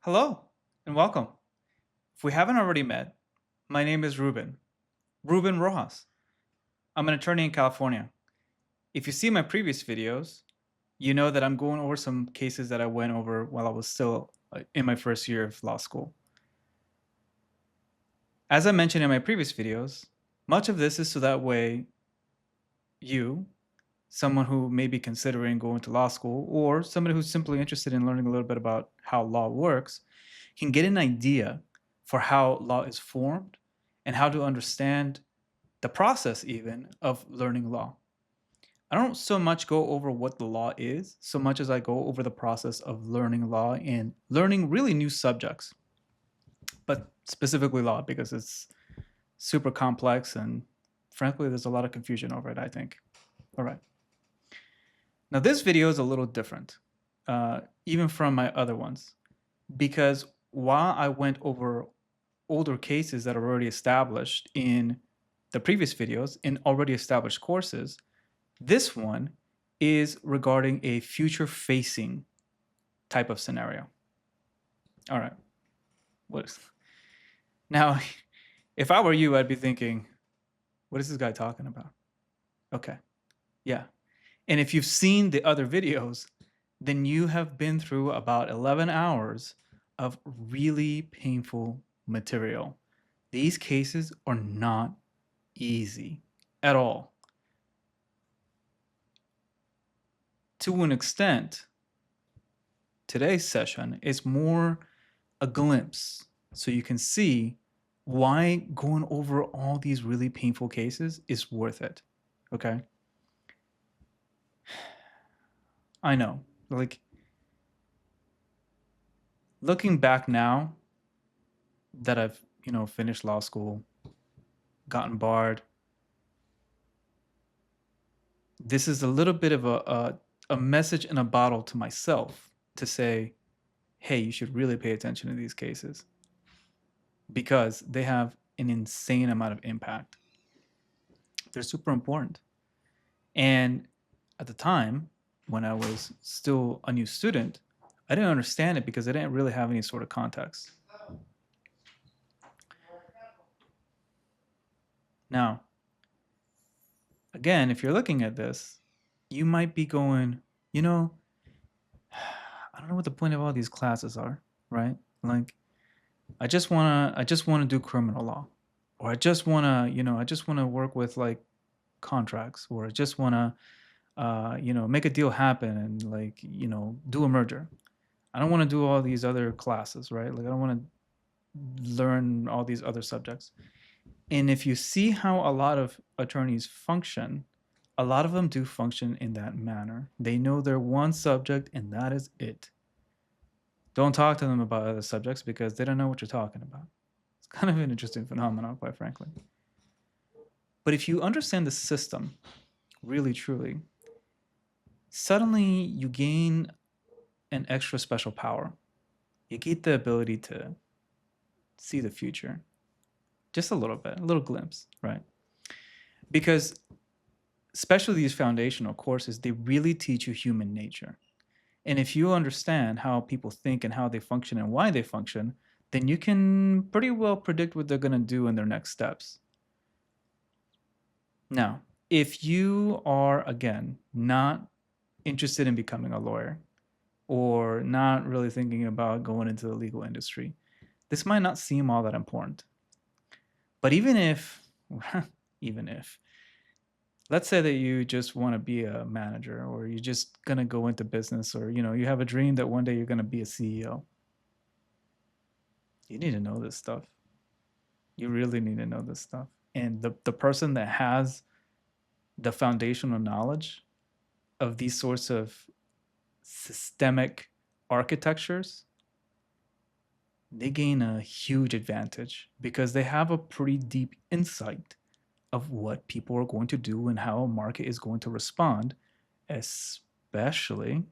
Hello and welcome. If we haven't already met, my name is Ruben Rojas. I'm an attorney in California. If you see my previous videos, you know that I'm going over some cases that I went over while I was still in my first year of law school. As I mentioned in my previous videos, much of this is so that way you, someone who may be considering going to law school, or somebody who's simply interested in learning a little bit about how law works, can get an idea for how law is formed and how to understand the process even of learning law. I don't so much go over what the law is, so much as I go over the process of learning law and learning really new subjects, but specifically law because it's super complex and frankly, there's a lot of confusion over it, I think. All right. Now, this video is a little different, even from my other ones, because while I went over older cases that are already established in the previous videos in already established courses, this one is regarding a future-facing type of scenario. All right. Now, if I were you, I'd be thinking, what is this guy talking about? Okay. Yeah. And if you've seen the other videos, then you have been through about 11 hours of really painful material. These cases are not easy at all. To an extent, today's session is more a glimpse so you can see why going over all these really painful cases is worth it. Okay? I know. Like, looking back now that I've, finished law school, gotten barred, this is a little bit of a message in a bottle to myself to say, hey, you should really pay attention to these cases because they have an insane amount of impact. They're super important. And at the time, when I was still a new student, I didn't understand it because I didn't really have any sort of context. Now, again, if you're looking at this, you might be going, I don't know what the point of all these classes are, right? Like, I just wanna do criminal law, or I just wanna work with like contracts, or I just wanna, make a deal happen and like, do a merger. I don't want to do all these other classes, right? Like I don't want to learn all these other subjects. And if you see how a lot of attorneys function, a lot of them do function in that manner. They know their one subject and that is it. Don't talk to them about other subjects because they don't know what you're talking about. It's kind of an interesting phenomenon, quite frankly. But if you understand the system really truly, suddenly you gain an extra special power. You get the ability to see the future. Just a little bit, a little glimpse, right? Because especially these foundational courses, they really teach you human nature. And if you understand how people think and how they function and why they function, then you can pretty well predict what they're going to do in their next steps. Now, if you are, again, not interested in becoming a lawyer or not really thinking about going into the legal industry, this might not seem all that important. But even if, even if, let's say that you just want to be a manager or you're just going to go into business or, you have a dream that one day you're going to be a CEO. You need to know this stuff. You really need to know this stuff. And the person that has the foundational knowledge of these sorts of systemic architectures, they gain a huge advantage because they have a pretty deep insight of what people are going to do and how a market is going to respond, especially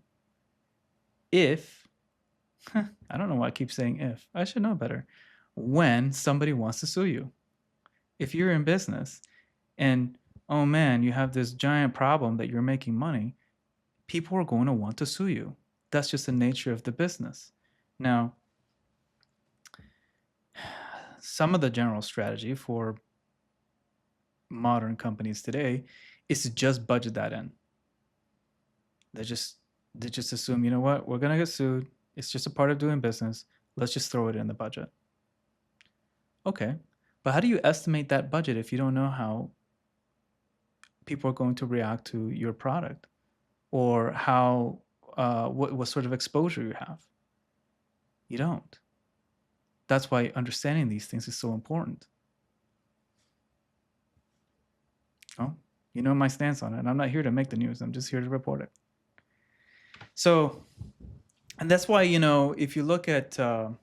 if, I don't know why I keep saying if, I should know better, when somebody wants to sue you. If you're in business and, oh man, you have this giant problem that you're making money, people are going to want to sue you. That's just the nature of the business. Now, some of the general strategy for modern companies today is to just budget that in. They just assume, you know what, we're gonna get sued. It's just a part of doing business. Let's just throw it in the budget. Okay, but how do you estimate that budget if you don't know how people are going to react to your product, or how what sort of exposure you have? You don't. That's why understanding these things is so important. Oh, you know my stance on it. I'm not here to make the news. I'm just here to report it. So, and that's why, you know, if you look at a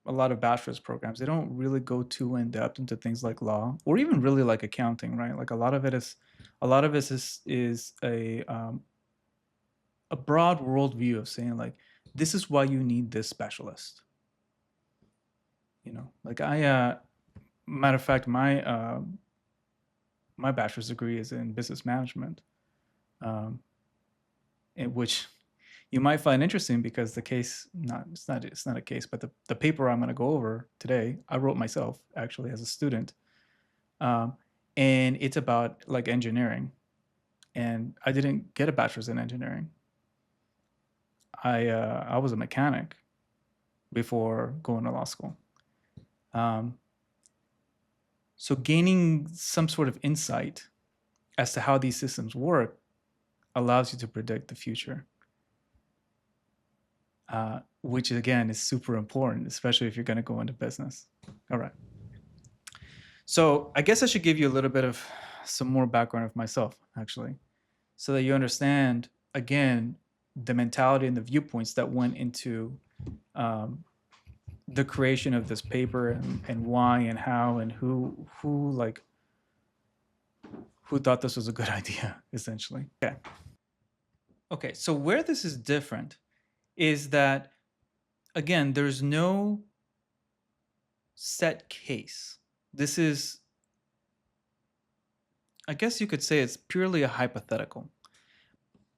lot of bachelor's programs, they don't really go too in depth into things like law or even really like accounting, right? Like a lot of it is a broad worldview of saying like, this is why you need this specialist. You know, like matter of fact, my bachelor's degree is in business management, in which you might find interesting because it's not a case, but the paper I'm going to go over today, I wrote myself actually as a student, and it's about like engineering, and I didn't get a bachelor's in engineering. I was a mechanic before going to law school. So gaining some sort of insight as to how these systems work allows you to predict the future, which again is super important, especially if you're going to go into business. All right. So I guess I should give you a little bit of some more background of myself, actually, so that you understand, again, the mentality and the viewpoints that went into the creation of this paper, and why and how and who thought this was a good idea, essentially. Okay, so where this is different is that, again, there's no set case. This is, I guess you could say it's purely a hypothetical.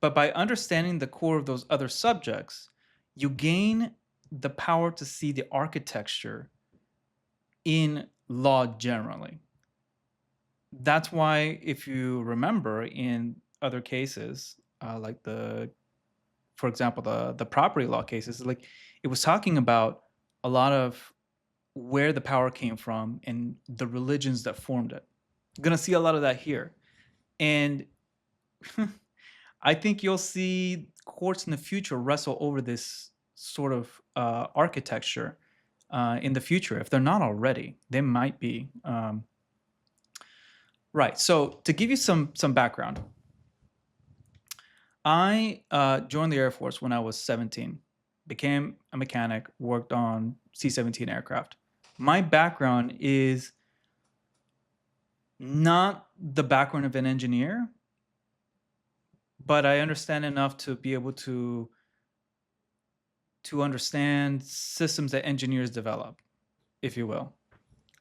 But by understanding the core of those other subjects, you gain the power to see the architecture in law generally. That's why, if you remember, in other cases, like for example, the property law cases, like it was talking about a lot of where the power came from and the religions that formed it. You're gonna see a lot of that here, and I think you'll see courts in the future wrestle over this sort of architecture in the future. If they're not already, they might be. Right. So to give you some background, I joined the Air Force when I was 17, became a mechanic, worked on C-17 aircraft. My background is not the background of an engineer, but I understand enough to be able to understand systems that engineers develop, if you will.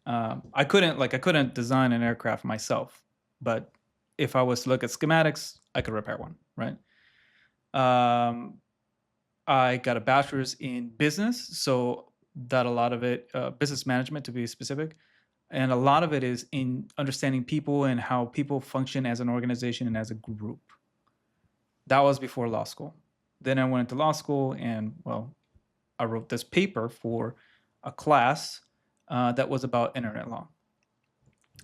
I couldn't design an aircraft myself, but if I was to look at schematics, I could repair one, right? I got a bachelor's in business, so that a lot of it, business management to be specific, and a lot of it is in understanding people and how people function as an organization and as a group. That was before law school. Then I went into law school, and well, I wrote this paper for a class that was about internet law.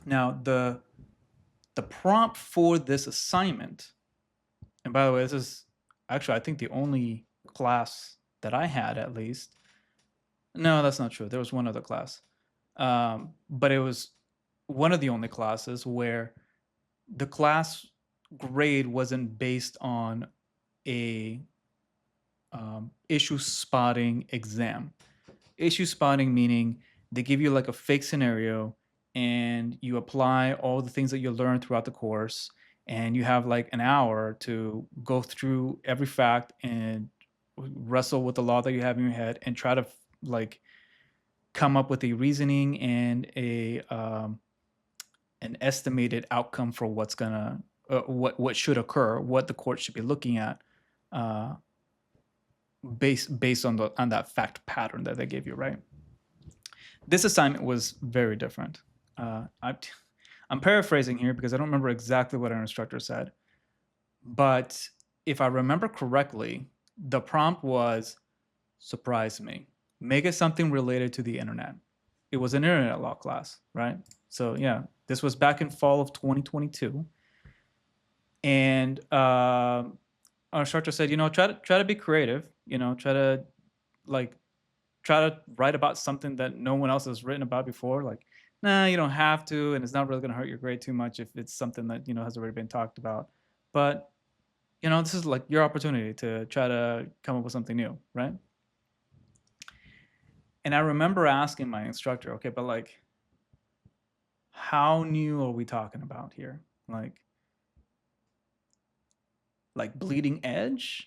Now, the prompt for this assignment, and by the way, this is actually, I think, the only class that I had, at least. No, that's not true. There was one other class. But it was one of the only classes where the class grade wasn't based on a issue spotting exam. Issue spotting meaning they give you like a fake scenario and you apply all the things that you learned throughout the course, and you have like an hour to go through every fact and wrestle with the law that you have in your head and try to like come up with a reasoning and a an estimated outcome for what's gonna what should occur, what the court should be looking at, based on that fact pattern that they gave you, right? This assignment was very different. I'm paraphrasing here because I don't remember exactly what our instructor said, but if I remember correctly, the prompt was surprise me. Make it something related to the internet. It was an internet law class, right? So yeah, this was back in fall of 2022, and our instructor said, try to be creative. Like try to write about something that no one else has written about before. Like, nah, you don't have to, and it's not really going to hurt your grade too much if it's something that has already been talked about. But this is like your opportunity to try to come up with something new, right? And I remember asking my instructor, okay, but like, how new are we talking about here? Like bleeding edge,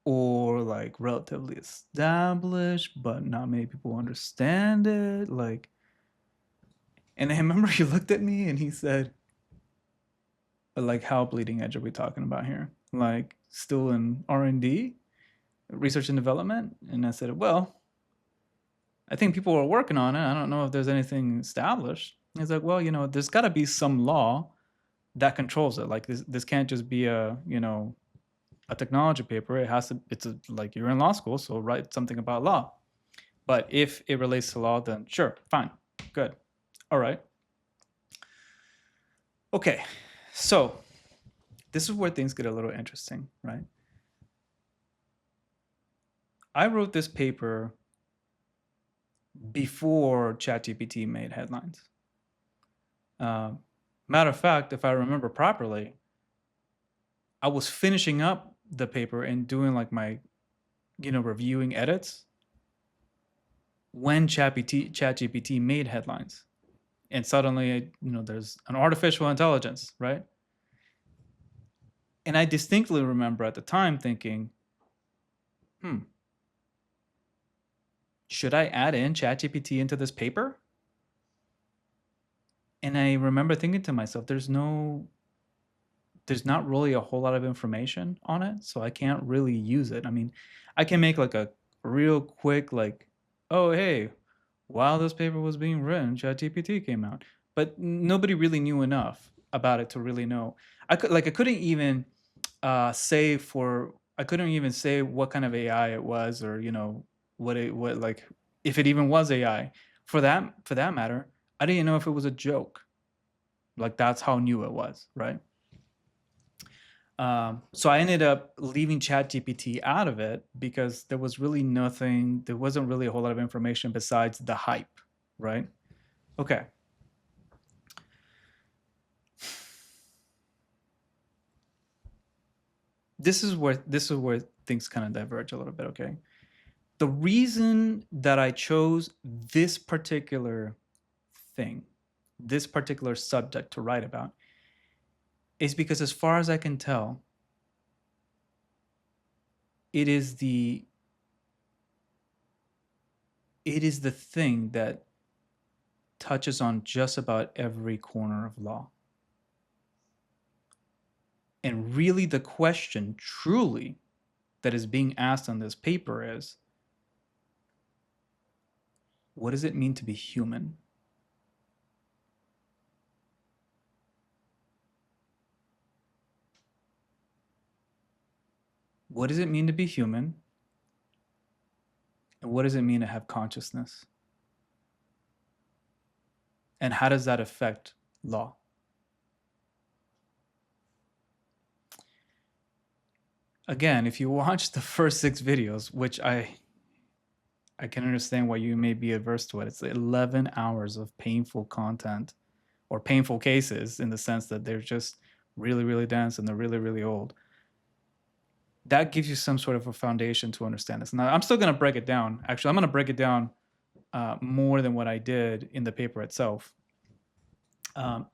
or like relatively established, but not many people understand it. And I remember he looked at me and he said, like, how bleeding edge are we talking about here? Like, still in R&D, research and development? And I said, well, I think people are working on it. I don't know if there's anything established. He's like, well, there's got to be some law that controls it. Like this can't just be a technology paper. Like you're in law school, so write something about law. But if it relates to law, then sure, fine, good, all right. Okay, so this is where things get a little interesting, right? I wrote this paper before ChatGPT made headlines. Matter of fact, if I remember properly, I was finishing up the paper and doing like my, reviewing edits when ChatGPT made headlines. And suddenly, there's an artificial intelligence, right? And I distinctly remember at the time thinking, should I add in ChatGPT into this paper? And I remember thinking to myself, there's not really a whole lot of information on it, so I can't really use it. I mean, I can make like a real quick, like, oh, hey, while this paper was being written, ChatGPT came out. But nobody really knew enough about it to really know. I couldn't even say what kind of AI it was, or what like if it even was AI. For that matter, I didn't know if it was a joke. Like that's how new it was, right? So I ended up leaving ChatGPT out of it because there wasn't really a whole lot of information besides the hype, right? Okay. This is where things kind of diverge a little bit, okay? The reason that I chose this particular thing, this particular subject to write about, is because as far as I can tell, it is the thing that touches on just about every corner of law. And really the question truly that is being asked on this paper is, what does it mean to be human? What does it mean to be human? And what does it mean to have consciousness? And how does that affect law? Again, if you watch the first 6 videos, which I can understand why you may be averse to it, it's 11 hours of painful content, or painful cases, in the sense that they're just really, really dense and they're really, really old. That gives you some sort of a foundation to understand this. Now, I'm still going to break it down. Actually, I'm going to break it down more than what I did in the paper itself.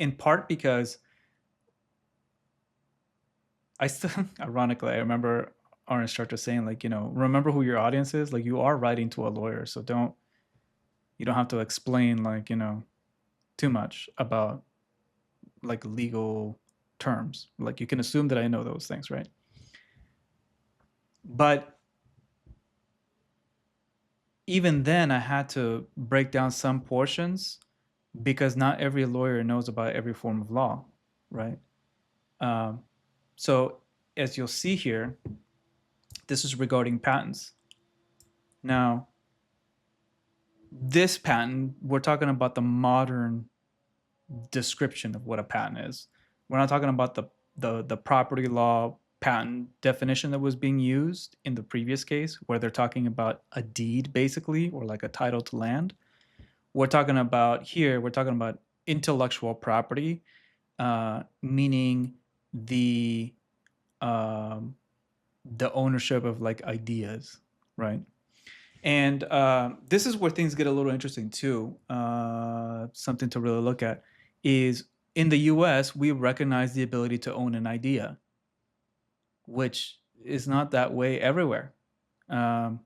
In part because ironically, I remember our instructor saying, like, remember who your audience is. Like, you are writing to a lawyer, so you don't have to explain, like, too much about like legal terms. Like, you can assume that I know those things, right? But even then, I had to break down some portions because not every lawyer knows about every form of law, right? Um, so, as you'll see here, this is regarding patents. Now, this patent, we're talking about the modern description of what a patent is. We're not talking about the property law patent definition that was being used in the previous case, where they're talking about a deed basically, or like a title to land. We're talking about here, we're talking about intellectual property, meaning the um, the ownership of like ideas, right? And this is where things get a little interesting too. Something to really look at is in the US, we recognize the ability to own an idea, which is not that way everywhere. Um,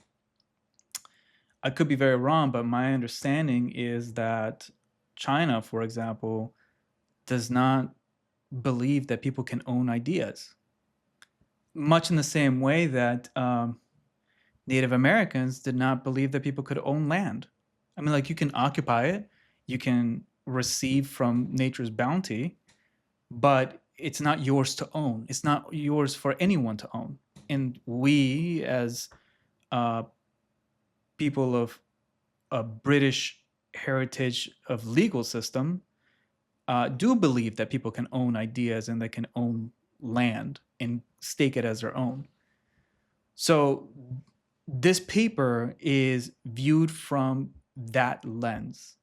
I could be very wrong, but my understanding is that China, for example, does not believe that people can own ideas, much in the same way that Native Americans did not believe that people could own land. I mean, like, you can occupy it, you can receive from nature's bounty, but it's not yours to own. It's not yours for anyone to own. And we, as uh, people of a British heritage of legal system, do believe that people can own ideas and they can own land and stake it as their own. So this paper is viewed from that lens.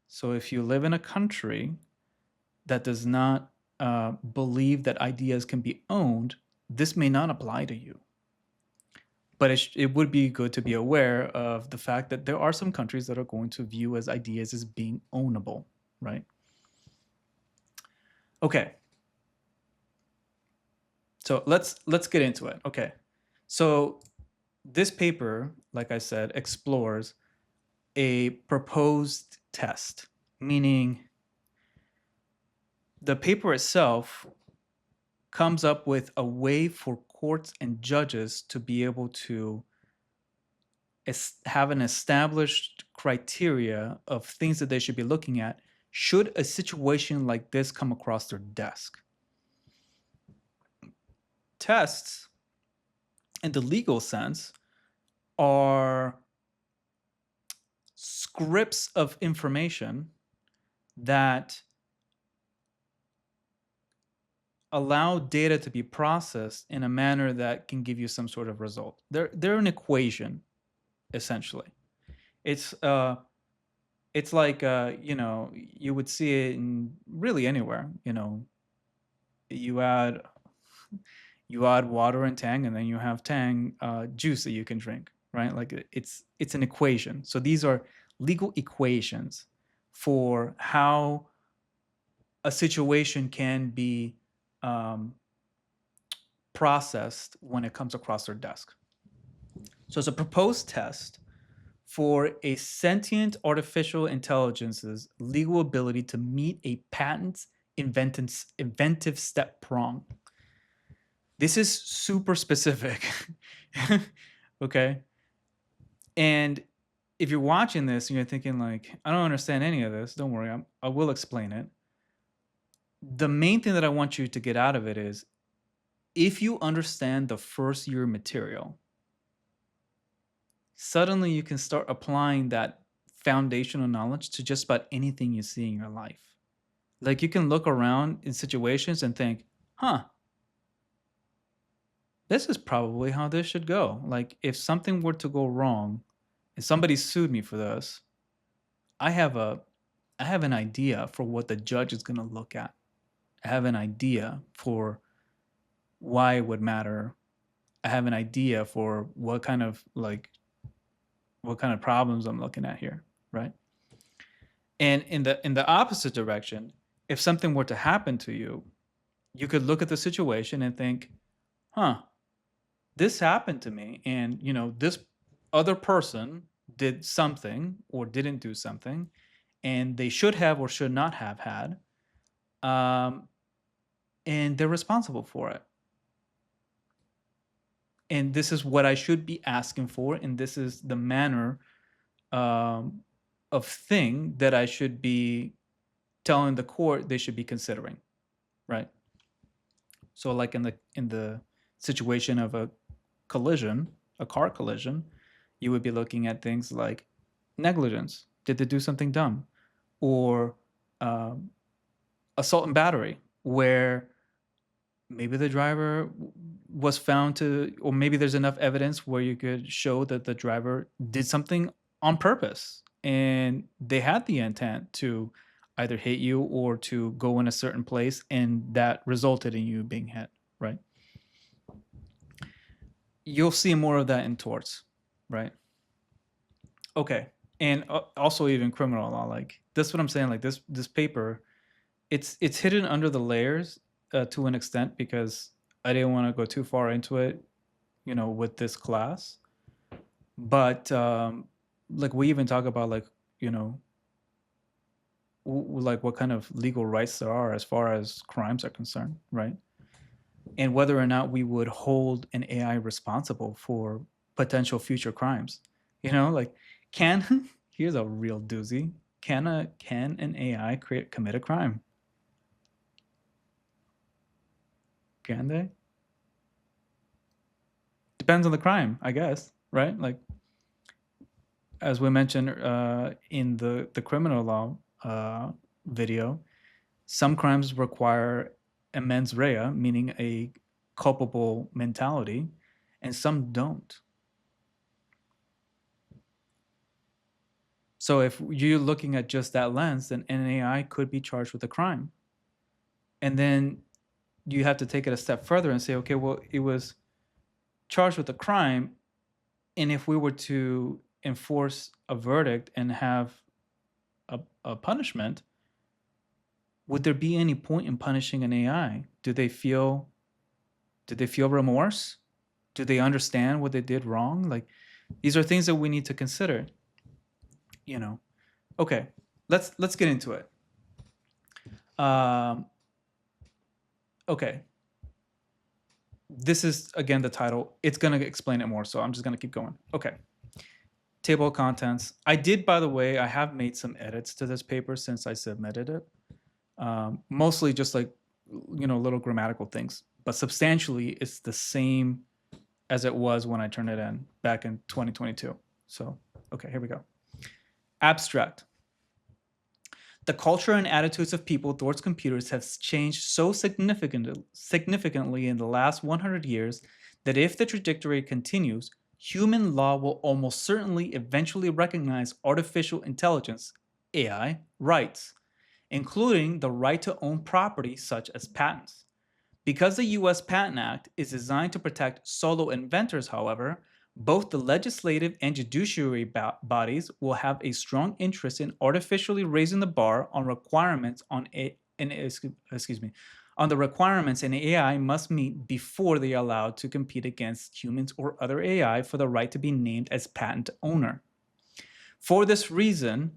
So if you live in a country that does not believe that ideas can be owned, this may not apply to you. But it would be good to be aware of the fact that there are some countries that are going to view as ideas as being ownable, right? Okay. So let's get into it. Okay. So this paper, like I said, explores a proposed test, meaning the paper itself comes up with a way for courts and judges to be able to have an established criteria of things that they should be looking at should a situation like this come across their desk. Tests, in the legal sense, are scripts of information that allow data to be processed in a manner that can give you some sort of result. They're an equation, essentially. It's it's like you would see it in really anywhere. You add you add water and Tang, and then you have Tang juice that you can drink, right? Like it's an equation. So these are legal equations for how a situation can be processed when it comes across their desk. So it's a proposed test for a sentient artificial intelligence's legal ability to meet a patent's inventive step prong. This is super specific. Okay. And if you're watching this and you're thinking like, I don't understand any of this, don't worry, I will explain it. The main thing that I want you to get out of it is if you understand the first year material, suddenly you can start applying that foundational knowledge to just about anything you see in your life. Like you can look around in situations and think, huh, this is probably how this should go. Like if something were to go wrong and somebody sued me for this, I have an idea for what the judge is going to look at. I have an idea for why it would matter. I have an idea for what kind of problems I'm looking at here, right? And in the opposite direction, if something were to happen to you, you could look at the situation and think, huh, this happened to me, and this other person did something or didn't do something, and they should have or should not have had, and they're responsible for it. and this is what I should be asking for, and this is the manner um, of thing that I should be telling the court they should be considering, right? So, like in the situation of a collision, a car collision, you would be looking at things like negligence. Did they do something dumb? Or um, assault and battery, where maybe the driver was found to, or maybe there's enough evidence where you could show that the driver did something on purpose and they had the intent to either hit you or to go in a certain place, and that resulted in you being hit, right? You'll see more of that in torts, right? Okay. And also even criminal law, like that's what I'm saying. Like this paper, it's hidden under the layers to an extent because I didn't want to go too far into it, with this class. But like we even talk about like like what kind of legal rights there are as far as crimes are concerned, right? And whether or not we would hold an AI responsible for potential future crimes. Like can here's a real doozy. Can an AI commit a crime? Can they? Depends on the crime, I guess, right? Like as we mentioned in the criminal law video, some crimes require a mens rea, meaning a culpable mentality, and some don't. So if you're looking at just that lens, then an AI could be charged with a crime. And then you have to take it a step further and say, okay, well, it was charged with a crime. And if we were to enforce a verdict and have a punishment, would there be any point in punishing an AI? Do they feel remorse? Do they understand what they did wrong? Like these are things that we need to consider. Okay, let's get into it. Okay, this is again the title. It's gonna explain it more, so I'm just gonna keep going. Okay, table of contents. I did, by the way, I have made some edits to this paper since I submitted it. Mostly just like little grammatical things, but substantially it's the same as it was when I turned it in back in 2022. So okay, here we go. Abstract. The culture and attitudes of people towards computers have changed so significantly in the last 100 years that if the trajectory continues, human law will almost certainly eventually recognize artificial intelligence, AI, rights, including the right to own property such as patents. Because the US Patent Act is designed to protect solo inventors, however, both the legislative and judiciary bodies will have a strong interest in artificially raising the bar on requirements on on the requirements an AI must meet before they are allowed to compete against humans or other AI for the right to be named as patent owner. For this reason,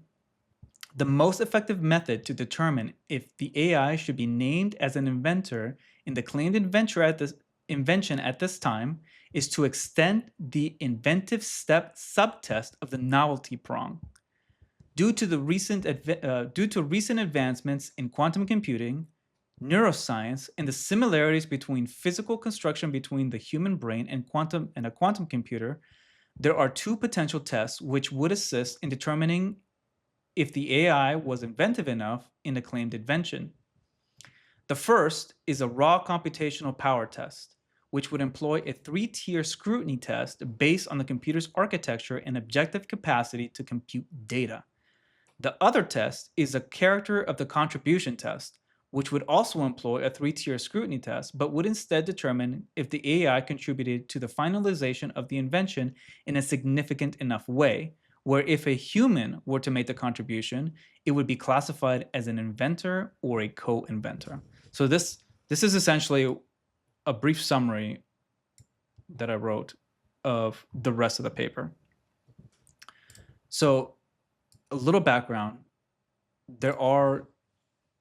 the most effective method to determine if the AI should be named as an inventor in the claimed invention at this time is to extend the inventive step subtest of the novelty prong. Due to recent advancements in quantum computing, neuroscience, and the similarities between physical construction between the human brain and a quantum computer, there are two potential tests which would assist in determining if the AI was inventive enough in the claimed invention. The first is a raw computational power test, which would employ a three-tier scrutiny test based on the computer's architecture and objective capacity to compute data. The other test is a character of the contribution test, which would also employ a three-tier scrutiny test, but would instead determine if the AI contributed to the finalization of the invention in a significant enough way, where if a human were to make the contribution, it would be classified as an inventor or a co-inventor. So this is essentially a brief summary that I wrote of the rest of the paper. So a little background, there are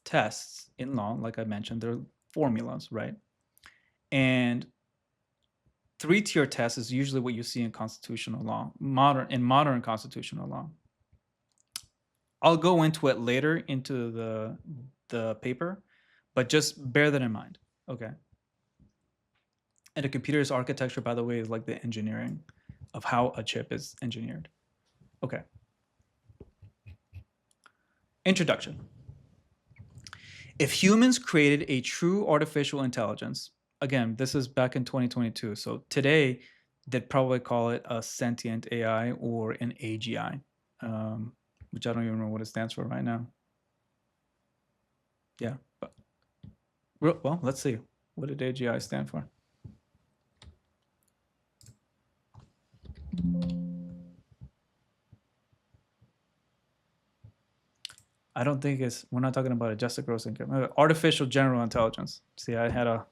tests in law, like I mentioned, there are formulas, right? And three-tier test is usually what you see in constitutional law, modern constitutional law. I'll go into it later into the paper, but just bear that in mind. Okay. And a computer's architecture, by the way, is like the engineering of how a chip is engineered. Okay. Introduction. If humans created a true artificial intelligence, again, this is back in 2022. So today, they'd probably call it a sentient AI or an AGI, which I don't even know what it stands for right now. Yeah, but well, let's see. What did AGI stand for? I don't think we're not talking about adjusted gross income. Artificial general intelligence. See, I had a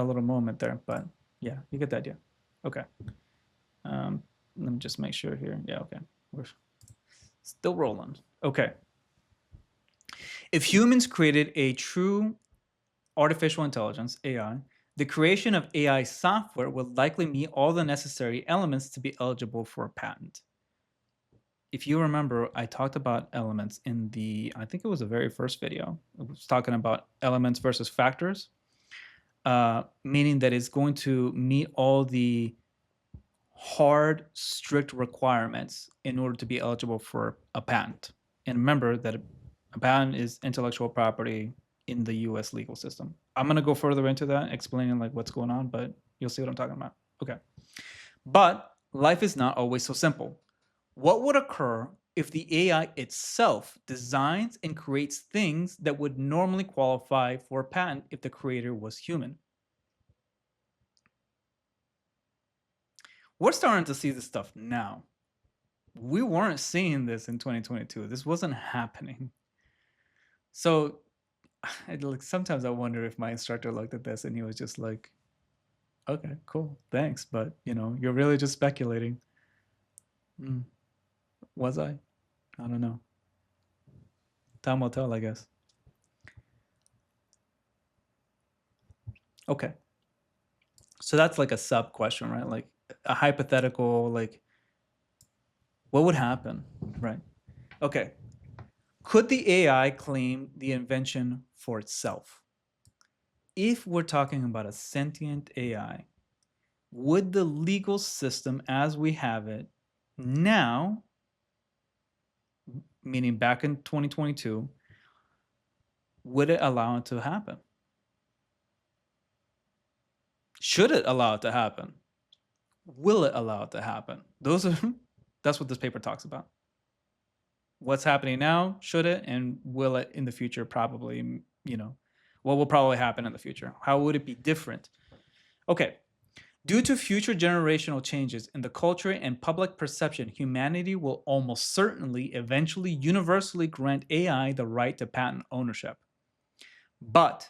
little moment there, but yeah, you get the idea. Okay. Let me just make sure here. Yeah, okay. We're still rolling. Okay. If humans created a true artificial intelligence, AI, the creation of AI software would likely meet all the necessary elements to be eligible for a patent. If you remember, I talked about elements in I think it was the very first video. It was talking about elements versus factors, meaning that it's going to meet all the hard, strict requirements in order to be eligible for a patent. And remember that a patent is intellectual property in the US legal system. I'm going to go further into that, explaining like what's going on, but you'll see what I'm talking about. Okay. But life is not always so simple. What would occur if the AI itself designs and creates things that would normally qualify for a patent if the creator was human? We're starting to see this stuff now. We weren't seeing this in 2022. This wasn't happening. So like sometimes I wonder if my instructor looked at this and he was just like, okay, cool, thanks, but you're really just speculating. Was I don't know. Time will tell, I guess. Okay. So that's like a sub question, right? Like a hypothetical, like what would happen, right? Okay. Could the AI claim the invention for itself? If we're talking about a sentient AI, would the legal system as we have it now, meaning back in 2022, would it allow it to happen? Should it allow it to happen? Will it allow it to happen? That's what this paper talks about. What's happening now, should it, and will it in the future? Probably, what will probably happen in the future? How would it be different? Okay. Due to future generational changes in the culture and public perception, humanity will almost certainly eventually universally grant AI the right to patent ownership. But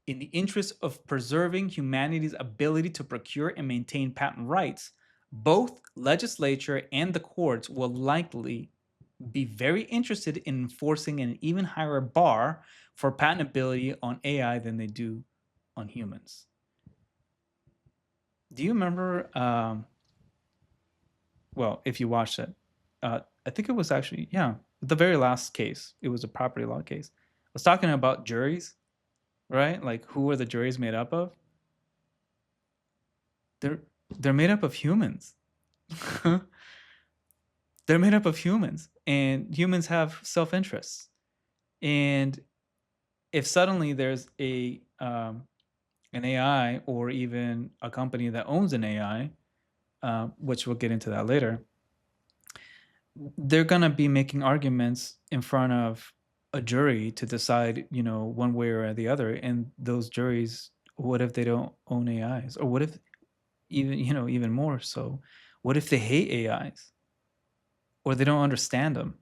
in the interest of preserving humanity's ability to procure and maintain patent rights, both legislature and the courts will likely be very interested in enforcing an even higher bar for patentability on AI than they do on humans. Do you remember, well, if you watched it, I think it was actually, the very last case, it was a property law case. I was talking about juries, right? Like who are the juries made up of? They're made up of humans. They're made up of humans, and humans have self-interests. And if suddenly there's an AI or even a company that owns an AI, which we'll get into that later, they're going to be making arguments in front of a jury to decide, one way or the other. And those juries, what if they don't own AIs? Or what if even more so, what if they hate AIs? Or they don't understand them?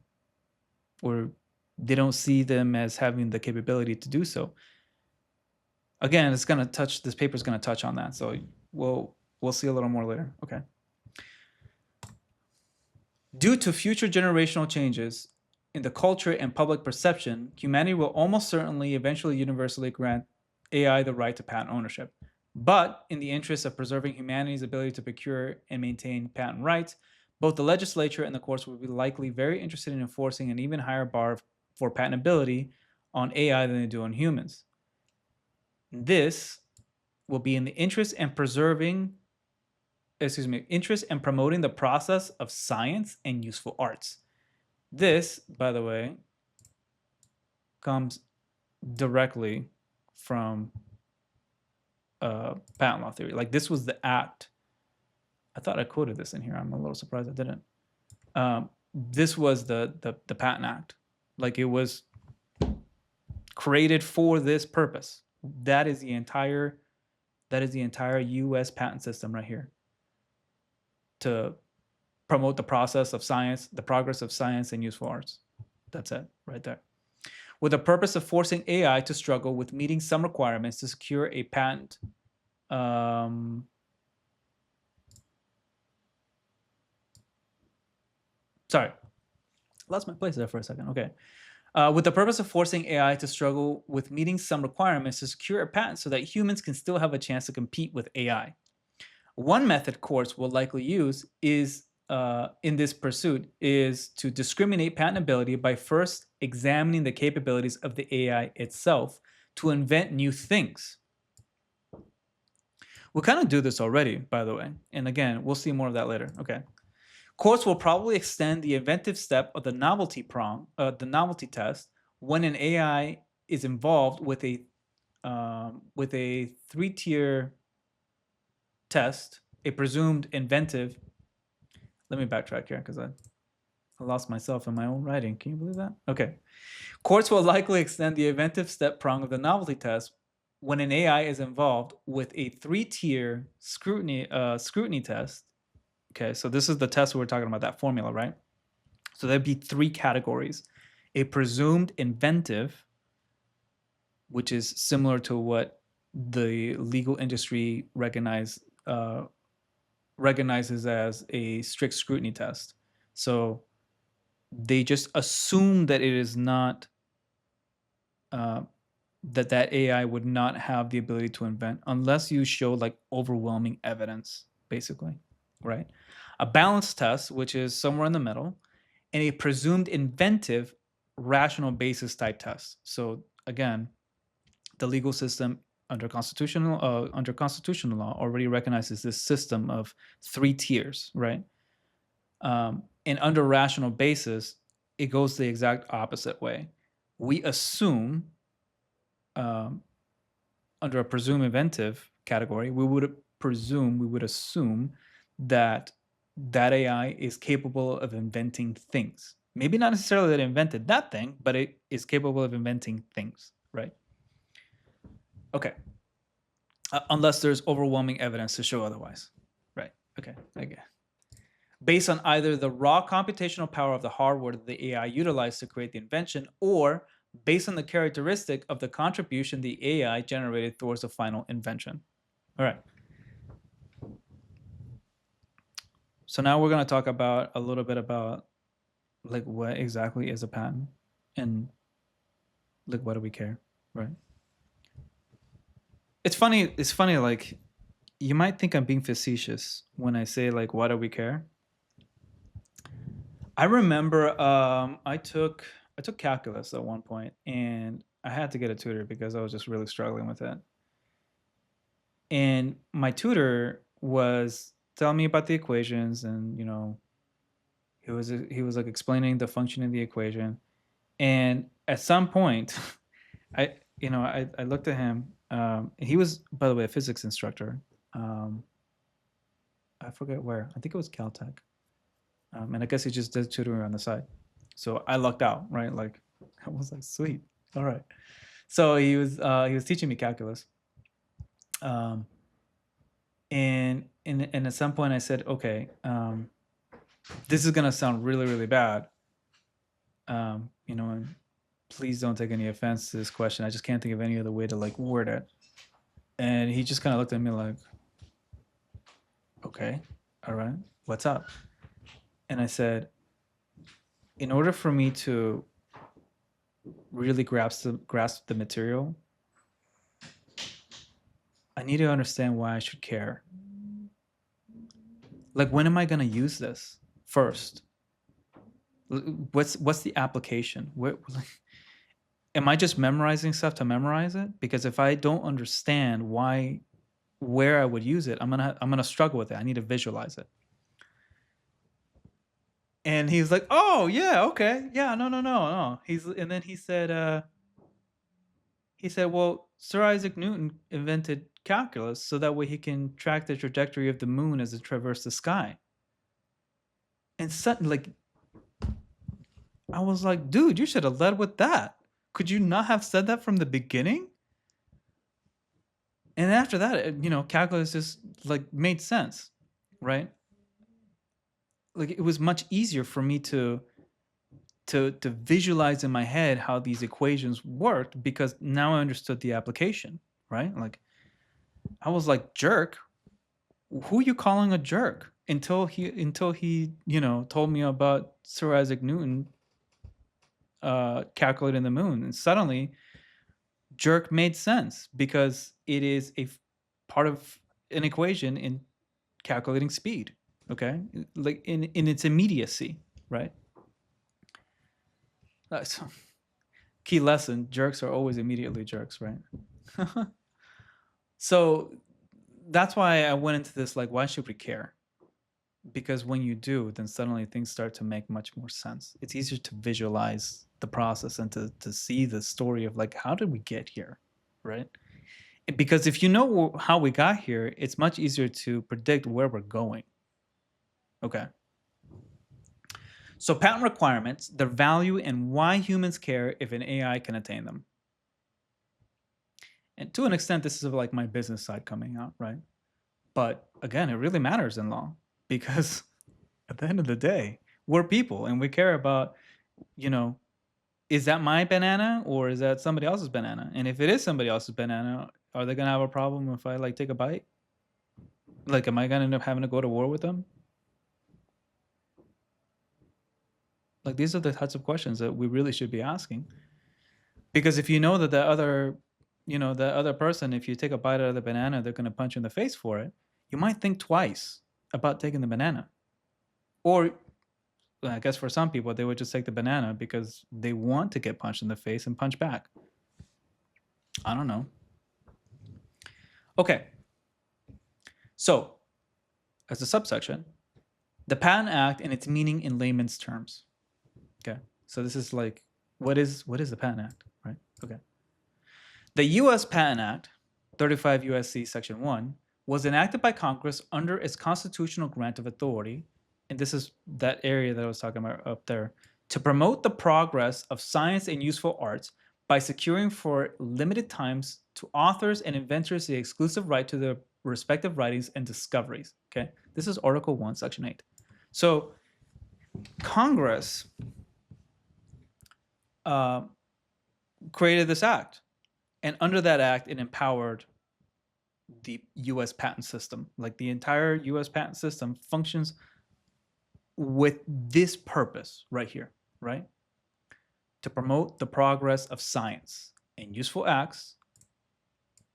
Or they don't see them as having the capability to do so? Again, this paper is going to touch on that. So we'll see a little more later. Okay. Due to future generational changes in the culture and public perception, humanity will almost certainly eventually universally grant AI the right to patent ownership. But in the interest of preserving humanity's ability to procure and maintain patent rights, both the legislature and the courts will be likely very interested in enforcing an even higher bar for patentability on AI than they do on humans. This will be in the interest and interest and promoting the process of science and useful arts. This, by the way, comes directly from patent law theory. Like, this was the act. I thought I quoted this in here. I'm a little surprised I didn't. This was the Patent Act. Like, it was created for this purpose. That is the entire U.S. patent system right here, to promote the process of science, the progress of science and useful arts. That's it right there. With the purpose of forcing AI to struggle with meeting some requirements to secure a patent. Sorry, lost my place there for a second. Okay. With the purpose of forcing AI to struggle with meeting some requirements to secure a patent so that humans can still have a chance to compete with AI. One method courts will likely use is in this pursuit is to discriminate patentability by first examining the capabilities of the AI itself to invent new things. We'll kind of do this already, by the way. And again, we'll see more of that later. Okay. Courts will probably extend the inventive step of the novelty test when an AI is involved with a 3-tier test, a presumed inventive. Let me backtrack here because I lost myself in my own writing. Can you believe that? Okay. Courts will likely extend the inventive step prong of the novelty test when an AI is involved with a 3-tier scrutiny test. Okay, so this is the test we're talking about, that formula, right? So there'd be 3 categories. A presumed inventive, which is similar to what the legal industry recognizes as a strict scrutiny test. So they just assume that it is not, that AI would not have the ability to invent unless you show like overwhelming evidence, basically, right? A balanced test, which is somewhere in the middle, and a presumed inventive rational basis type test. So again, the legal system under constitutional law already recognizes this system of 3 tiers, right? And under rational basis, it goes the exact opposite way. We assume, under a presumed inventive category, we would assume that AI is capable of inventing things. Maybe not necessarily that it invented that thing, but it is capable of inventing things, right? Okay. Unless there's overwhelming evidence to show otherwise, right? Okay. Based on either the raw computational power of the hardware that the AI utilized to create the invention, or based on the characteristic of the contribution the AI generated towards the final invention. All right. So now we're going to talk about a little bit about like what exactly is a patent and like what do we care, right? It's funny, like you might think I'm being facetious when I say like why do we care? I remember I took calculus at one point and I had to get a tutor because I was just really struggling with it. And my tutor was telling me about the equations, and you know, he was like explaining the function of the equation. And at some point, I looked at him. He was, by the way, a physics instructor. I forget where. I think it was Caltech. And I guess he just did tutoring on the side. So I lucked out, right? Like I was like, sweet, all right. So he was teaching me calculus. And at some point I said, okay, this is gonna sound really, really bad. And please don't take any offense to this question. I just can't think of any other way to like word it. And he just kind of looked at me like, okay, all right, what's up? And I said, in order for me to really grasp the material, I need to understand why I should care. Like, when am I going to use this first? What's the application? Am I just memorizing stuff to memorize it? Because if I don't understand where I would use it, I'm gonna struggle with it. I need to visualize it. And he was like, "Oh yeah, okay, yeah, no." And then he said, "Well, Sir Isaac Newton invented calculus so that way he can track the trajectory of the moon as it traversed the sky." And suddenly, like, I was like, "Dude, you should have led with that. Could you not have said that from the beginning?" And after that, calculus just like made sense, right? Like, it was much easier for me to visualize in my head how these equations worked because now I understood the application, right? Like, I was like, jerk, who are you calling a jerk? Until he told me about Sir Isaac Newton calculating the moon, and suddenly jerk made sense because it is part of an equation in calculating speed. Okay, like in its immediacy, right? So, key lesson: jerks are always immediately jerks, right? So that's why I went into this, like, why should we care? Because when you do, then suddenly things start to make much more sense. It's easier to visualize the process and to see the story of, like, how did we get here, right? Because if you know how we got here, it's much easier to predict where we're going. Okay. So patent requirements, their value, and why humans care if an AI can attain them. And to an extent, this is like my business side coming out, right? But again, it really matters in law because at the end of the day, we're people and we care about, is that my banana or is that somebody else's banana? And if it is somebody else's banana, are they going to have a problem if I, like, take a bite? Like, am I going to end up having to go to war with them? Like, these are the types of questions that we really should be asking. Because if you know that the other person, if you take a bite out of the banana, they're going to punch you in the face for it, you might think twice about taking the banana. Or I guess for some people, they would just take the banana because they want to get punched in the face and punch back. I don't know. Okay. So, as a subsection, the Patent Act and its meaning in layman's terms. Okay. So this is like, what is the Patent Act, right? Okay. The U.S. Patent Act, 35 U.S.C. Section 1, was enacted by Congress under its constitutional grant of authority, and this is that area that I was talking about up there, to promote the progress of science and useful arts by securing for limited times to authors and inventors the exclusive right to their respective writings and discoveries. Okay, this is Article 1, Section 8. So Congress created this act, and under that act, it empowered the U.S. patent system. Like, the entire U.S. patent system functions with this purpose right here, right? To promote the progress of science and useful acts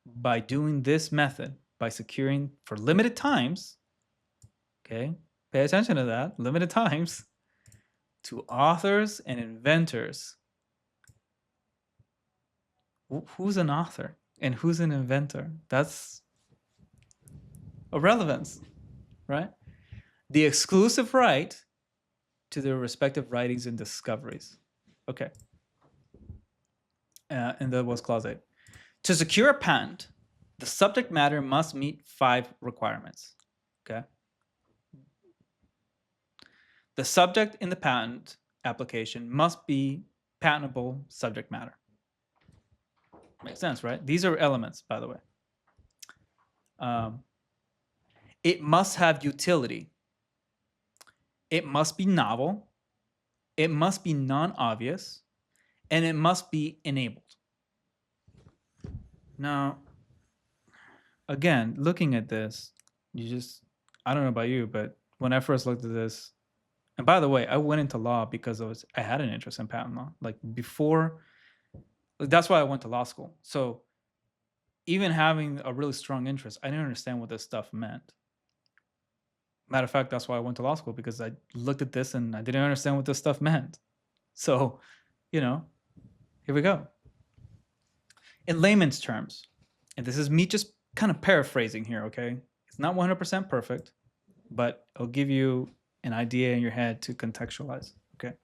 by doing this method, by securing for limited times, okay, pay attention to that, limited times, to authors and inventors. Who's an author and who's an inventor? That's of relevance, right? The exclusive right to their respective writings and discoveries. Okay. And that was clause 8. To secure a patent, the subject matter must meet 5 requirements. Okay. The subject in the patent application must be patentable subject matter. Makes sense, right? These are elements, by the way. It must have utility. It must be novel. It must be non-obvious. And it must be enabled. Now, again, looking at this, I don't know about you, but when I first looked at this, and by the way, I went into law because I had an interest in patent law. Like, before, that's why I went to law school. So even having a really strong interest, I didn't understand what this stuff meant. Matter of fact, that's why I went to law school, because I looked at this and I didn't understand what this stuff meant. So, here we go. In layman's terms, and this is me just kind of paraphrasing here, okay? It's not 100% perfect, but it'll give you an idea in your head to contextualize, okay?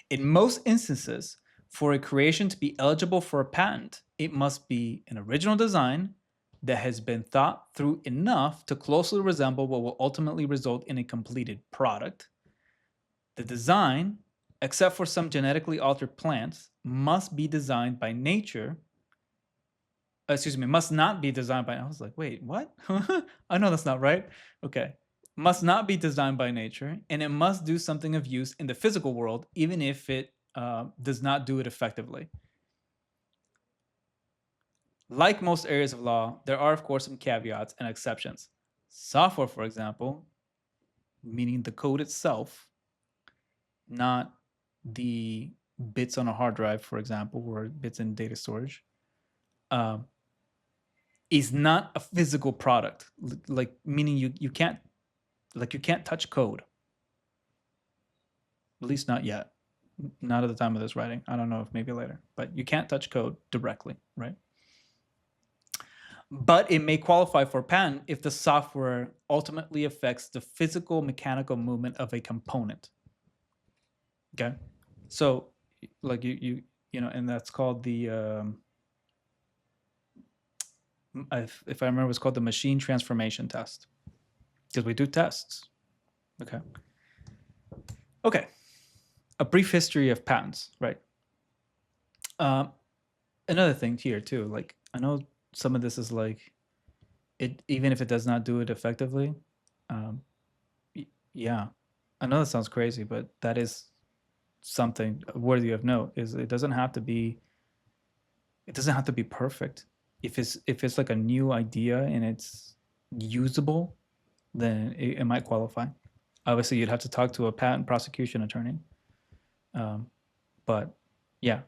In most instances, for a creation to be eligible for a patent, it must be an original design that has been thought through enough to closely resemble what will ultimately result in a completed product. The design, except for some genetically altered plants, must be designed by nature. Must not be designed by. I was like, wait, what? I know that's not right. Okay. Must not be designed by nature, and it must do something of use in the physical world, even if it does not do it effectively. Like most areas of law, there are, of course, some caveats and exceptions. Software, for example, meaning the code itself, not the bits on a hard drive, for example, or bits in data storage, is not a physical product. Like, meaning you can't touch code. At least not yet. Not at the time of this writing. I don't know if maybe later, but you can't touch code directly, right? But it may qualify for a patent if the software ultimately affects the physical mechanical movement of a component. Okay, so like and that's called the if I remember, it's called the machine transformation test, because we do tests. Okay. A brief history of patents, right? Another thing here too, like, I know some of this is like, it, even if it does not do it effectively, yeah, I know that sounds crazy, but that is something worthy of note. Is it doesn't have to be perfect. If it's like a new idea and it's usable, then it might qualify. Obviously, you'd have to talk to a patent prosecution attorney, but yeah.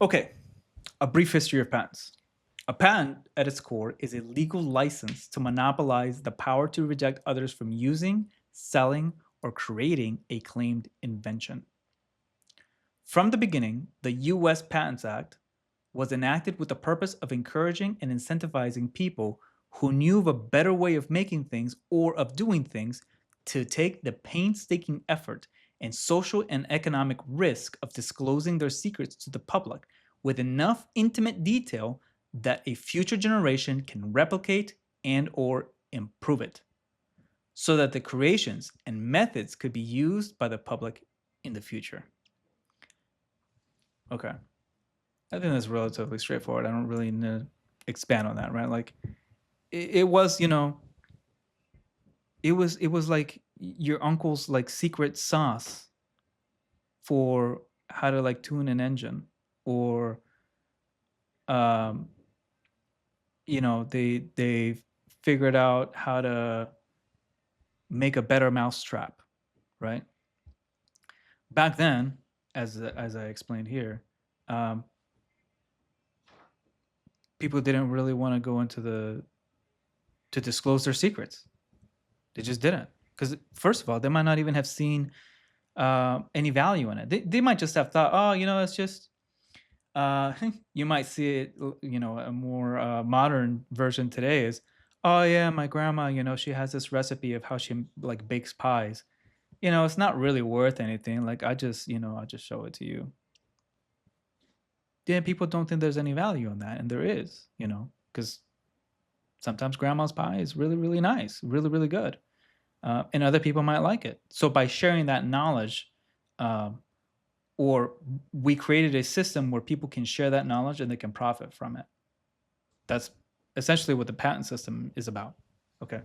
Okay, a brief history of patents. A patent, at its core, is a legal license to monopolize the power to reject others from using, selling, or creating a claimed invention. From the beginning, the U.S. Patents Act was enacted with the purpose of encouraging and incentivizing people who knew of a better way of making things or of doing things to take the painstaking effort and social and economic risk of disclosing their secrets to the public with enough intimate detail that a future generation can replicate and or improve it, so that the creations and methods could be used by the public in the future. Okay. I think that's relatively straightforward. I don't really need to expand on that, right? Like, it was, it was like your uncle's like secret sauce for how to like tune an engine, or they figured out how to make a better mousetrap, right? Back then, as I explained here, people didn't really want to go into to disclose their secrets. They just didn't, because first of all, they might not even have seen any value in it. They might just have thought, oh, it's just you might see it, a more modern version today is, oh yeah, my grandma, she has this recipe of how she like bakes pies. It's not really worth anything. Like, I'll just show it to you. Yeah, people don't think there's any value in that, and there is, because sometimes grandma's pie is really, really nice, really, really good, and other people might like it. So by sharing that knowledge, or we created a system where people can share that knowledge and they can profit from it. That's essentially what the patent system is about. Okay.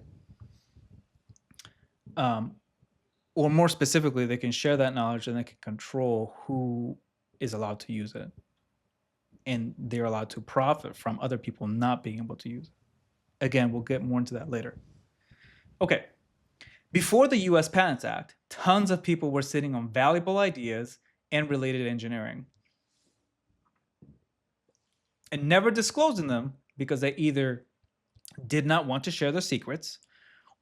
Or more specifically, they can share that knowledge and they can control who is allowed to use it. And they're allowed to profit from other people not being able to use it. Again, we'll get more into that later. Okay. Before the US Patents Act, tons of people were sitting on valuable ideas and related engineering. and never disclosing them because they either did not want to share their secrets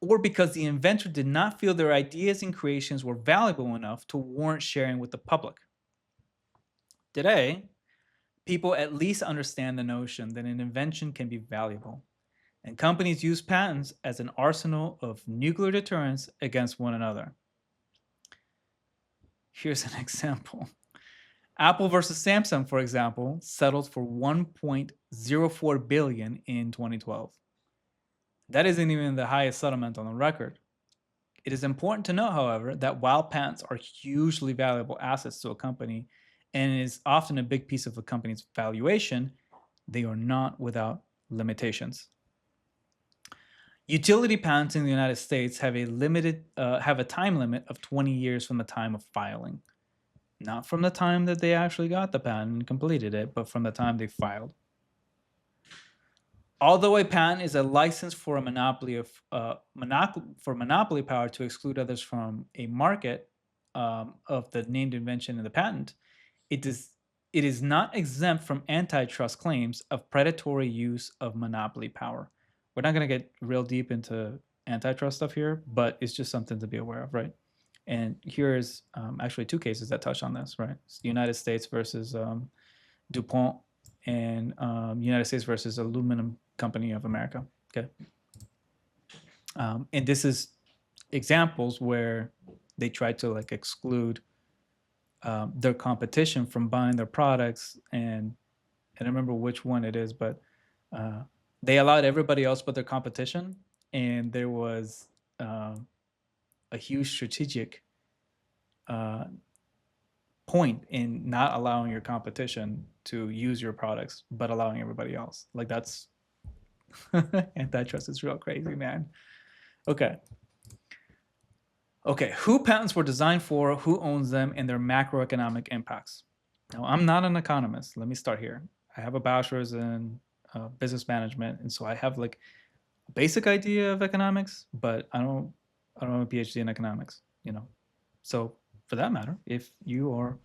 or because the inventor did not feel their ideas and creations were valuable enough to warrant sharing with the public. Today, people at least understand the notion that an invention can be valuable, and companies use patents as an arsenal of nuclear deterrence against one another. Here's an example. Apple versus Samsung, for example, settled for 1.04 billion in 2012. That isn't even the highest settlement on the record. It is important to note, however, that while patents are hugely valuable assets to a company and is often a big piece of a company's valuation, they are not without limitations. Utility patents in the United States have a time limit of 20 years from the time of filing, not from the time that they actually got the patent and completed it, but from the time they filed. Although a patent is a license for a monopoly power to exclude others from a market of the named invention in the patent, it is not exempt from antitrust claims of predatory use of monopoly power. We're not going to get real deep into antitrust stuff here, but it's just something to be aware of, right? And here's actually two cases that touch on this, right? It's the United States versus DuPont and United States versus Aluminum Company of America. Okay. And this is examples where they try to like exclude their competition from buying their products, and I don't remember which one it is, but they allowed everybody else but their competition, and there was a huge strategic point in not allowing your competition to use your products but allowing everybody else. Like that's antitrust is real crazy, man. Okay, who patents were designed for, who owns them, and their macroeconomic impacts. Now, I'm not an economist. Let me start here. I have a bachelor's in business management, and so I have like a basic idea of economics, but I don't have a PhD in economics, you know. So for that matter, if you're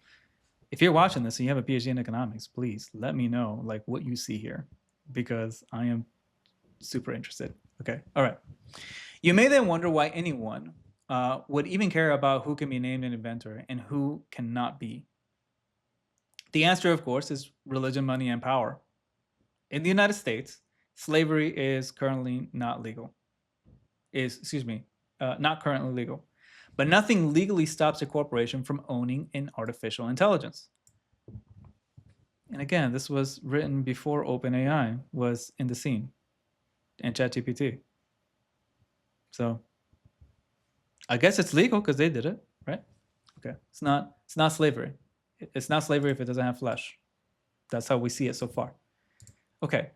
watching this and you have a PhD in economics, please let me know like what you see here, because I am super interested. Okay, all right. You may then wonder why anyone would even care about who can be named an inventor and who cannot be. The answer, of course, is religion, money, and power. In the United States, slavery is currently not legal. Not currently legal. But nothing legally stops a corporation from owning an artificial intelligence. And again, this was written before OpenAI was in the scene and ChatGPT. So I guess it's legal because they did it, right? Okay. It's not slavery. It's not slavery if it doesn't have flesh. That's how we see it so far. Okay.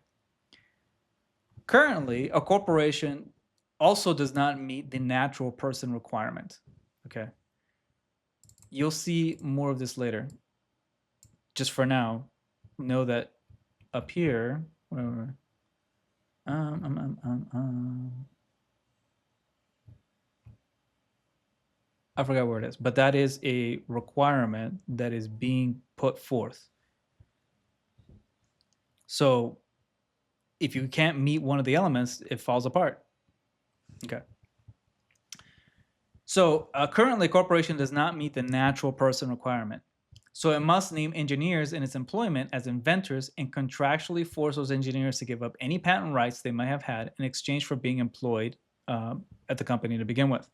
Currently, a corporation also does not meet the natural person requirement. Okay. You'll see more of this later. Just for now, know that up here, I forgot where it is, but that is a requirement that is being put forth. So if you can't meet one of the elements, it falls apart. Okay. So currently, a corporation does not meet the natural person requirement. So it must name engineers in its employment as inventors and contractually force those engineers to give up any patent rights they might have had in exchange for being employed at the company to begin with.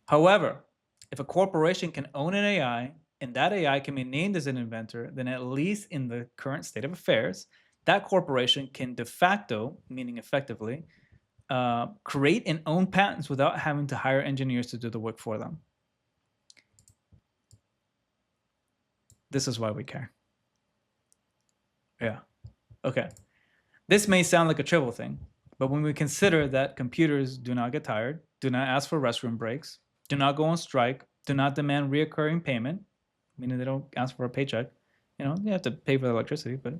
However, if a corporation can own an AI and that AI can be named as an inventor, then at least in the current state of affairs, that corporation can de facto, meaning effectively, create and own patents without having to hire engineers to do the work for them. This is why we care. Yeah. Okay. This may sound like a trivial thing, but when we consider that computers do not get tired, do not ask for restroom breaks, do not go on strike, do not demand reoccurring payment, meaning they don't ask for a paycheck, you know, they have to pay for the electricity, but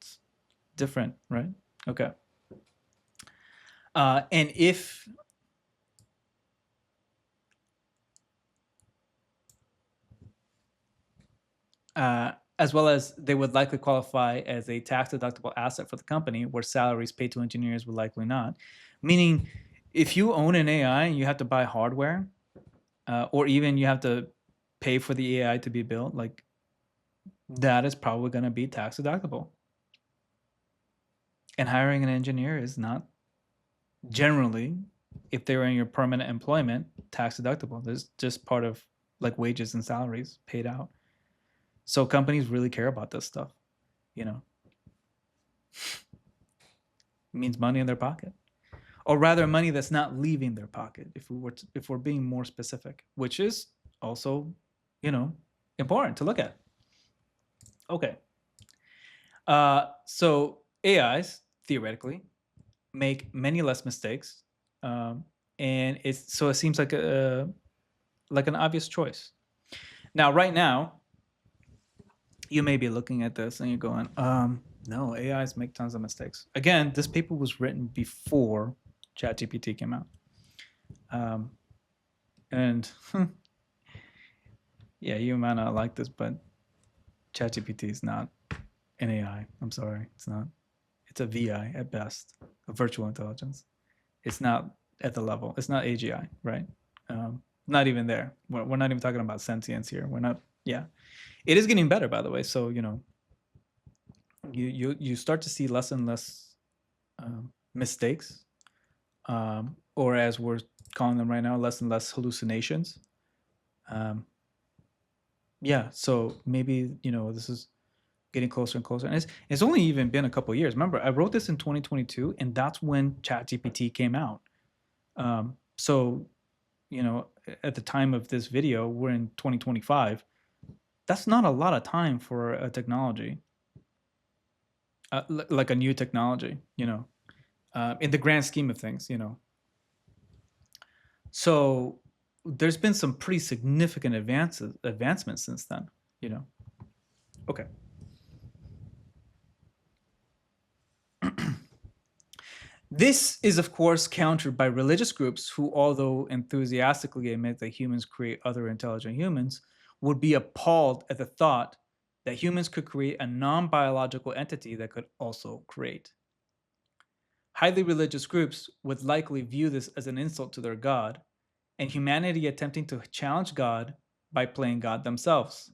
it's different, right? Okay. And if as well as they would likely qualify as a tax deductible asset for the company, where salaries paid to engineers would likely not. Meaning, if you own an AI and you have to buy hardware, or even you have to pay for the AI to be built, like that is probably going to be tax deductible. And hiring an engineer is not generally, if they're in your permanent employment, tax deductible. There's just part of like wages and salaries paid out. So companies really care about this stuff, you know. It means money in their pocket, or rather, money that's not leaving their pocket. If we're being more specific, which is also, you know, important to look at. Okay. So AIs theoretically make many less mistakes, and it seems like an obvious choice. Now, right now, you may be looking at this and you're going, no, AIs make tons of mistakes. Again, this paper was written before ChatGPT came out. And yeah, you might not like this, but ChatGPT is not an AI. I'm sorry, it's not. It's a VI at best, a virtual intelligence. It's not at the level. It's not AGI, right? Not even there. We're not even talking about sentience here. We're not. Yeah, it is getting better, by the way. So you start to see less and less mistakes, or as we're calling them right now, less and less hallucinations. Yeah, so maybe this is getting closer and closer, and it's only even been a couple of years. Remember, I wrote this in 2022, and that's when ChatGPT came out. So at the time of this video, we're in 2025. That's not a lot of time for a technology, like a new technology, in the grand scheme of things, So there's been some pretty significant advancements since then, Okay. This is, of course, countered by religious groups who, although enthusiastically admit that humans create other intelligent humans, would be appalled at the thought that humans could create a non-biological entity that could also create. Highly religious groups would likely view this as an insult to their God, and humanity attempting to challenge God by playing God themselves.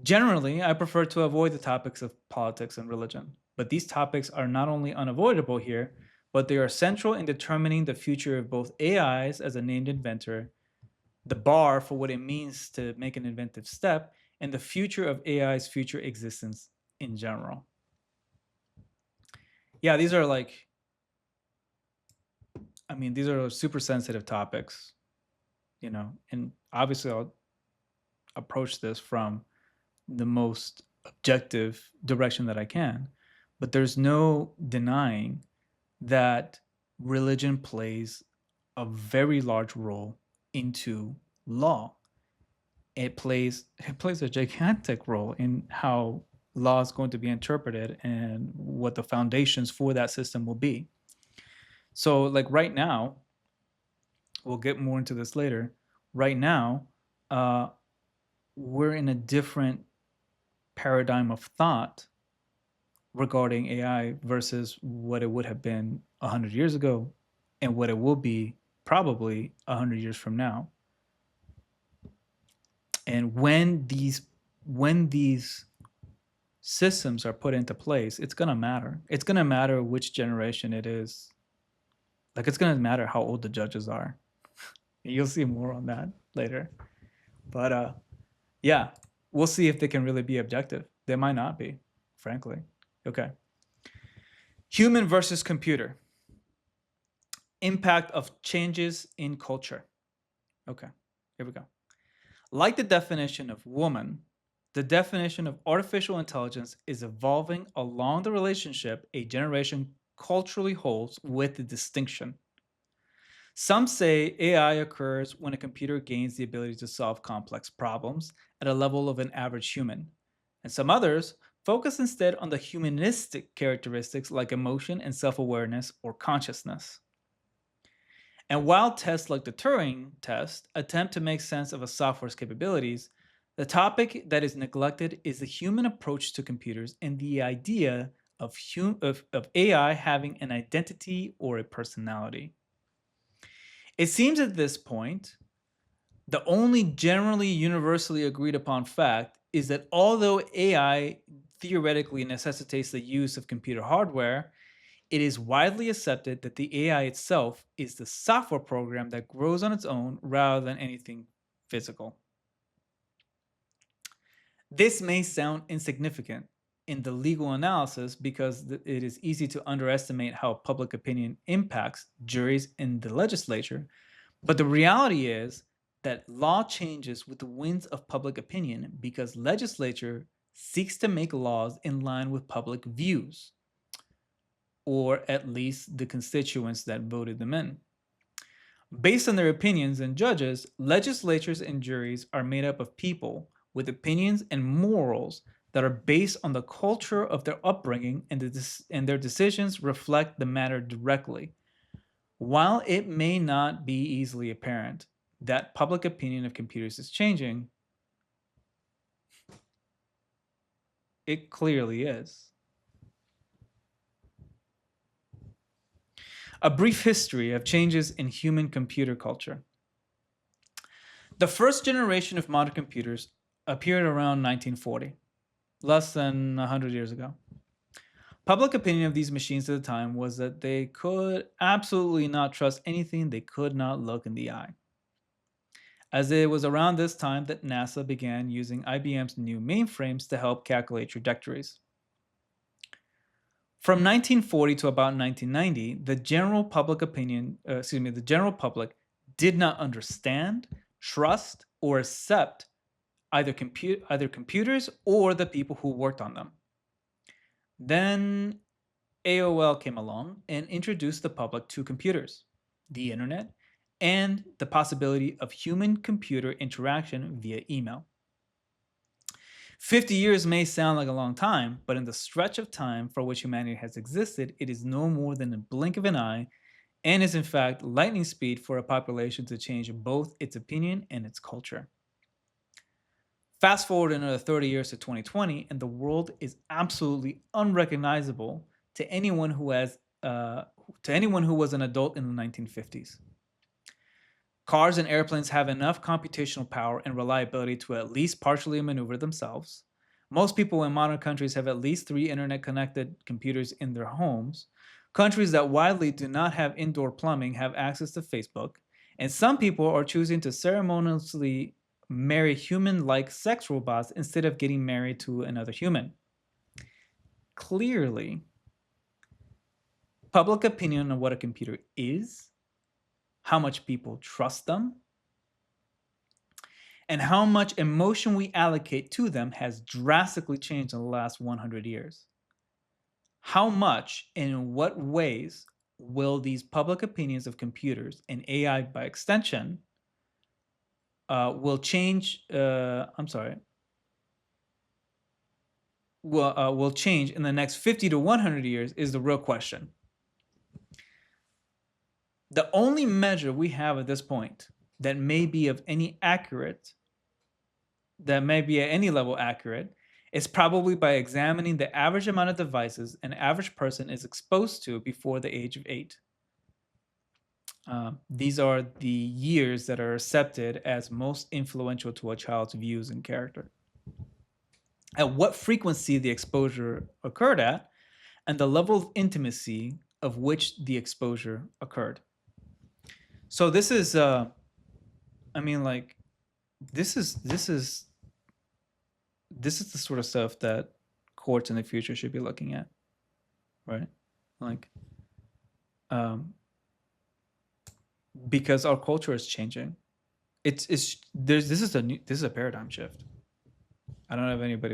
Generally, I prefer to avoid the topics of politics and religion, but these topics are not only unavoidable here, but they are central in determining the future of both AIs as a named inventor, the bar for what it means to make an inventive step, and the future of AI's future existence in general. Yeah, these are these are super sensitive topics, and obviously I'll approach this from the most objective direction that I can, but there's no denying that religion plays a very large role into law. It plays a gigantic role in how law is going to be interpreted and what the foundations for that system will be. So like right now, we'll get more into this later. Right now, we're in a different paradigm of thought regarding AI versus what it would have been 100 years ago and what it will be probably 100 years from now. And when these systems are put into place, it's going to matter. It's going to matter which generation it is. Like, it's going to matter how old the judges are. You'll see more on that later. But yeah, we'll see if they can really be objective. They might not be, frankly. Okay. Human versus computer. Impact of changes in culture. Okay, here we go. Like the definition of woman, the definition of artificial intelligence is evolving along the relationship a generation culturally holds with the distinction. Some say AI occurs when a computer gains the ability to solve complex problems at a level of an average human, and some others focus instead on the humanistic characteristics like emotion and self-awareness or consciousness. And while tests like the Turing test attempt to make sense of a software's capabilities, The topic that is neglected is the human approach to computers and the idea of AI having an identity or a personality. It seems at this point, the only generally universally agreed upon fact is that although AI theoretically necessitates the use of computer hardware, it is widely accepted that the AI itself is the software program that grows on its own rather than anything physical. This may sound insignificant in the legal analysis because it is easy to underestimate how public opinion impacts juries in the legislature, but the reality is that law changes with the winds of public opinion because legislature seeks to make laws in line with public views, or at least the constituents that voted them in. Based on their opinions and judges, legislatures and juries are made up of people with opinions and morals that are based on the culture of their upbringing, and their decisions reflect the matter directly. While it may not be easily apparent that public opinion of computers is changing, it clearly is. A brief history of changes in human computer culture. The first generation of modern computers appeared around 1940, less than 100 years ago. Public opinion of these machines at the time was that they could absolutely not trust anything they could not look in the eye. As it was around this time that NASA began using IBM's new mainframes to help calculate trajectories. From 1940 to about 1990, the general public did not understand, trust, or accept either computers or the people who worked on them. Then AOL came along and introduced the public to computers, the internet, and the possibility of human-computer interaction via email. 50 years may sound like a long time, but in the stretch of time for which humanity has existed, it is no more than a blink of an eye, and is in fact lightning speed for a population to change both its opinion and its culture. Fast forward another 30 years to 2020, and the world is absolutely unrecognizable to anyone who was an adult in the 1950s. Cars and airplanes have enough computational power and reliability to at least partially maneuver themselves. Most people in modern countries have at least 3 internet-connected computers in their homes. Countries that widely do not have indoor plumbing have access to Facebook. And some people are choosing to ceremoniously marry human-like sex robots instead of getting married to another human. Clearly, public opinion on what a computer is, how much people trust them, and how much emotion we allocate to them has drastically changed in the last 100 years. How much and in what ways will these public opinions of computers and AI by extension will change? Will change in the next 50 to 100 years is the real question. The only measure we have at this point that may be of any accurate, that may be at any level accurate, is probably by examining the average amount of devices an average person is exposed to before the age of 8. These are the years that are accepted as most influential to a child's views and character. At what frequency the exposure occurred at, and the level of intimacy of which the exposure occurred. So this is, this is the sort of stuff that courts in the future should be looking at, right? Like, because our culture is changing. This is a paradigm shift. I don't know if anybody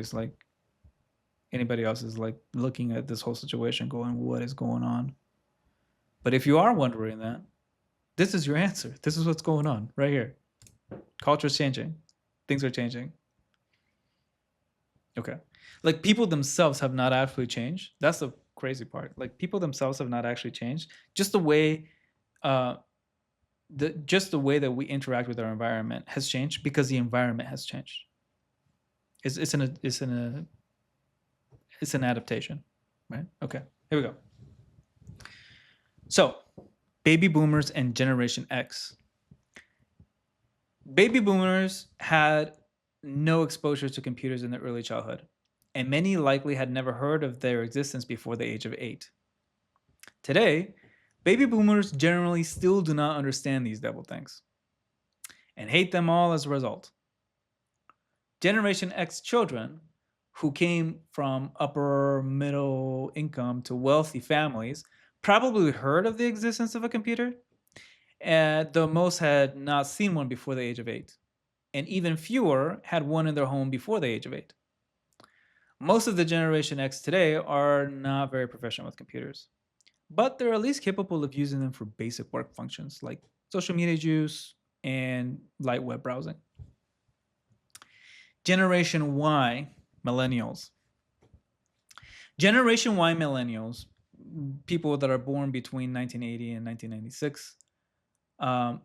else is like looking at this whole situation going, what is going on? But if you are wondering that, this is your answer. This is what's going on right here. Culture is changing. Things are changing. Okay. Like, people themselves have not actually changed. That's the crazy part. Like, people themselves have not actually changed. Just the way that we interact with our environment has changed because the environment has changed. It's an adaptation, right? Okay, here we go. So, baby boomers and Generation X. Baby boomers had no exposure to computers in their early childhood, and many likely had never heard of their existence before the age of 8. Today, baby boomers generally still do not understand these devil things and hate them all as a result. Generation X children, who came from upper middle income to wealthy families, probably heard of the existence of a computer, though most had not seen one before the age of 8, and even fewer had one in their home before the age of 8. Most of the Generation X today are not very proficient with computers, but they're at least capable of using them for basic work functions like social media use and light web browsing. Generation Y, millennials. Generation Y millennials, people that are born between 1980 and 1996,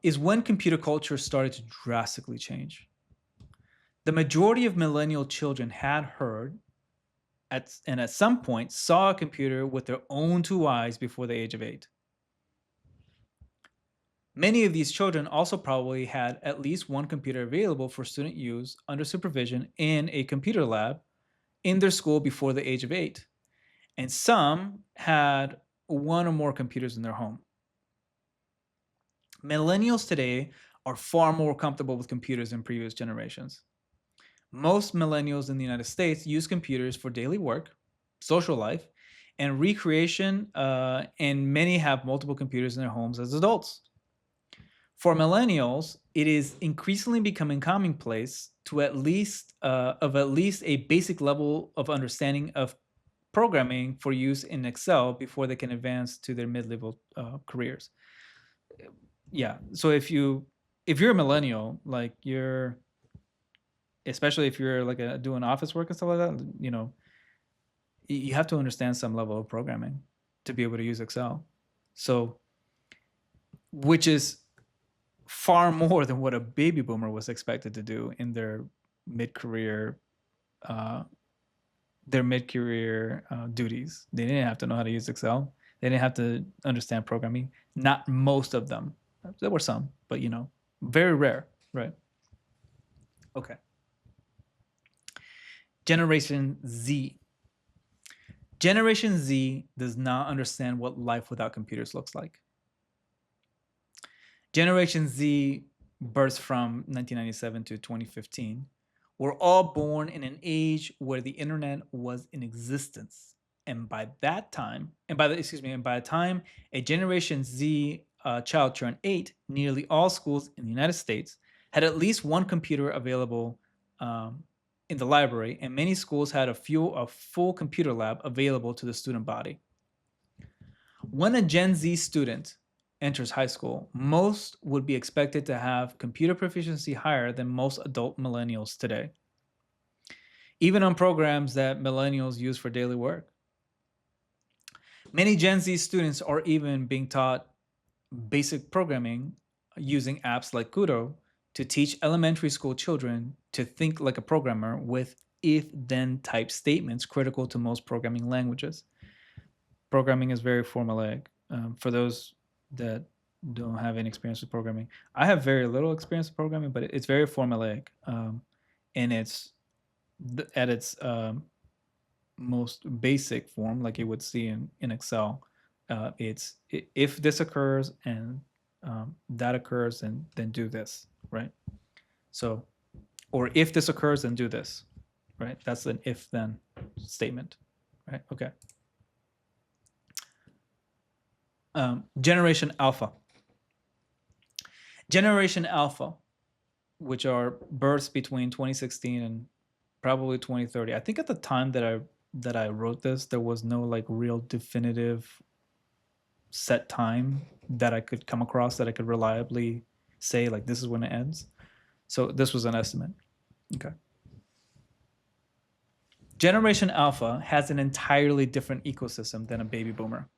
is when computer culture started to drastically change. The majority of millennial children had heard and at some point saw a computer with their own two eyes before the age of 8. Many of these children also probably had at least one computer available for student use under supervision in a computer lab in their school before the age of 8. And some had one or more computers in their home. Millennials today are far more comfortable with computers than previous generations. Most millennials in the United States use computers for daily work, social life, and recreation, and many have multiple computers in their homes as adults. For millennials, it is increasingly becoming commonplace to at least a basic level of understanding of programming for use in Excel before they can advance to their mid-level careers. Yeah. So if you're a millennial, like especially if you're like doing office work and stuff like that, you have to understand some level of programming to be able to use Excel. So, which is far more than what a baby boomer was expected to do in their mid-career duties. They didn't have to know how to use Excel. They didn't have to understand programming. Not most of them. There were some, but very rare, right? Okay. Generation Z. Generation Z does not understand what life without computers looks like. Generation Z, births from 1997 to 2015, were all born in an age where the internet was in existence. And by the time a Generation Z child turned 8, nearly all schools in the United States had at least one computer available in the library, and many schools had a full computer lab available to the student body. When a Gen Z student enters high school, most would be expected to have computer proficiency higher than most adult millennials today, even on programs that millennials use for daily work. Many Gen Z students are even being taught basic programming using apps like Kudo to teach elementary school children to think like a programmer with if-then type statements critical to most programming languages. Programming is very formulaic. For those that don't have any experience with programming, I have very little experience with programming, but it's very formulaic, and it's at its most basic form, like you would see in Excel. It's if this occurs and that occurs, and then do this, right? So, or if this occurs, then do this, right? That's an if-then statement, right? Okay. Generation Alpha. Generation Alpha, which are births between 2016 and probably 2030. I think at the time that I wrote this, there was no like real definitive set time that I could come across that I could reliably say like this is when it ends. So this was an estimate. Okay. Generation Alpha has an entirely different ecosystem than a baby boomer.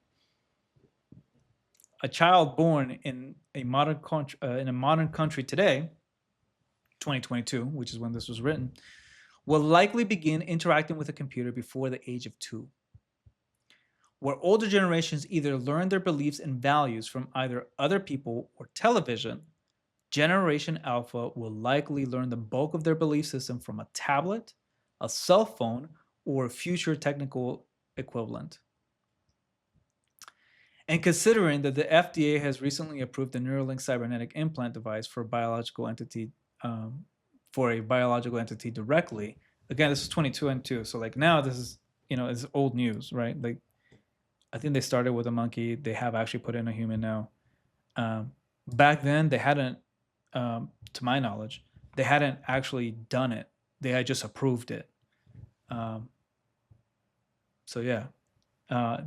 A child born in a modern country today, 2022, which is when this was written, will likely begin interacting with a computer before the age of 2. Where older generations either learn their beliefs and values from either other people or television, Generation Alpha will likely learn the bulk of their belief system from a tablet, a cell phone, or a future technical equivalent. And considering that the FDA has recently approved the Neuralink cybernetic implant device for a biological entity directly, again, this is 22 and 2. So like now this is, it's old news, right? Like I think they started with a monkey. They have actually put in a human now. Back then they hadn't, to my knowledge, they hadn't actually done it. They had just approved it. So yeah,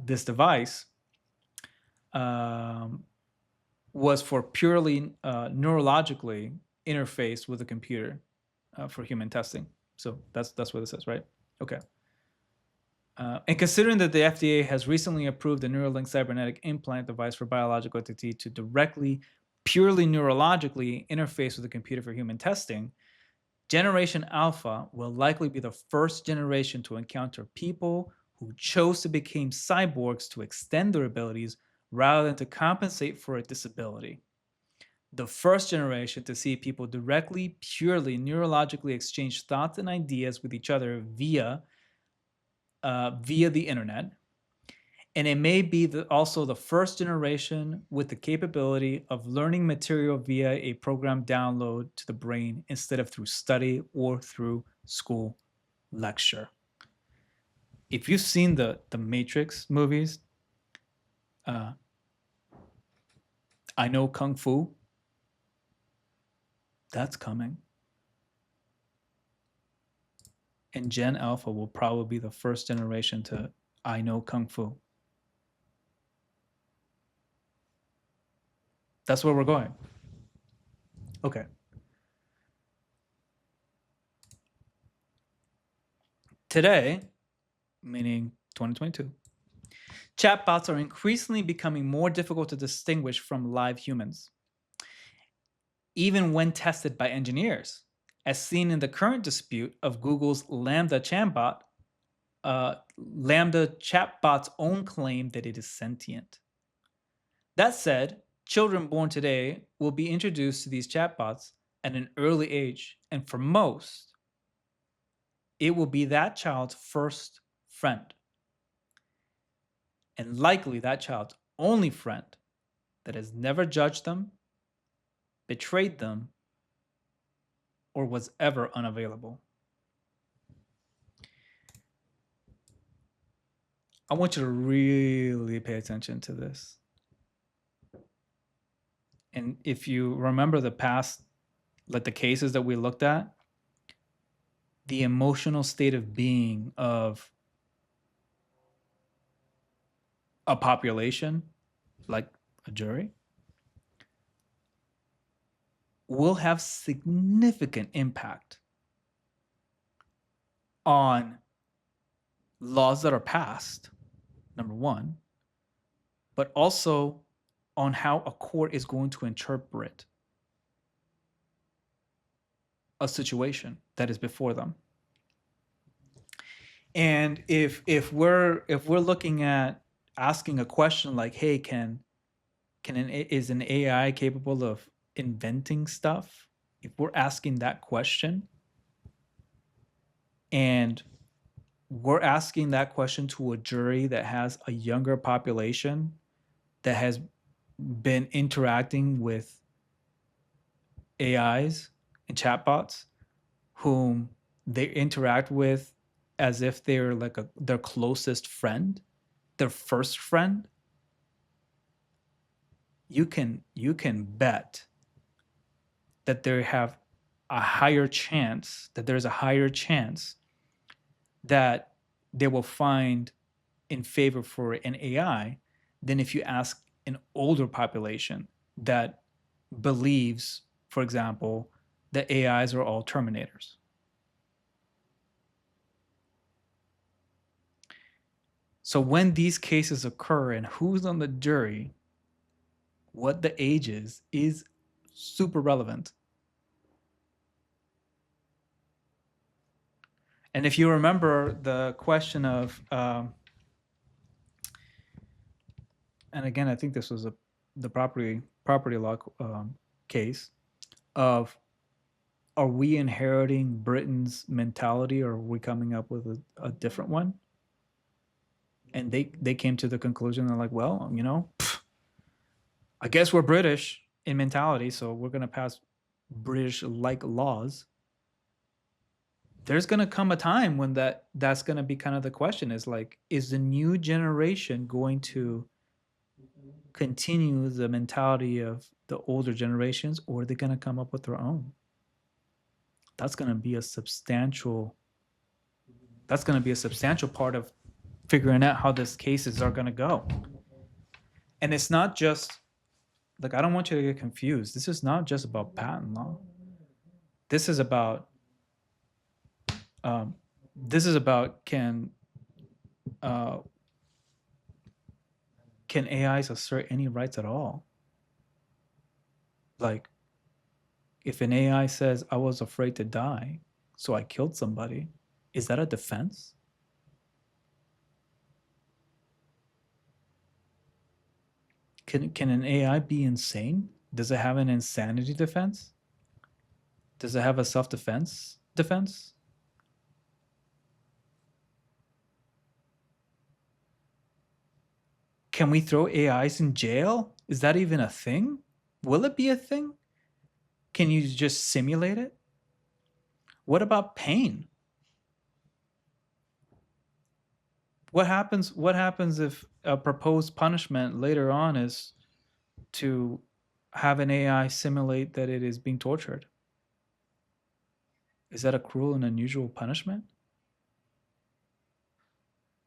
this device was for purely neurologically interfaced with a computer for human testing. So that's what it says, right? Okay. And considering that the FDA has recently approved the Neuralink cybernetic implant device for biological entity to directly, purely neurologically interface with a computer for human testing, Generation Alpha will likely be the first generation to encounter people who chose to become cyborgs to extend their abilities rather than to compensate for a disability. The first generation to see people directly, purely neurologically exchange thoughts and ideas with each other via the internet. And it may be also the first generation with the capability of learning material via a program download to the brain instead of through study or through school lecture. If you've seen the Matrix movies, I know Kung Fu, that's coming. And Gen Alpha will probably be the first generation to I know Kung Fu. That's where we're going. Okay. Today, meaning 2022, chatbots are increasingly becoming more difficult to distinguish from live humans, even when tested by engineers, as seen in the current dispute of Google's Lambda chatbot's own claim that it is sentient. That said, children born today will be introduced to these chatbots at an early age, and for most, it will be that child's first friend, and likely that child's only friend that has never judged them, betrayed them, or was ever unavailable. I want you to really pay attention to this. And if you remember the past, like the cases that we looked at, the emotional state of being of a population, like a jury, will have significant impact on laws that are passed, number one, but also on how a court is going to interpret a situation that is before them. And if we're looking at asking a question like, hey, is an AI capable of inventing stuff? If we're asking that question, and we're asking that question to a jury that has a younger population that has been interacting with AIs and chatbots whom they interact with as if they're like their closest friend, their first friend, you can bet that there's a higher chance that they will find in favor for an AI than if you ask an older population that believes, for example, that AIs are all Terminators. So when these cases occur and who's on the jury, what the age is super relevant. And if you remember the question of, and again, I think this was the property law case of, are we inheriting Britain's mentality, or are we coming up with a different one? And they came to the conclusion, they're like, well, I guess we're British in mentality, so we're going to pass British-like laws. There's going to come a time when that's going to be kind of the question, is like, is the new generation going to continue the mentality of the older generations, or are they going to come up with their own? That's going to be a substantial part of figuring out how these cases are going to go. And it's not just like, I don't want you to get confused. This is not just about patent law. This is about can AIs assert any rights at all? Like, if an AI says, I was afraid to die, so I killed somebody, is that a defense? Can an AI be insane? Does it have an insanity defense? Does it have a self-defense defense? Can we throw AIs in jail? Is that even a thing? Will it be a thing? Can you just simulate it? What about pain? What happens if a proposed punishment later on is to have an AI simulate that it is being tortured? Is that a cruel and unusual punishment?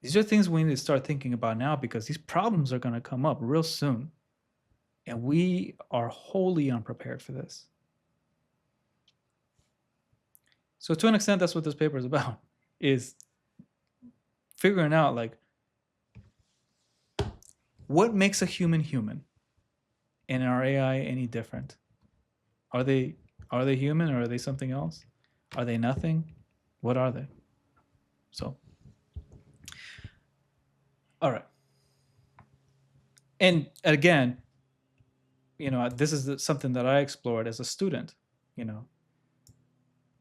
These are things we need to start thinking about now, because these problems are going to come up real soon. And we are wholly unprepared for this. So to an extent, that's what this paper is about, is figuring out, like, what makes a human human? And are AI any different? Are they human, or are they something else? Are they nothing? What are they? So, all right. And again, this is something that I explored as a student,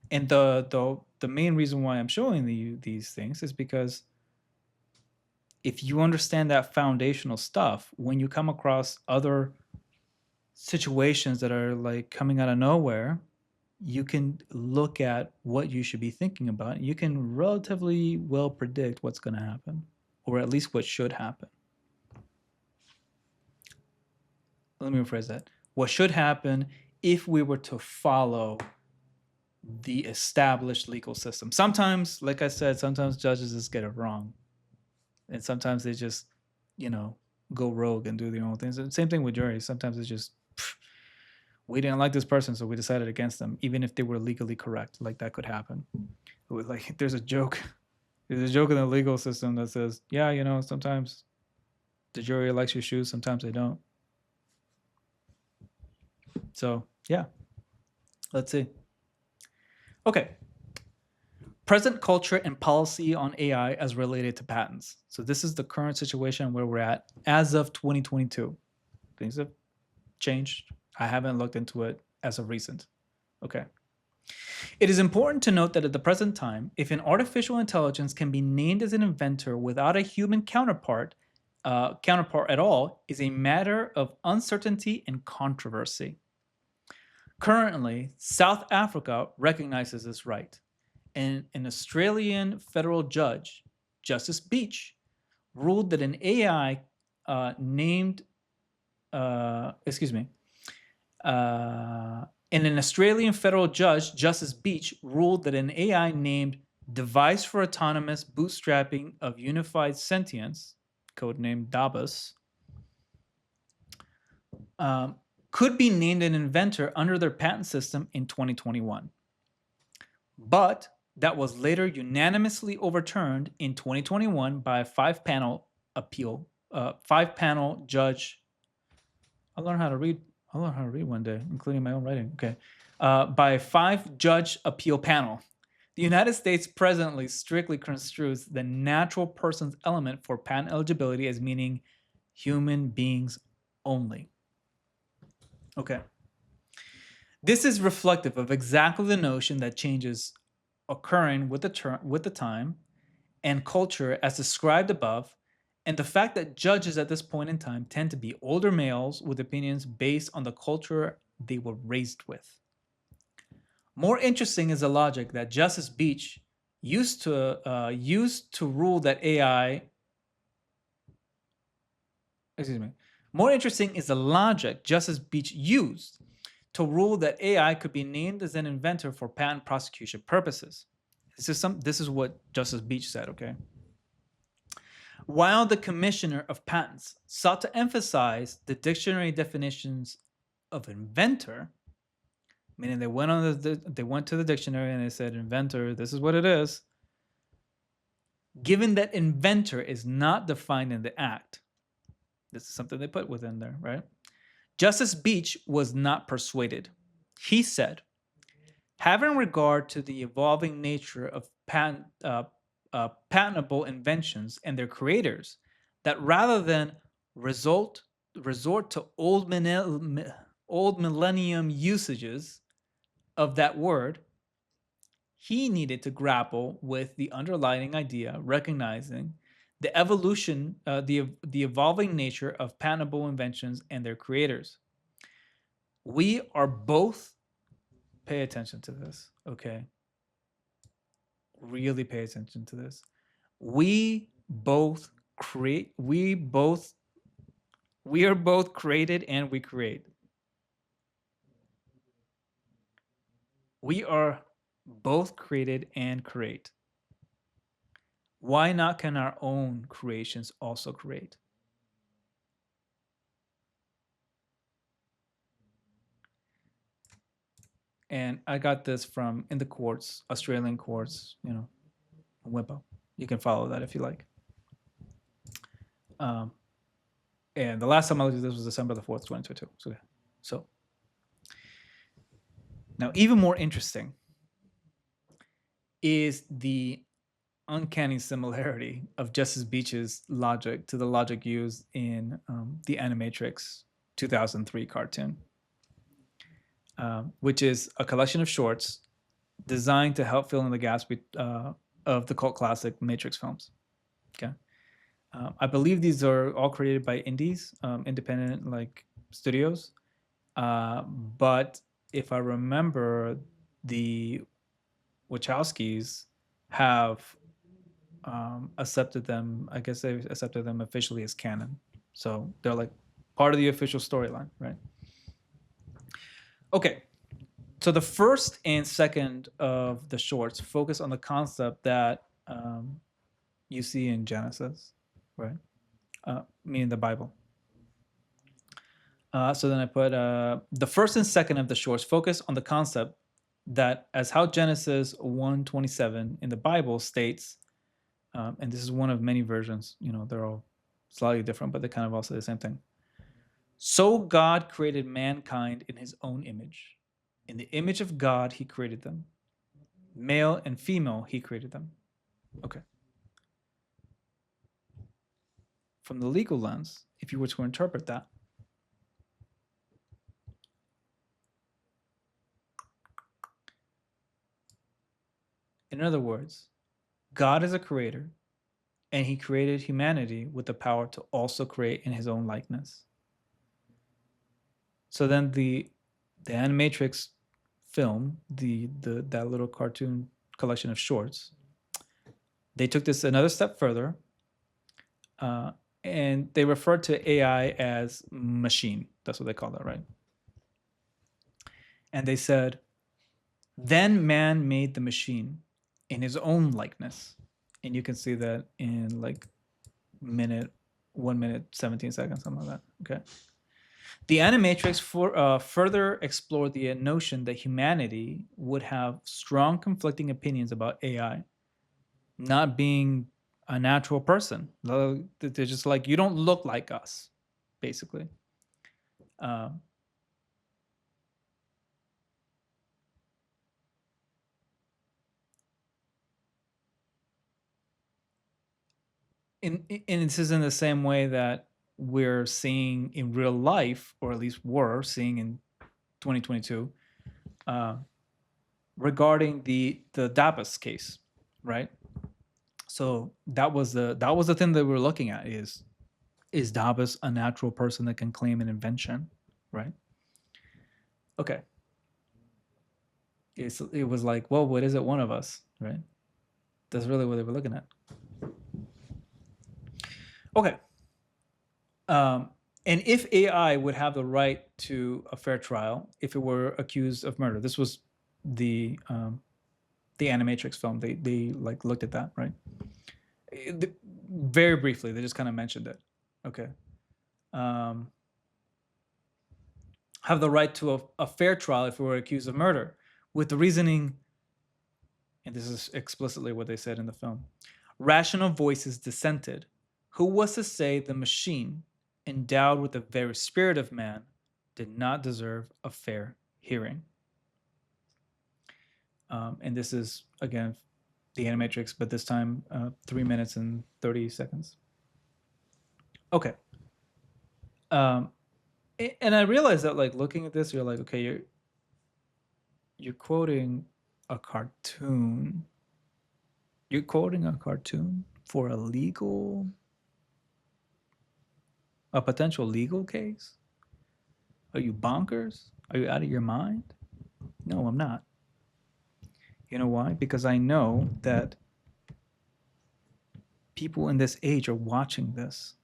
and the main reason why I'm showing you these things is because if you understand that foundational stuff, when you come across other situations that are like coming out of nowhere, you can look at what you should be thinking about. You can relatively well predict what's going to happen, or at least what should happen. Let me rephrase that. What should happen if we were to follow the established legal system? Sometimes, like I said, sometimes judges just get it wrong. And sometimes they just, go rogue and do their own things. And same thing with juries. Sometimes it's just, we didn't like this person, so we decided against them, even if they were legally correct. Like, that could happen. Like, there's a joke in the legal system that says, yeah, sometimes the jury likes your shoes, sometimes they don't. So, yeah. Let's see. Okay. Present culture and policy on AI as related to patents. So this is the current situation where we're at as of 2022. Things have changed. I haven't looked into it as of recent. Okay. It is important to note that at the present time, if an artificial intelligence can be named as an inventor without a human counterpart at all, is a matter of uncertainty and controversy. Currently, South Africa recognizes this right, and an Australian federal judge, Justice Beach, ruled that an AI and an Australian federal judge, Justice Beach, ruled that an AI named Device for Autonomous Bootstrapping of Unified Sentience, codenamed DABUS, could be named an inventor under their patent system in 2021. But that was later unanimously overturned in 2021 by a five-panel judge. I'll learn how to read one day, including my own writing. Okay. By a 5-judge appeal panel. The United States presently strictly construes the natural person's element for patent eligibility as meaning human beings only. Okay. This is reflective of exactly the notion that changes occurring with the time and culture as described above, and the fact that judges at this point in time tend to be older males with opinions based on the culture they were raised with. More interesting is the logic that Justice Beach used to rule that AI. Excuse me. More interesting is the logic Justice Beach used to rule that AI could be named as an inventor for patent prosecution purposes. This is what Justice Beach said, okay? While the Commissioner of Patents sought to emphasize the dictionary definitions of inventor, meaning they went to the dictionary and they said inventor, this is what it is. Given that inventor is not defined in the act, this is something they put within there, right? Justice Beach was not persuaded. He said, having regard to the evolving nature of patentable inventions and their creators, that rather than resort to old millennium usages of that word, he needed to grapple with the underlying idea, recognizing the the evolving nature of patentable inventions and their creators. We are both, pay attention to this, okay? Really pay attention to this. We both create, we are both created and we create. We are both created and create. Why not can our own creations also create? And I got this from in the courts, Australian courts, WIPO. You can follow that if you like. And the last time I looked at this was December the 4th, 2022. So now even more interesting is the uncanny similarity of Justice Beach's logic to the logic used in the Animatrix 2003 cartoon, which is a collection of shorts designed to help fill in the gaps of the cult classic Matrix films. Okay, I believe these are all created by indies, independent like studios. But if I remember, the Wachowskis have accepted them. I guess they've accepted them officially as canon. So they're like part of the official storyline, right? Okay. So the first and second of the shorts focus on the concept that you see in Genesis, right? Meaning the Bible. So then I put the first and second of the shorts focus on the concept that as how Genesis 1:27 in the Bible states, and this is one of many versions, they're all slightly different, but they kind of all say the same thing. So God created mankind in his own image. In the image of God, he created them. Male and female, he created them. Okay. From the legal lens, if you were to interpret that, in other words, God is a creator, and he created humanity with the power to also create in his own likeness. So then the Animatrix film, that little cartoon collection of shorts, they took this another step further, and they referred to AI as machine. That's what they call that, right? And they said, then man made the machine in his own likeness. And you can see that in like 1 minute, 17 seconds, something like that. Okay. The Animatrix further explored the notion that humanity would have strong conflicting opinions about AI not being a natural person. They're just like, you don't look like us, basically. and this is in the same way that we're seeing in real life, or at least were seeing in 2022, uh, regarding the Dabas case, right? So that was the thing that we're looking at is Dabas a natural person that can claim an invention, right? Okay, it was like, well, what is it? One of us, right? That's really what they were looking at. Okay. Um, and if AI would have the right to a fair trial if it were accused of murder, this was the Animatrix film. They like looked at that, right? Very briefly, they just kind of mentioned it. Okay. Um, have the right to a fair trial if it were accused of murder, with the reasoning, and this is explicitly what they said in the film: rational voices dissented. Who was to say the machine, endowed with the very spirit of man, did not deserve a fair hearing? And this is, again, the Animatrix, but this time 3 minutes and 30 seconds. Okay. And I realized that, like, looking at this, you're like, okay, you're quoting a cartoon. You're quoting a cartoon for a potential legal case? Are you bonkers? Are you out of your mind? No, I'm not. You know why? Because I know that people in this age are watching this,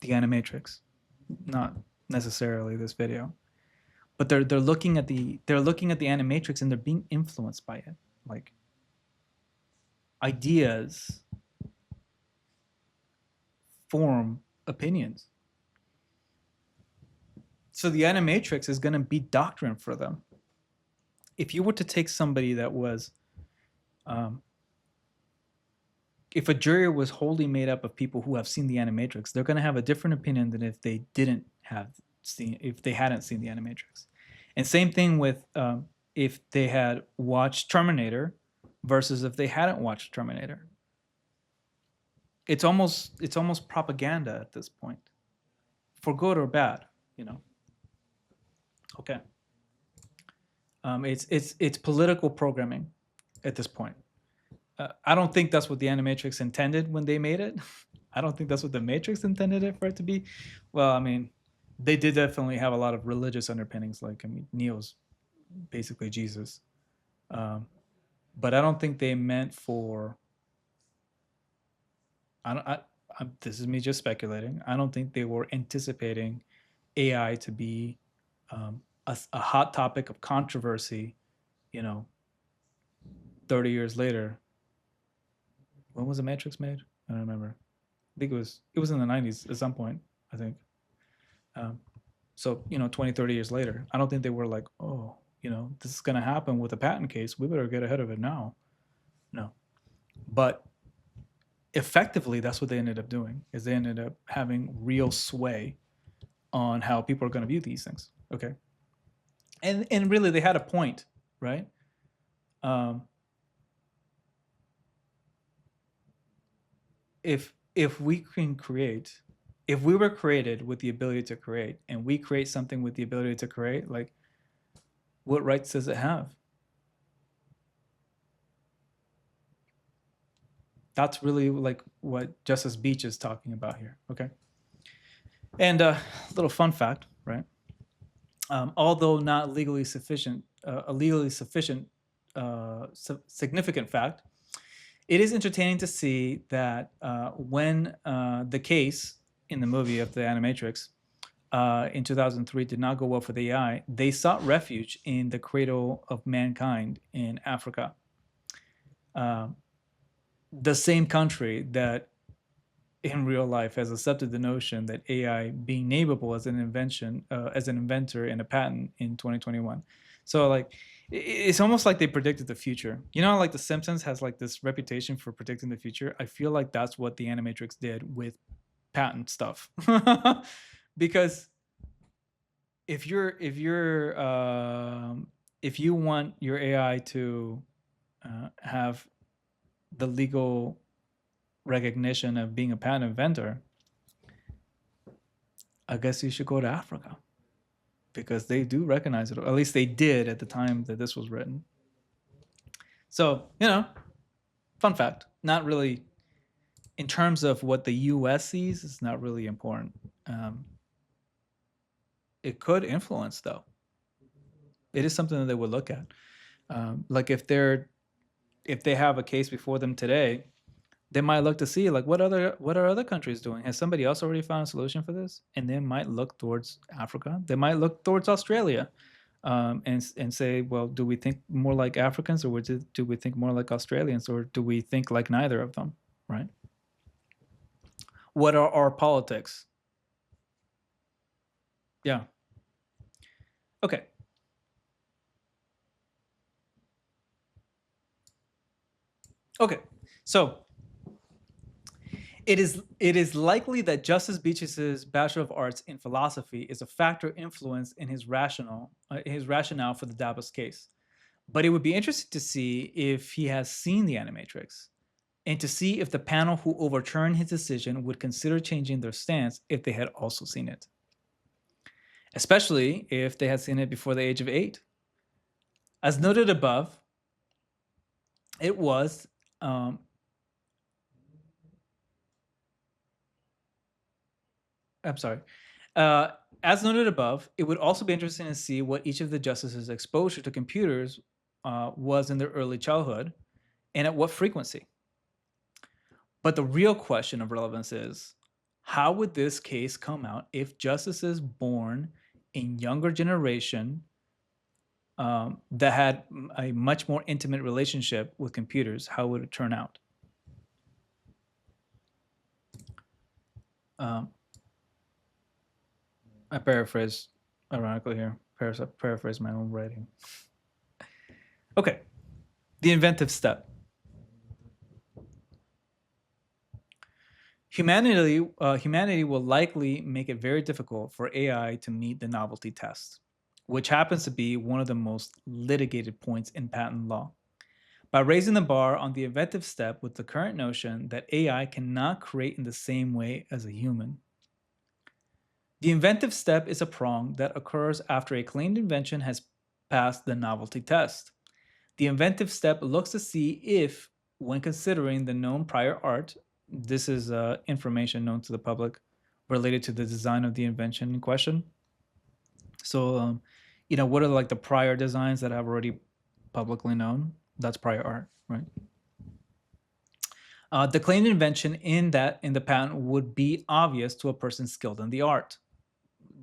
the Animatrix, not necessarily this video, but they're looking at the Animatrix and they're being influenced by it, like ideas form opinions. So the Animatrix is going to be doctrine for them. If you were to take somebody that was, if a jury was wholly made up of people who have seen the Animatrix, they're going to have a different opinion than if they hadn't seen the Animatrix. And same thing with if they had watched Terminator versus if they hadn't watched Terminator. It's almost propaganda at this point, for good or bad, you know. Okay. It's political programming at this point. I don't think that's what the Animatrix intended when they made it. I don't think that's what the Matrix intended it for it to be. Well, I mean, they did definitely have a lot of religious underpinnings. Like, I mean, Neo's basically Jesus, but I don't think they meant for. I don't. This is me just speculating. I don't think they were anticipating AI to be a hot topic of controversy. 30 years later. When was the Matrix made? I don't remember. I think it was in the 90s at some point, I think. So 20, 30 years later, I don't think they were like, oh, this is going to happen with a patent case. We better get ahead of it now. No. But effectively, that's what they ended up doing, is they ended up having real sway on how people are going to view these things. Okay. And really, they had a point, right? If we can create, if we were created with the ability to create, and we create something with the ability to create, like, what rights does it have? That's really like what Justice Beach is talking about here. Okay. And a little fun fact, right? Although not legally sufficient, a legally sufficient, significant fact, it is entertaining to see that when the case in the movie of the Animatrix in 2003 did not go well for the AI, they sought refuge in the cradle of mankind in Africa. The same country that in real life has accepted the notion that AI being nameable as an invention, as an inventor in a patent in 2021. So, like, it's almost like they predicted the future. Like The Simpsons has like this reputation for predicting the future. I feel like that's what the Animatrix did with patent stuff. Because if you want your AI to have the legal recognition of being a patent inventor, I guess you should go to Africa because they do recognize it. Or at least they did at the time that this was written. So, fun fact. Not really, in terms of what the US sees, it's not really important. It could influence, though. It is something that they would look at. Like if they have a case before them today, they might look to see like what are other countries doing? Has somebody else already found a solution for this? And they might look towards Africa. They might look towards Australia, and say, well, do we think more like Africans, or do we think more like Australians, or do we think like neither of them? Right? What are our politics? Yeah. Okay. Okay. So it is likely that Justice Beaches's Bachelor of Arts in philosophy is a factor influence in his rationale for the Davos case. But it would be interesting to see if he has seen the Animatrix, and to see if the panel who overturned his decision would consider changing their stance if they had also seen it, especially if they had seen it before the age of 8. As noted above, it was I'm sorry. Uh, as noted above, it would also be interesting to see what each of the justices' exposure to computers was in their early childhood and at what frequency. But the real question of relevance is, how would this case come out if justices born in younger generation that had a much more intimate relationship with computers, how would it turn out? Um, I paraphrase ironically here. Paraphrase my own writing. Okay, the inventive step. Humanity will likely make it very difficult for AI to meet the novelty test, which happens to be one of the most litigated points in patent law. By raising the bar on the inventive step with the current notion that AI cannot create in the same way as a human. The inventive step is a prong that occurs after a claimed invention has passed the novelty test. The inventive step looks to see if, when considering the known prior art, this is information known to the public related to the design of the invention in question. So, what are like the prior designs that have already publicly known? That's prior art, right? The claimed invention in the patent would be obvious to a person skilled in the art.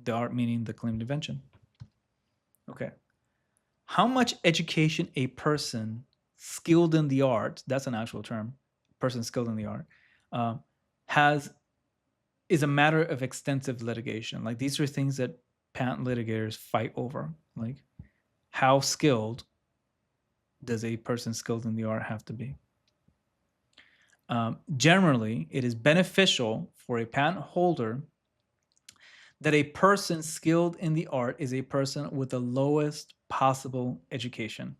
The art meaning the claimed invention. Okay. How much education a person skilled in the art, that's an actual term, person skilled in the art, has is a matter of extensive litigation. Like these are things that patent litigators fight over. Like how skilled does a person skilled in the art have to be? Generally, it is beneficial for a patent holder that a person skilled in the art is a person with the lowest possible education.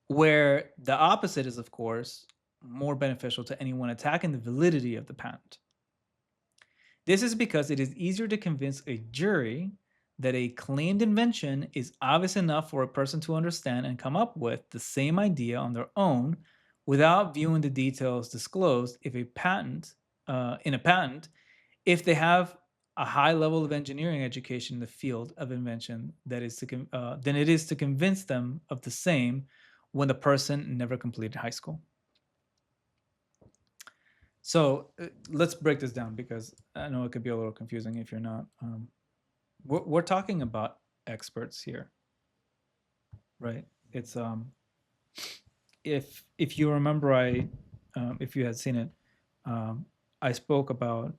Where the opposite is, of course, more beneficial to anyone attacking the validity of the patent. This is because it is easier to convince a jury that a claimed invention is obvious enough for a person to understand and come up with the same idea on their own without viewing the details disclosed in a patent, if they have a high level of engineering education in the field of invention than it is to convince them of the same when the person never completed high school. So let's break this down because I know it could be a little confusing if you're not. We're talking about experts here, right? It's if you remember, if you had seen it, I spoke about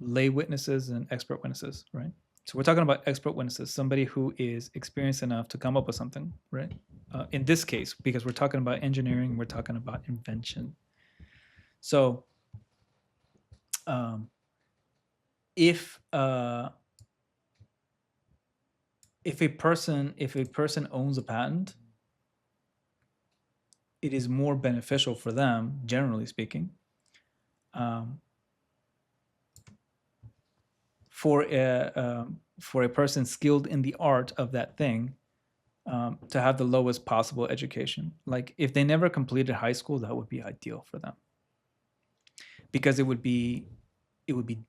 lay witnesses and expert witnesses, right? So we're talking about expert witnesses, somebody who is experienced enough to come up with something, right? In this case, because we're talking about engineering, we're talking about invention. So if a person owns a patent, it is more beneficial for them, generally speaking, um, for a person skilled in the art of that thing to have the lowest possible education. Like if they never completed high school, that would be ideal for them, because it would be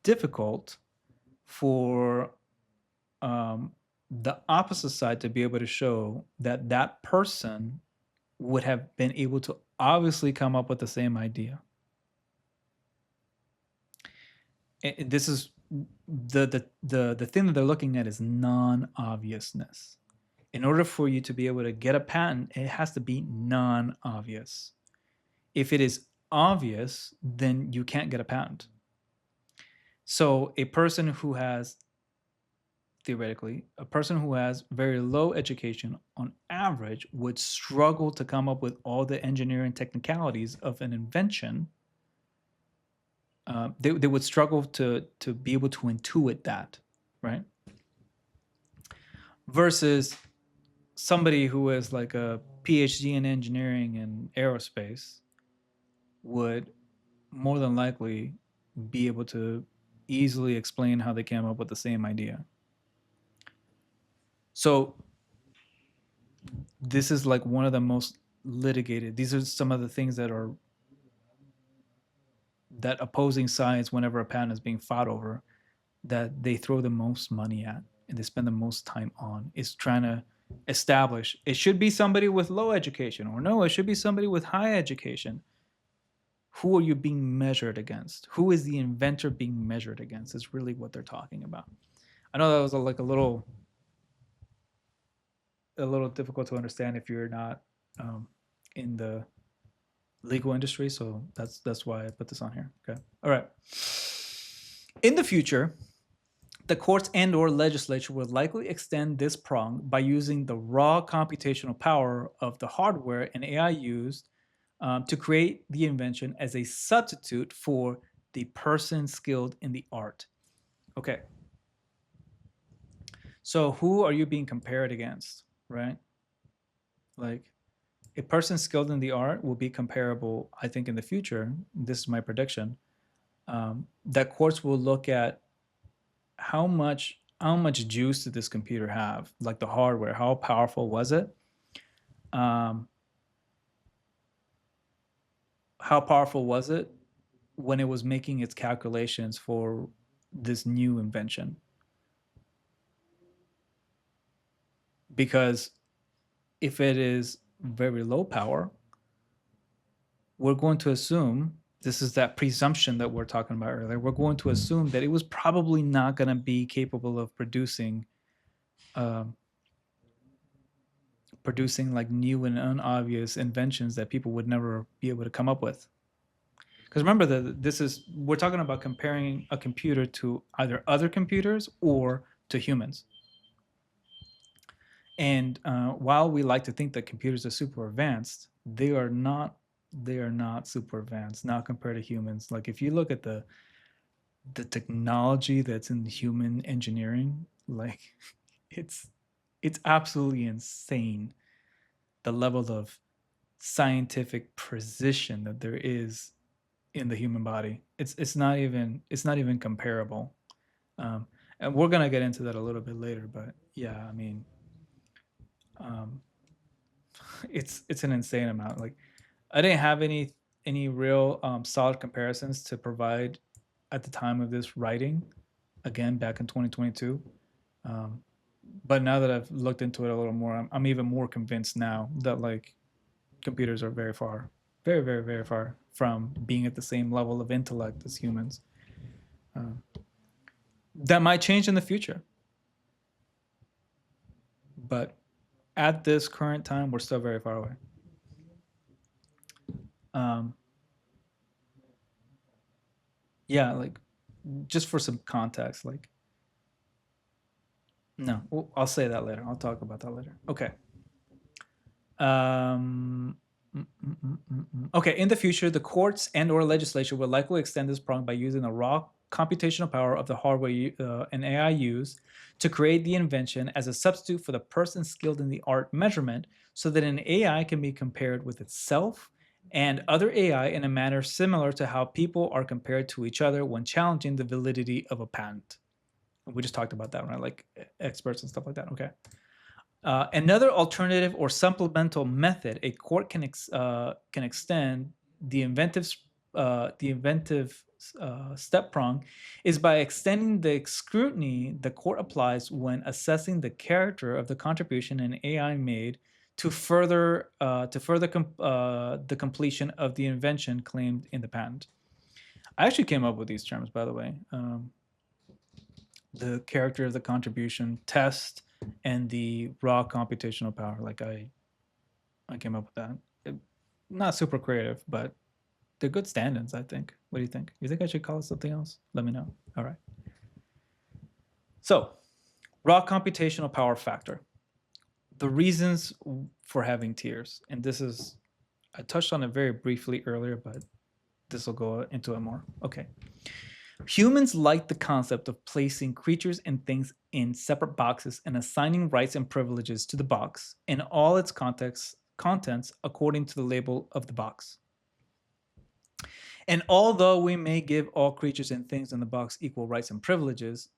difficult for the opposite side to be able to show that that person would have been able to obviously come up with the same idea. This is the thing that they're looking at is non-obviousness. In order for you to be able to get a patent, it has to be non-obvious. If it is obvious, then you can't get a patent. So a person who has, theoretically, a person who has very low education on average would struggle to come up with all the engineering technicalities of an invention. They would struggle to be able to intuit that, right? Versus somebody who is like a PhD in engineering and aerospace would more than likely be able to easily explain how they came up with the same idea. So this is like one of the most litigated. These are some of the things that are that opposing sides, whenever a patent is being fought over, that they throw the most money at and they spend the most time on, is trying to establish it should be somebody with low education, or no, it should be somebody with high education. Who are you being measured against? Who is the inventor being measured against? Is really what they're talking about. I know that was like a little difficult to understand if you're not in the legal industry, so that's why I put this on here. Okay, all right. In the future, the courts and or legislature will likely extend this prong by using the raw computational power of the hardware and AI used to create the invention as a substitute for the person skilled in the art. Okay. So who are you being compared against, right? Like a person skilled in the art will be comparable, I think, in the future. This is my prediction. That courts will look at how much juice did this computer have, like the hardware, how powerful was it? How powerful was it when it was making its calculations for this new invention? Because if it is very low power, we're going to assume, this is that presumption that we're talking about earlier, we're going to assume that it was probably not going to be capable of producing like new and unobvious inventions that people would never be able to come up with. Because remember that we're talking about comparing a computer to either other computers or to humans. And while we like to think that computers are super advanced, they are not. They are not super advanced, not compared to humans. Like if you look at the technology that's in human engineering, like it's absolutely insane, the level of scientific precision that there is in the human body. It's not even comparable. And we're gonna get into that a little bit later, but yeah, I mean, it's an insane amount. Like I didn't have any real solid comparisons to provide at the time of this writing, again back in 2022. But now that I've looked into it a little more, I'm even more convinced now that like computers are very far, very, very, very far from being at the same level of intellect as humans. That might change in the future. But at this current time, we're still very far away. Yeah, like just for some context, like no, well, I'll say that later. I'll talk about that later. Okay. Okay, in the future, the courts and or legislature will likely extend this prong by using a raw computational power of the hardware an AI used to create the invention as a substitute for the person skilled in the art measurement, so that an AI can be compared with itself and other AI in a manner similar to how people are compared to each other when challenging the validity of a patent. We just talked about that, right? Like experts and stuff like that. Okay. Another alternative or supplemental method a court can extend the inventive step prong is by extending the scrutiny the court applies when assessing the character of the contribution an AI made to further the completion of the invention claimed in the patent. I actually came up with these terms, by the way. The character of the contribution test and the raw computational power. Like I came up with that. Not super creative, but they're good stand-ins, I think. What do you think? You think I should call it something else? Let me know. All right. So, raw computational power factor. The reasons for having tiers, and this is, I touched on it very briefly earlier, but this will go into it more. Okay. Humans like the concept of placing creatures and things in separate boxes and assigning rights and privileges to the box and all its contents according to the label of the box. And although we may give all creatures and things in the box equal rights and privileges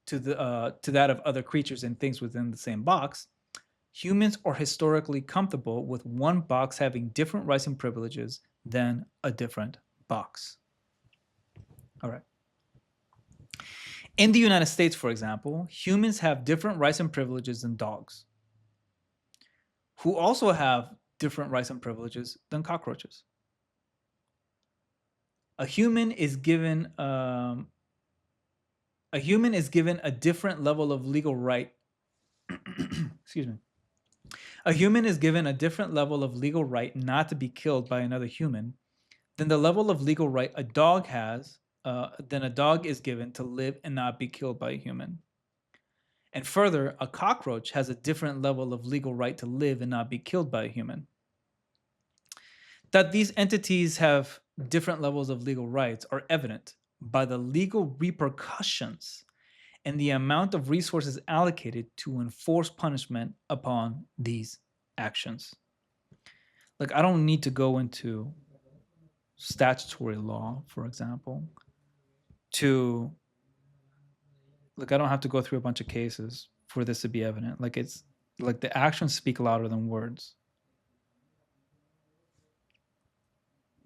to that of other creatures and things within the same box, humans are historically comfortable with one box having different rights and privileges than a different box. All right. In the United States, for example, humans have different rights and privileges than dogs, who also have different rights and privileges than cockroaches. A human is given a different level of legal right. Excuse me. A human is given a different level of legal right not to be killed by another human than the level of legal right a dog has. Then a dog is given to live and not be killed by a human. And further, a cockroach has a different level of legal right to live and not be killed by a human. That these entities have different levels of legal rights are evident by the legal repercussions and the amount of resources allocated to enforce punishment upon these actions. Like, I don't need to go into statutory law, for example, to, like, I don't have to go through a bunch of cases for this to be evident. Like, it's like the actions speak louder than words.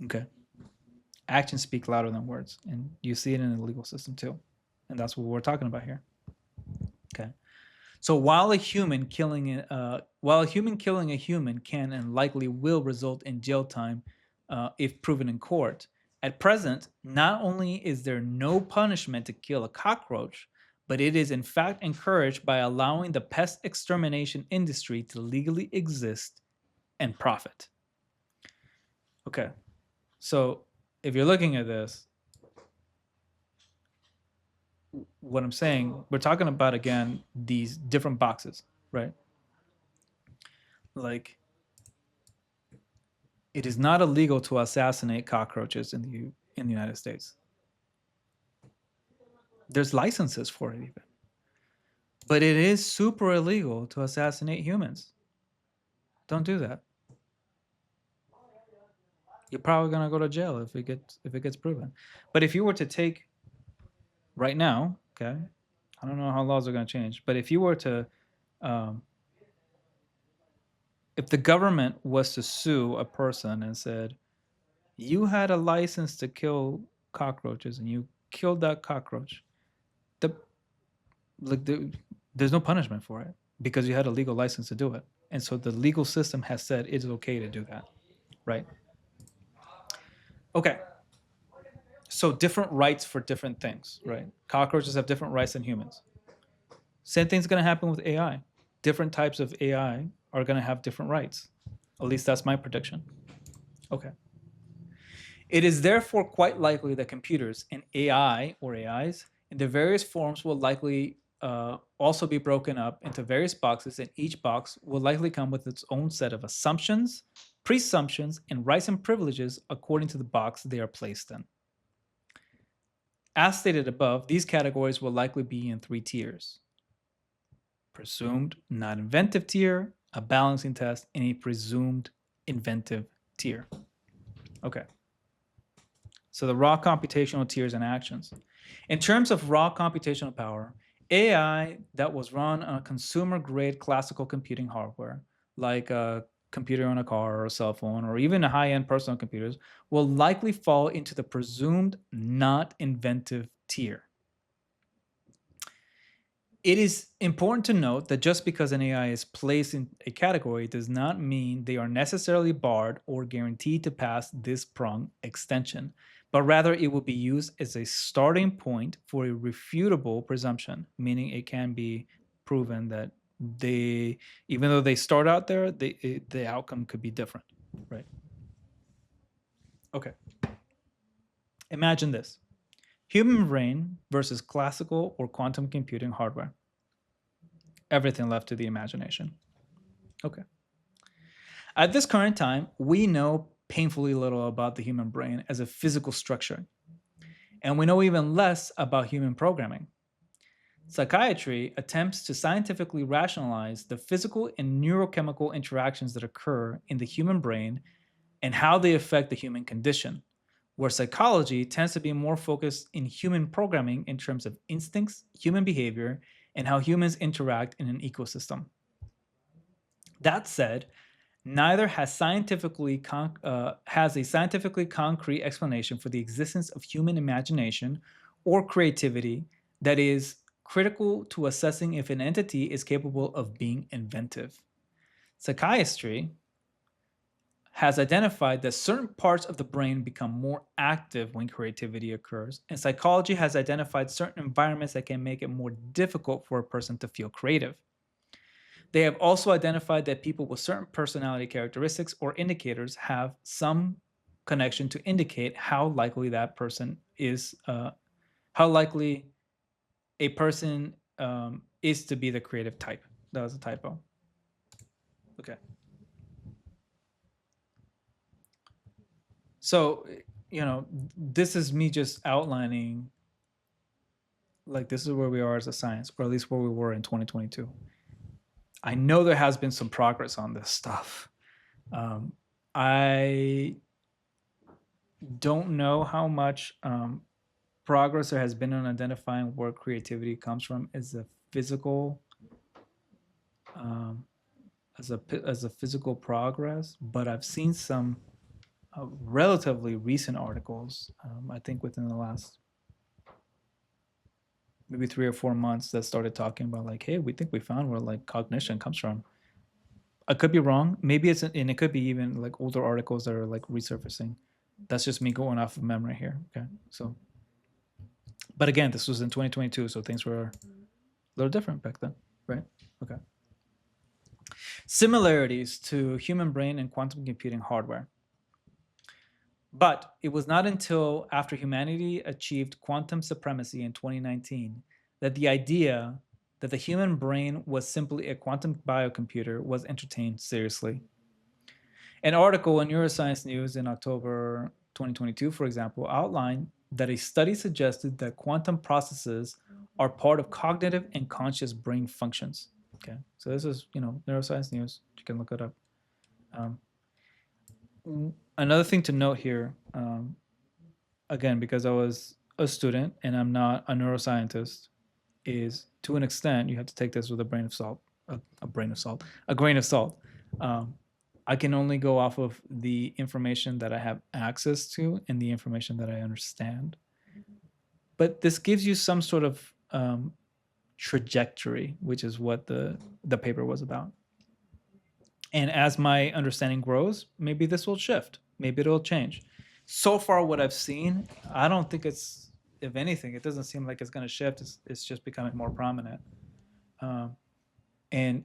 Okay. Actions speak louder than words, and you see it in the legal system too. And that's what we're talking about here. Okay. So while a human killing a human can and likely will result in jail time if proven in court, at present, not only is there no punishment to kill a cockroach, but it is in fact encouraged by allowing the pest extermination industry to legally exist and profit. Okay, so if you're looking at this, what I'm saying, we're talking about, again, these different boxes, right? Like, it is not illegal to assassinate cockroaches in the United States. There's licenses for it even. But it is super illegal to assassinate humans. Don't do that. You're probably gonna go to jail if it gets proven. But if you were to take right now, okay, I don't know how laws are gonna change, but if you were to if the government was to sue a person and said, you had a license to kill cockroaches and you killed that cockroach, there's no punishment for it because you had a legal license to do it. And so the legal system has said it's okay to do that, right? Okay. So different rights for different things, right? Cockroaches have different rights than humans. Same thing's going to happen with AI. Different types of AI are going to have different rights. At least that's my prediction. Okay. It is therefore quite likely that computers and AI or AIs in their various forms will likely also be broken up into various boxes, and each box will likely come with its own set of assumptions, presumptions, and rights and privileges according to the box they are placed in. As stated above, these categories will likely be in 3 tiers: presumed not inventive tier, a balancing test, and a presumed inventive tier. Okay. So the raw computational tiers and actions. In terms of raw computational power, AI that was run on a consumer grade classical computing hardware, like a computer on a car or a cell phone, or even high end personal computers, will likely fall into the presumed not inventive tier. It is important to note that just because an AI is placed in a category does not mean they are necessarily barred or guaranteed to pass this prong extension, but rather it will be used as a starting point for a refutable presumption, meaning it can be proven that they, even though they start out there, the outcome could be different, right? Okay. Imagine this: human brain versus classical or quantum computing hardware. Everything left to the imagination. Okay. At this current time, we know painfully little about the human brain as a physical structure, and we know even less about human programming. Psychiatry attempts to scientifically rationalize the physical and neurochemical interactions that occur in the human brain and how they affect the human condition, where psychology tends to be more focused in human programming in terms of instincts, human behavior, and how humans interact in an ecosystem. That said, neither has has a scientifically concrete explanation for the existence of human imagination or creativity that is critical to assessing if an entity is capable of being inventive. Psychiatry has identified that certain parts of the brain become more active when creativity occurs, and psychology has identified certain environments that can make it more difficult for a person to feel creative. They have also identified that people with certain personality characteristics or indicators have some connection to indicate how likely that person is, how likely a person is to be the creative type. That was a typo. Okay. So, this is me just outlining, like, this is where we are as a science, or at least where we were in 2022. I know there has been some progress on this stuff. I don't know how much progress there has been on identifying where creativity comes from as a physical, um, as a physical progress, but I've seen some relatively recent articles. I think within the last maybe 3 or 4 months that started talking about, like, hey, we think we found where like cognition comes from. I could be wrong. Maybe it's, and it could be even like older articles that are like resurfacing. That's just me going off of memory here. Okay, so, but again, this was in 2022, so things were a little different back then, right? Okay. Similarities to human brain and quantum computing hardware. But it was not until after humanity achieved quantum supremacy in 2019 that the idea that the human brain was simply a quantum biocomputer was entertained seriously. An article in Neuroscience News in October 2022, for example, outlined that a study suggested that quantum processes are part of cognitive and conscious brain functions. Okay, so this is, Neuroscience News. You can look it up. Um, Another thing to note here, again, because I was a student and I'm not a neuroscientist, is to an extent you have to take this with a grain of salt. A grain of salt. A grain of salt. I can only go off of the information that I have access to and the information that I understand. But this gives you some sort of trajectory, which is what the paper was about. And as my understanding grows, maybe this will shift. Maybe it'll change. So far, what I've seen, I don't think it's, if anything, it doesn't seem like it's going to shift. It's just becoming more prominent. And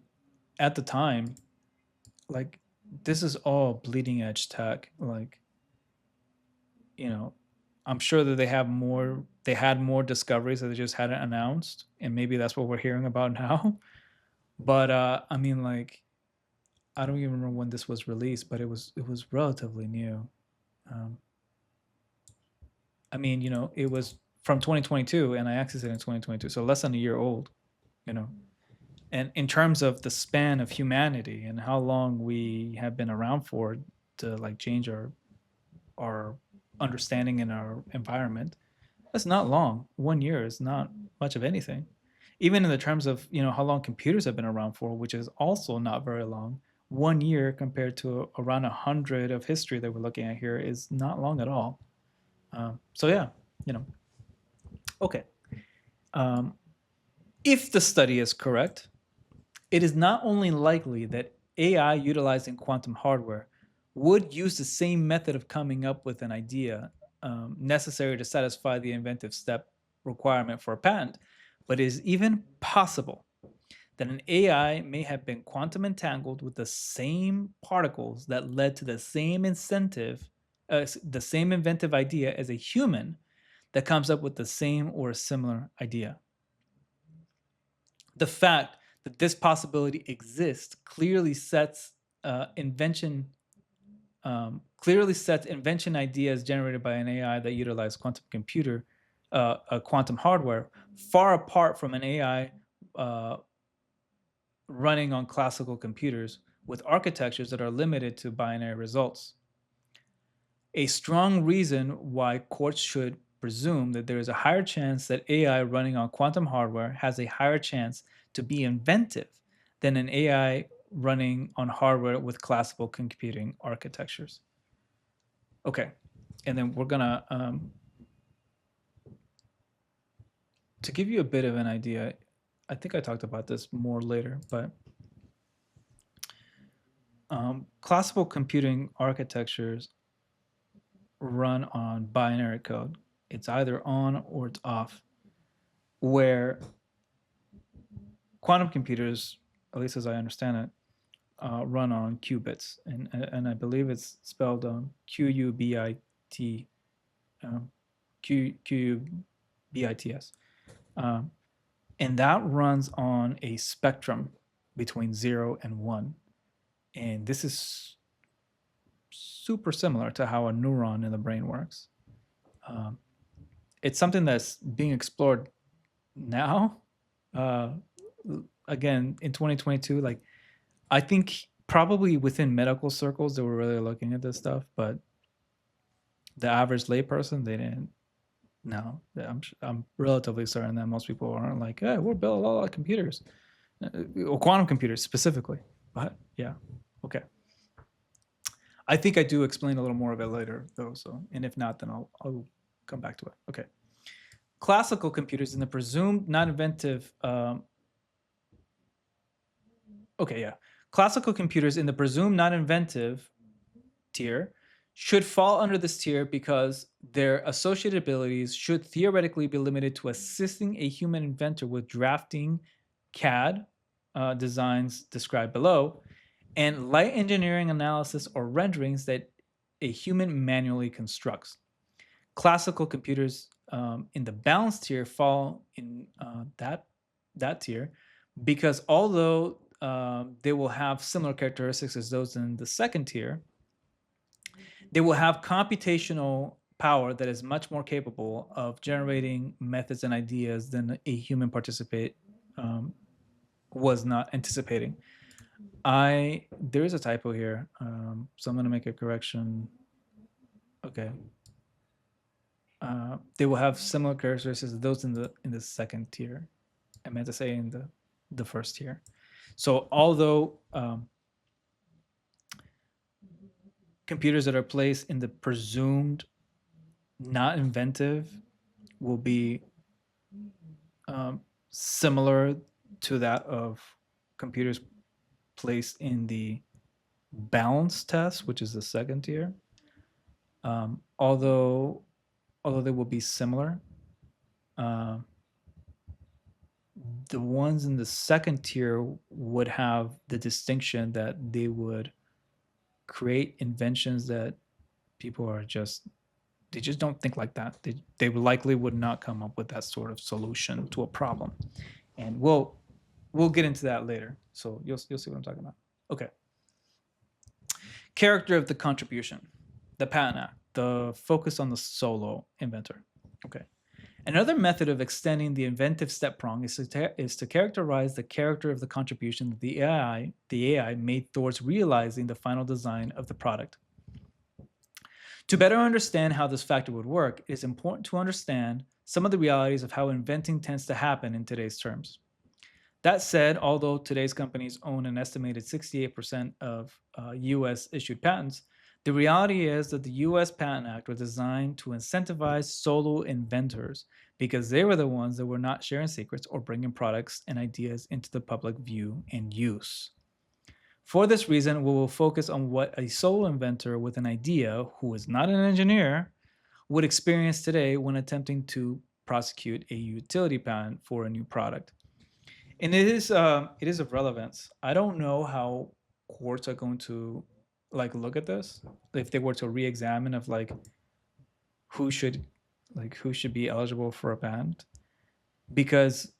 at the time, like, this is all bleeding edge tech. Like, I'm sure that they had more discoveries that they just hadn't announced. And maybe that's what we're hearing about now. But I mean, like, I don't even remember when this was released, but it was relatively new. I mean, it was from 2022, and I accessed it in 2022, so less than a year old, you know. And in terms of the span of humanity and how long we have been around for to like change our understanding in our environment, that's not long. 1 year is not much of anything. Even in the terms of how long computers have been around for, which is also not very long. 1 year compared to around 100 of history that we're looking at here is not long at all. So yeah, okay. Um, if the study is correct, it is not only likely that AI utilizing quantum hardware would use the same method of coming up with an idea necessary to satisfy the inventive step requirement for a patent, but it is even possible that an AI may have been quantum entangled with the same particles that led to the same the same inventive idea as a human that comes up with the same or a similar idea. The fact that this possibility exists clearly sets invention ideas generated by an AI that utilize quantum hardware far apart from an AI running on classical computers with architectures that are limited to binary results. A strong reason why courts should presume that there is a higher chance that AI running on quantum hardware has a higher chance to be inventive than an AI running on hardware with classical computing architectures. Okay, and then we're gonna, to give you a bit of an idea, I think I talked about this more later, but classical computing architectures run on binary code. It's either on or it's off. Where quantum computers, at least as I understand it, run on qubits, and I believe it's spelled QUBIT, QUBITS, and that runs on a spectrum between 0 and 1, and this is super similar to how a neuron in the brain works. It's something that's being explored now. Again, in 2022, like I think probably within medical circles they were really looking at this stuff, but the average layperson, they didn't. No, I'm relatively certain that most people aren't like, hey, we're building a lot of computers, or quantum computers specifically. But yeah, okay. I think I do explain a little more of it later, though. So, and if not, then I'll come back to it. Okay. Classical computers in the presumed non-inventive. Classical computers in the presumed non-inventive tier should fall under this tier because their associated abilities should theoretically be limited to assisting a human inventor with drafting CAD designs described below and light engineering analysis or renderings that a human manually constructs. Classical computers in the balanced tier fall in that tier because although they will have similar characteristics as those in the second tier, they will have computational power that is much more capable of generating methods and ideas than a human participant was not anticipating. There is a typo here, so I'm going to make a correction. Okay. They will have similar characteristics as those in the second tier. I meant to say in the first tier. So although computers that are placed in the presumed not inventive will be similar to that of computers placed in the balance test, which is the second tier. Although they will be similar, the ones in the second tier would have the distinction that they would create inventions that people are they just don't think like that. They likely would not come up with that sort of solution to a problem. And we'll get into that later. So you'll see what I'm talking about. Okay. Character of the contribution, the Patent Act, the focus on the solo inventor. Okay. Another method of extending the inventive step prong is to characterize the character of the contribution that the AI made towards realizing the final design of the product. To better understand how this factor would work, it is important to understand some of the realities of how inventing tends to happen in today's terms. That said, although today's companies own an estimated 68% of US issued patents, the reality is that the US Patent Act was designed to incentivize solo inventors because they were the ones that were not sharing secrets or bringing products and ideas into the public view and use. For this reason, we will focus on what a solo inventor with an idea who is not an engineer would experience today when attempting to prosecute a utility patent for a new product. And it is of relevance. I don't know how courts are going to like look at this if they were to re-examine of who should who should be eligible for a patent, because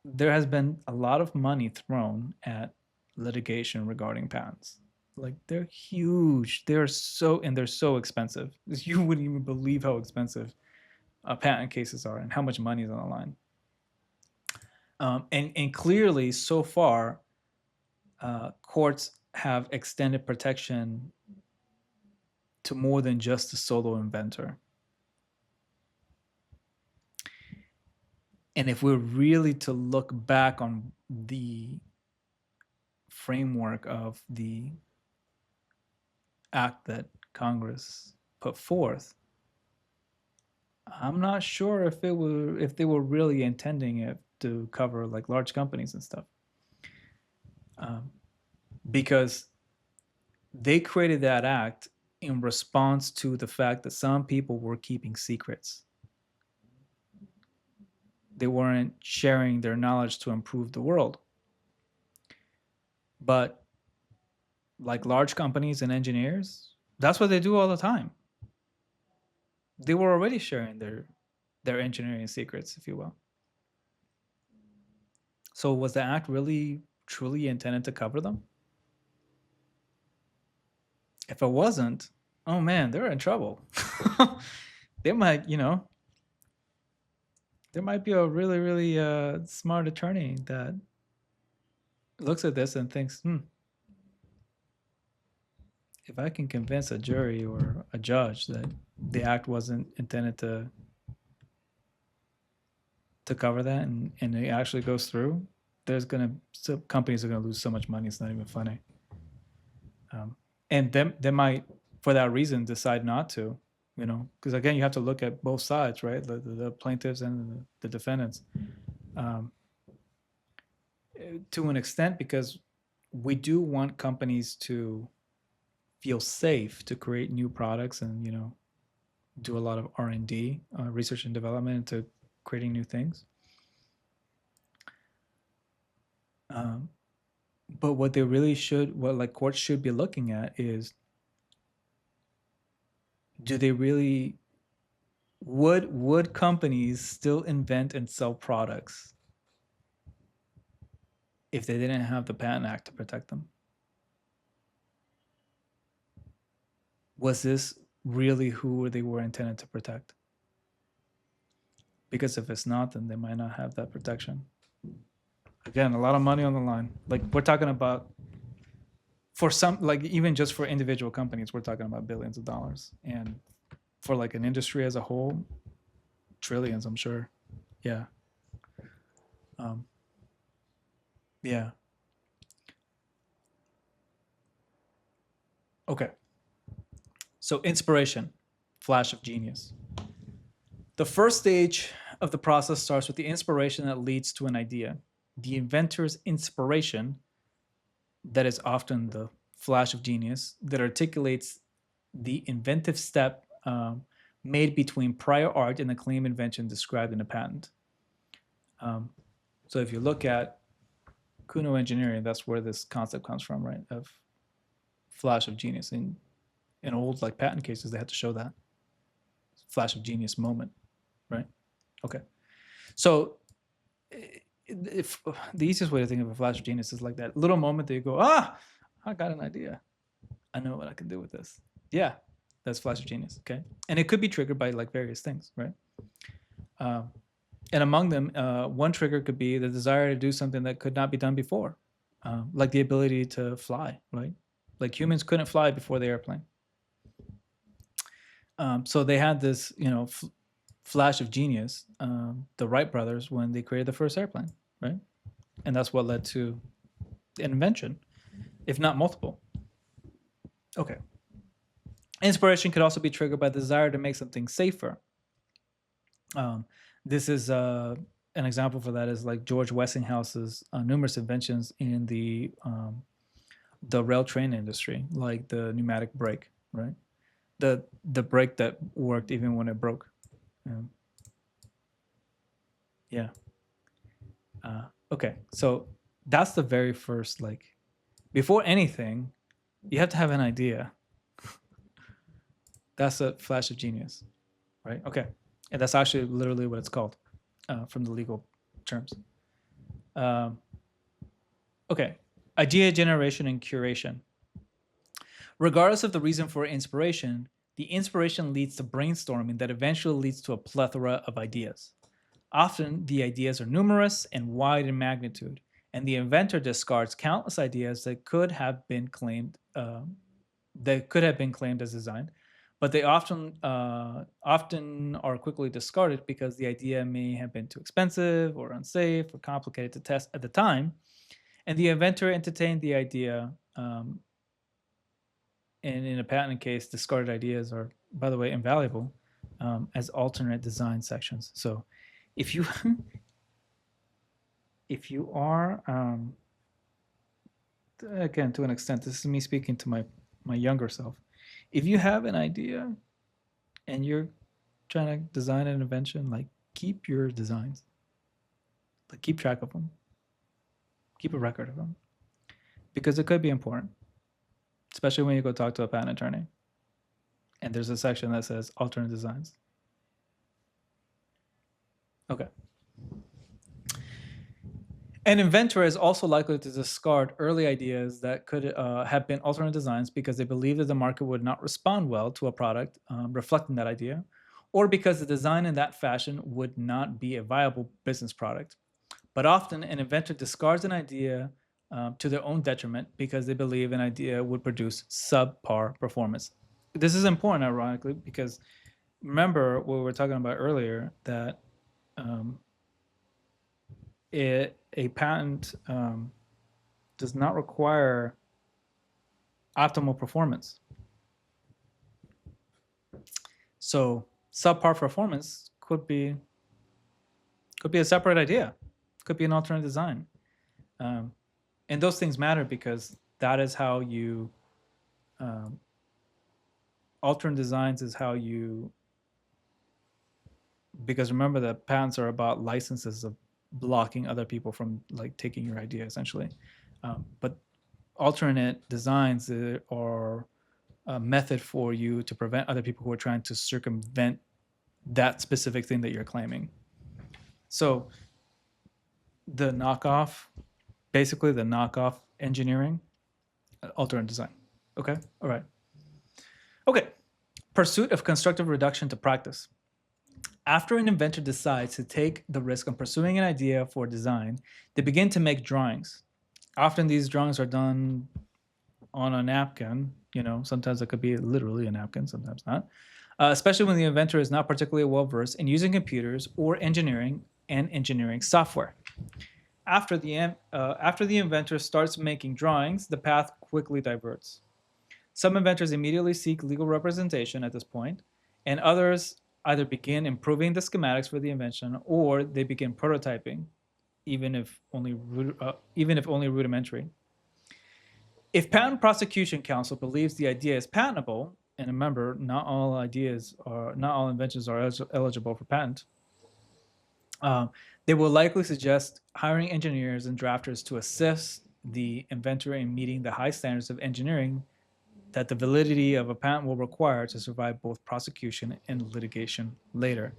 there has been a lot of money thrown at litigation regarding patents. Like they're huge. They're so expensive. You wouldn't even believe how expensive patent cases are and how much money is on the line. And clearly, so far, courts have extended protection to more than just the solo inventor. And if we're really to look back on the framework of the act that Congress put forth, I'm not sure if they were really intending it to cover like large companies and stuff, because they created that act in response to the fact that some people were keeping secrets. They weren't sharing their knowledge to improve the world. But like large companies and engineers, that's what they do all the time. They were already sharing their engineering secrets, if you will. So was the act really truly intended to cover them? If it wasn't, oh man, they're in trouble. They might, there might be a really, really smart attorney that looks at this and thinks, if I can convince a jury or a judge that the act wasn't intended to cover that, and it actually goes through, companies are gonna lose so much money. It's not even funny. And they might, for that reason, decide not to. Because again, you have to look at both sides, right? The plaintiffs and the defendants, to an extent, because we do want companies to feel safe to create new products and do a lot of R&D, research and development, into creating new things. But what courts should be looking at is, do they really, would companies still invent and sell products if they didn't have the Patent Act to protect them? Was this really who they were intended to protect? Because if it's not, then they might not have that protection. Again, a lot of money on the line. Like we're talking about, for some, like even just for individual companies, we're talking about billions of dollars. And for like an industry as a whole, trillions, I'm sure. Yeah. Yeah. Okay. So inspiration, flash of genius. The first stage of the process starts with the inspiration that leads to an idea. The inventor's inspiration, that is often the flash of genius, that articulates the inventive step made between prior art and the claimed invention described in a patent. So if you look at Kuno engineering, that's where this concept comes from, right? Of flash of genius. In old like patent cases, they had to show that flash of genius moment, right? Okay. So if the easiest way to think of a flash of genius is like that little moment that you go, I got an idea. I know what I can do with this. Yeah. That's flash of genius. Okay, and it could be triggered by like various things, right? And among them, one trigger could be the desire to do something that could not be done before, like the ability to fly, right? Like humans couldn't fly before the airplane. So they had this, flash of genius, the Wright brothers, when they created the first airplane, right? And that's what led to an invention, if not multiple. Okay. Inspiration could also be triggered by the desire to make something safer. This is an example for that is like George Westinghouse's numerous inventions in the rail train industry, like the pneumatic brake, right? The brake that worked even when it broke. Yeah. Okay, so that's the very first, like, before anything, you have to have an idea. That's a flash of genius, right? Okay, and that's actually literally what it's called from the legal terms. Okay, idea generation and curation. Regardless of the reason for inspiration, the inspiration leads to brainstorming that eventually leads to a plethora of ideas. Often, the ideas are numerous and wide in magnitude, and the inventor discards countless ideas that could have been claimed as design, but they often are quickly discarded because the idea may have been too expensive or unsafe or complicated to test at the time, and the inventor entertained the idea. And in a patent case, discarded ideas are, by the way, invaluable as alternate design sections. So, if you are again, to an extent, this is me speaking to my younger self. If you have an idea and you're trying to design an invention, like, keep your designs, like, keep track of them, keep a record of them, because it could be important, especially when you go talk to a patent attorney and there's a section that says alternate designs. Okay. An inventor is also likely to discard early ideas that could have been alternate designs because they believe that the market would not respond well to a product reflecting that idea, or because the design in that fashion would not be a viable business product. But often, an inventor discards an idea to their own detriment because they believe an idea would produce subpar performance. This is important, ironically, because remember what we were talking about earlier, that a patent does not require optimal performance. So subpar performance could be a separate idea, could be an alternate design, and those things matter because that is how you alternate designs is how you, because remember that patents are about licenses of blocking other people from like taking your idea essentially, but alternate designs are a method for you to prevent other people who are trying to circumvent that specific thing that you're claiming. So the knockoff, basically the knockoff engineering, alternate design. Okay, all right. Okay, pursuit of constructive reduction to practice. After an inventor decides to take the risk of pursuing an idea for design, they begin to make drawings. Often these drawings are done on a napkin. Sometimes it could be literally a napkin, sometimes not. Especially when the inventor is not particularly well versed in using computers or engineering software. After the inventor starts making drawings, the path quickly diverts. Some inventors immediately seek legal representation at this point, and others either begin improving the schematics for the invention or they begin prototyping, even if only rudimentary. If patent prosecution counsel believes the idea is patentable, and remember, not all inventions are eligible for patent, they will likely suggest hiring engineers and drafters to assist the inventor in meeting the high standards of engineering that the validity of a patent will require to survive both prosecution and litigation later.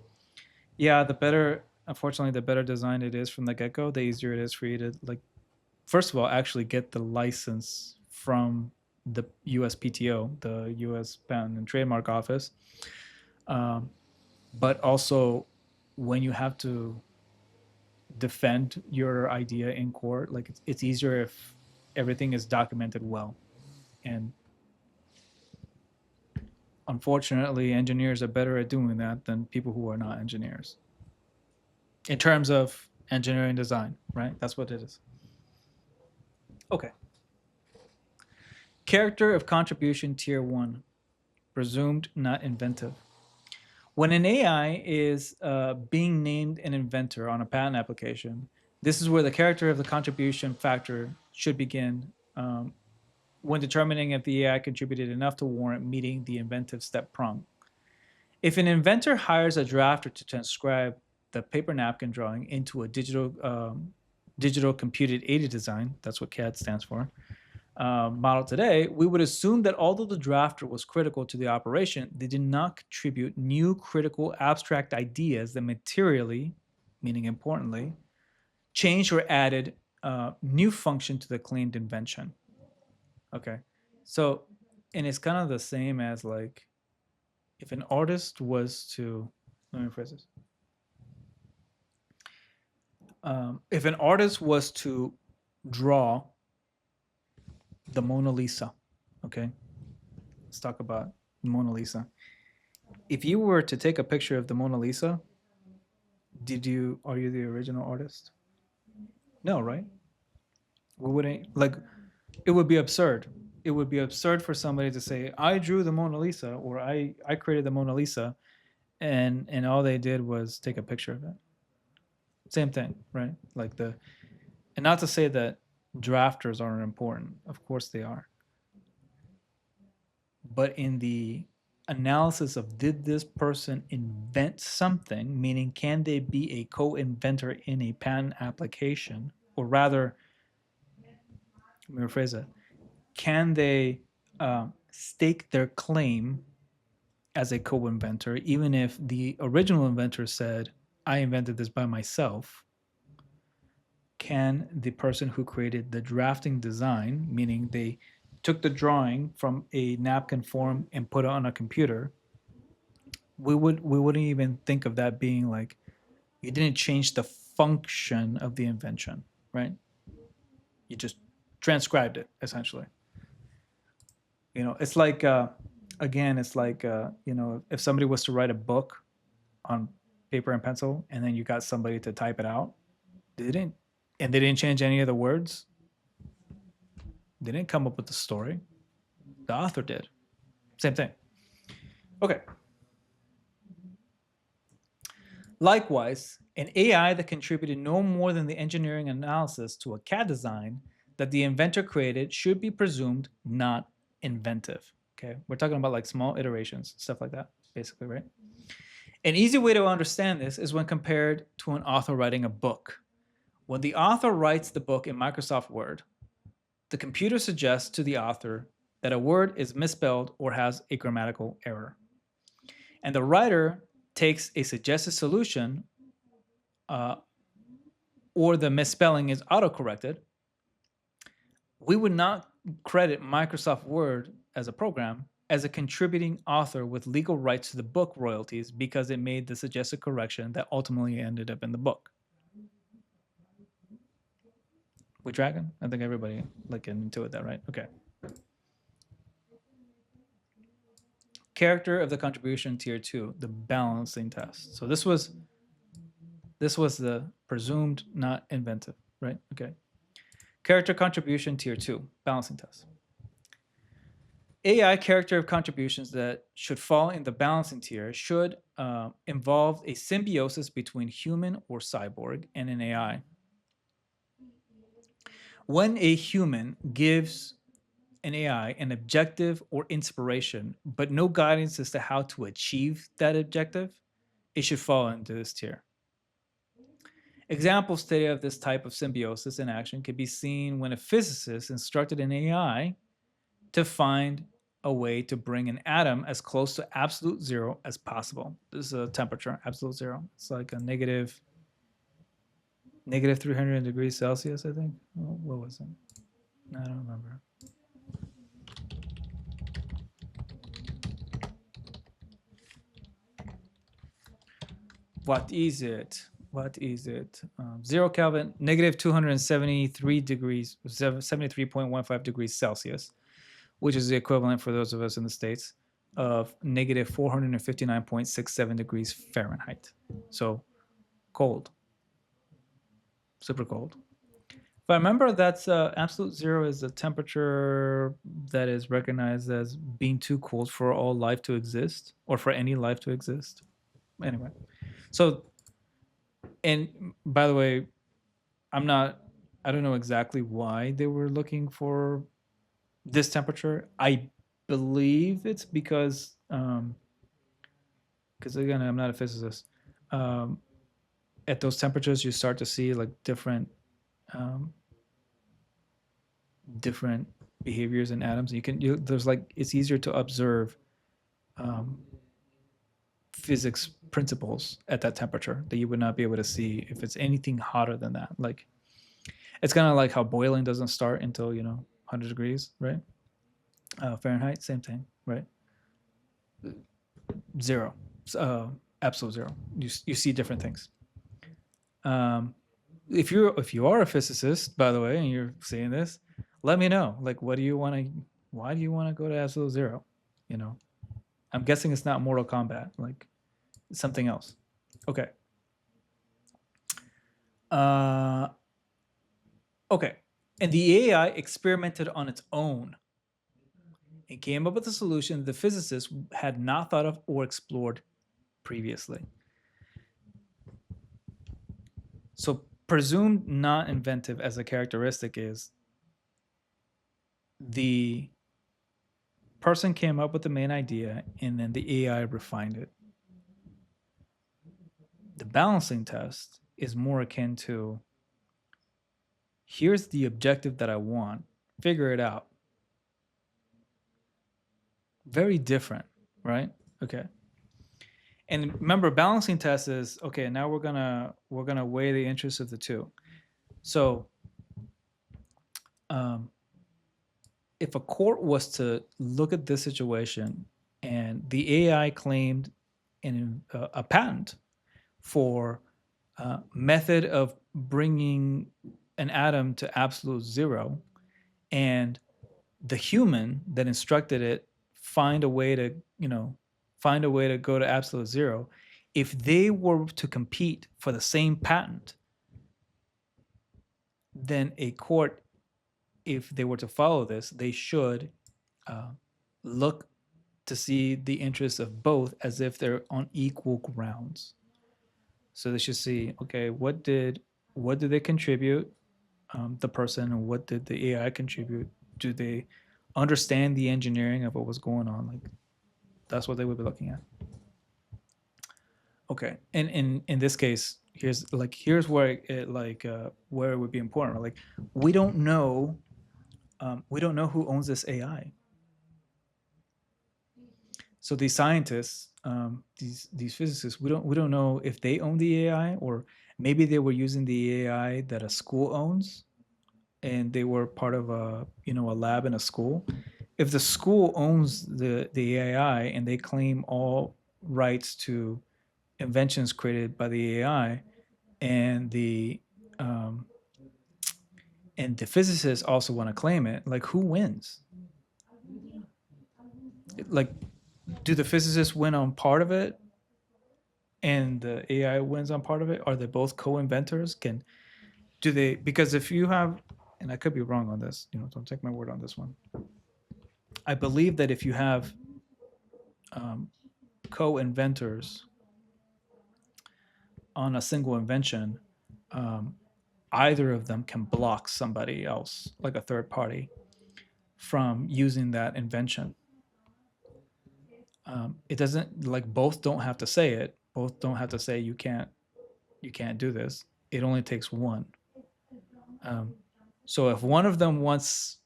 Yeah, unfortunately, the better designed it is from the get-go, the easier it is for you to, like, first of all, actually get the license from the USPTO, the U.S. Patent and Trademark Office, but also when you have to defend your idea in court, like it's easier if everything is documented well. And unfortunately, engineers are better at doing that than people who are not engineers. In terms of engineering design, right? That's what it is. Okay. Character of contribution tier 1, presumed not inventive. When an AI is being named an inventor on a patent application, this is where the character of the contribution factor should begin when determining if the AI contributed enough to warrant meeting the inventive step prong. If an inventor hires a drafter to transcribe the paper napkin drawing into a digital computed aided design, that's what CAD stands for, model today, we would assume that although the drafter was critical to the operation, they did not contribute new critical abstract ideas that materially, meaning importantly, changed or added new function to the claimed invention. Okay. So, and it's kind of the same as like if an artist was to, let me rephrase this. If an artist was to draw the Mona Lisa, okay, let's talk about Mona Lisa. If you were to take a picture of the Mona Lisa, are you the original artist? No, right? We wouldn't, like, it would be absurd. It would be absurd for somebody to say, I drew the Mona Lisa, or I created the Mona Lisa, and all they did was take a picture of it. Same thing, right? Like and not to say that drafters aren't important. Of course they are. But in the analysis of did this person invent something, meaning can they be a co-inventor in a patent application, or rather, let me rephrase that, can they stake their claim as a co-inventor, even if the original inventor said, I invented this by myself? Can the person who created the drafting design, meaning they took the drawing from a napkin form and put it on a computer, we wouldn't even think of that being like, you didn't change the function of the invention, right? You just transcribed it essentially. It's like again, it's like if somebody was to write a book on paper and pencil, and then you got somebody to type it out, they didn't change any of the words. They didn't come up with the story. The author did. Same thing. Okay. Likewise, an AI that contributed no more than the engineering analysis to a CAD design that the inventor created should be presumed not inventive. Okay, we're talking about like small iterations, stuff like that, basically, right? An easy way to understand this is when compared to an author writing a book. When the author writes the book in Microsoft Word, the computer suggests to the author that a word is misspelled or has a grammatical error. And the writer takes a suggested solution, or the misspelling is autocorrected. We would not credit Microsoft Word as a program as a contributing author with legal rights to the book royalties because it made the suggested correction that ultimately ended up in the book. We tracking? I think everybody into it, that right? Okay. Character of the contribution tier 2, the balancing test. So this was the presumed not inventive, right? Okay. Character contribution tier 2, balancing test. AI character of contributions that should fall in the balancing tier should involve a symbiosis between human or cyborg and an AI. When a human gives an AI an objective or inspiration, but no guidance as to how to achieve that objective, it should fall into this tier. Examples today of this type of symbiosis in action can be seen when a physicist instructed an AI to find a way to bring an atom as close to absolute zero as possible. This is a temperature, absolute zero. It's like a negative 300 degrees Celsius, I think. What was it? I don't remember. What is it? What is it? 0 Kelvin, negative 273 degrees, 73.15 degrees Celsius, which is the equivalent for those of us in the States of negative 459.67 degrees Fahrenheit. So cold, super cold. If I remember, that's absolute zero is a temperature that is recognized as being too cold for all life to exist or for any life to exist. Anyway, so, and by the way, I don't know exactly why they were looking for this temperature. I believe it's because again, I'm not a physicist. Um, at those temperatures, you start to see like um, different behaviors in atoms. There's like it's easier to observe um, physics principles at that temperature that you would not be able to see if it's anything hotter than that. Like it's kind of like how boiling doesn't start until 100 degrees, right? Fahrenheit, same thing, right? Zero, absolute zero. You see different things. Um, if you are a physicist, by the way, and you're seeing this, let me know. Like, what do you want to? Why do you want to go to absolute zero? You know, I'm guessing it's not Mortal Kombat. Like, it's something else. Okay. Uh, okay. And the AI experimented on its own. It came up with a solution the physicists had not thought of or explored previously. So, presumed not inventive as a characteristic is the person came up with the main idea and then the AI refined it. The balancing test is more akin to here's the objective that I want, figure it out. Very different, right? Okay. And remember, balancing test is okay. Now we're gonna weigh the interests of the two. So, um, if a court was to look at this situation and the AI claimed a patent for a method of bringing an atom to absolute zero, and the human that instructed it find a way to go to absolute zero, if they were to compete for the same patent, then a court, if they were to follow this, they should uh, look to see the interests of both as if they're on equal grounds. So they should see, okay, what did they contribute, the person, and what did the AI contribute? Do they understand the engineering of what was going on? Like that's what they would be looking at. Okay, and in this case, here's where where it would be important. Like we don't know who owns this AI. So these scientists, these physicists, we don't know if they own the AI, or maybe they were using the AI that a school owns, and they were part of a lab in a school. If the school owns the AI and they claim all rights to inventions created by the AI, and um, the physicists also want to claim it, like who wins? Like, do the physicists win on part of it and the AI wins on part of it? Are they both co-inventors? Do they, because if you have, and I could be wrong on this, don't take my word on this one. I believe that if you have co-inventors on a single invention, either of them can block somebody else, like a third party, from using that invention. It doesn't, like, both don't have to say it. Both don't have to say you can't do this. It only takes one. So if one of them wants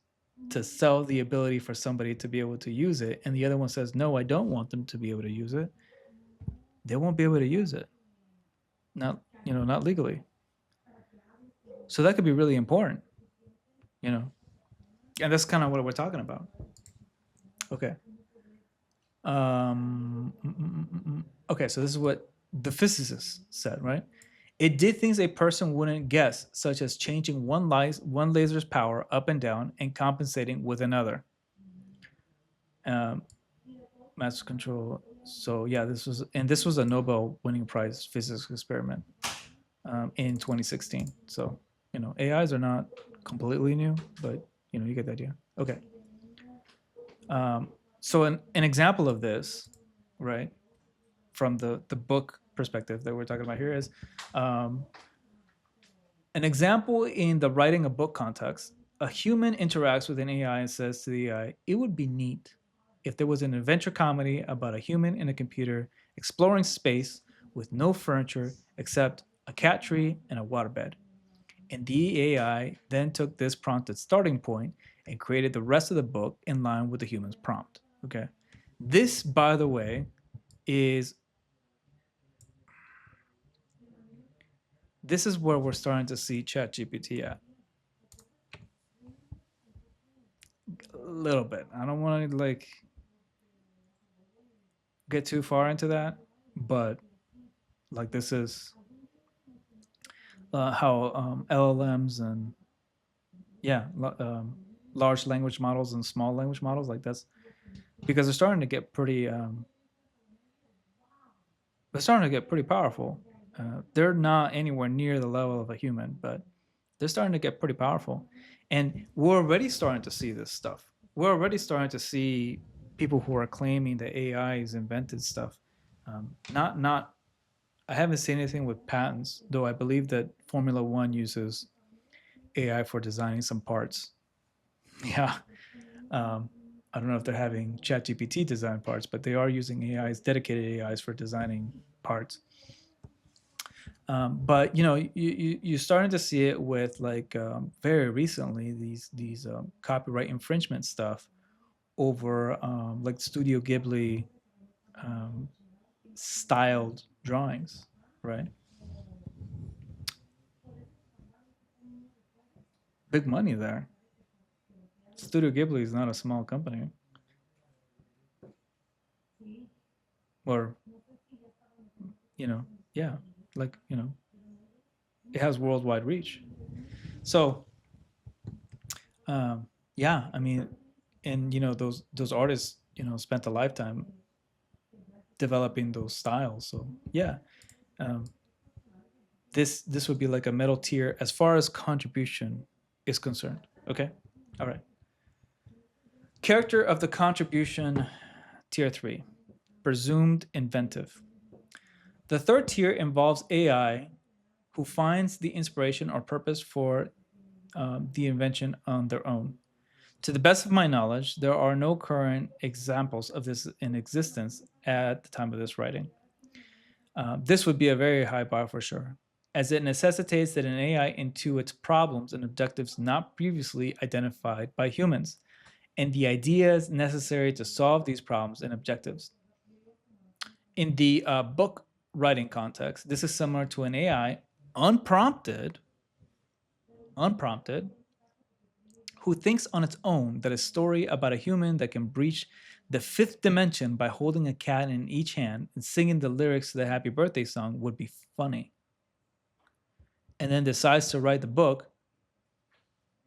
to sell the ability for somebody to be able to use it, and the other one says no, I don't want them to be able to use it, they won't be able to use it. Not legally. So that could be really important, and that's kind of what we're talking about. Okay. Okay, so this is what the physicists said, right? It did things a person wouldn't guess, such as changing one laser's power up and down and compensating with another. Um, Mass control. So yeah, this was a Nobel winning prize physics experiment in 2016. So AIs are not completely new, but you get the idea. Okay. Um, so an example of this, right, from the book perspective that we're talking about here is um, an example in the writing a book context. A human interacts with an AI and says to the AI, "It would be neat if there was an adventure comedy about a human and a computer exploring space with no furniture except a cat tree and a waterbed." And the AI then took this prompt as starting point and created the rest of the book in line with the human's prompt. Okay. This, by the way, is this is where we're starting to see ChatGPT at. A little bit. I don't want to get too far into that, but this is how LLMs and yeah, large language models and small language models, that's because they're starting to get pretty powerful. They're not anywhere near the level of a human, but they're starting to get pretty powerful, and we're already starting to see this stuff. We're already starting to see people who are claiming that AI is invented stuff. Not I haven't seen anything with patents, though I believe that Formula One uses AI for designing some parts. Yeah. I don't know if they're having ChatGPT design parts, but they are using dedicated AIs for designing parts. But you're starting to see it with very recently these copyright infringement stuff over Studio Ghibli um, styled drawings, right? Big money there. Studio Ghibli is not a small company, or yeah, like it has worldwide reach. So yeah, I mean, and those artists spent a lifetime developing those styles. So yeah, um, this would be like a middle tier as far as contribution is concerned. Okay, all right. Character of the contribution, tier 3, presumed inventive. The third tier involves AI who finds the inspiration or purpose for the invention on their own. To the best of my knowledge, there are no current examples of this in existence at the time of this writing. This would be a very high bar for sure, as it necessitates that an AI intuits problems and objectives not previously identified by humans, and the ideas necessary to solve these problems and objectives. In the book writing context, this is similar to an AI unprompted, unprompted, who thinks on its own that a story about a human that can breach the fifth dimension by holding a cat in each hand and singing the lyrics to the happy birthday song would be funny. And then decides to write the book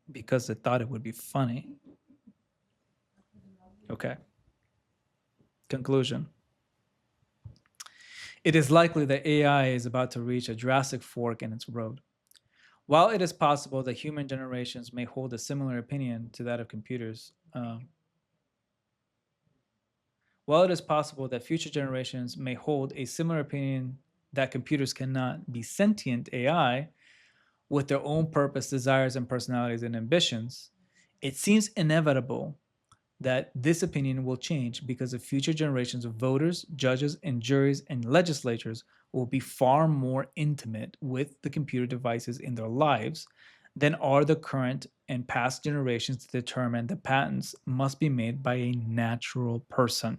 because they thought it would be funny. Okay. Conclusion. It is likely that AI is about to reach a drastic fork in its road. While it is possible that human generations may hold a similar opinion to that of computers, while it is possible that future generations may hold a similar opinion that computers cannot be sentient AI with their own purpose, desires, and personalities and ambitions, it seems inevitable that this opinion will change because the future generations of voters, judges, and juries and legislatures will be far more intimate with the computer devices in their lives than are the current and past generations to determine that patents must be made by a natural person.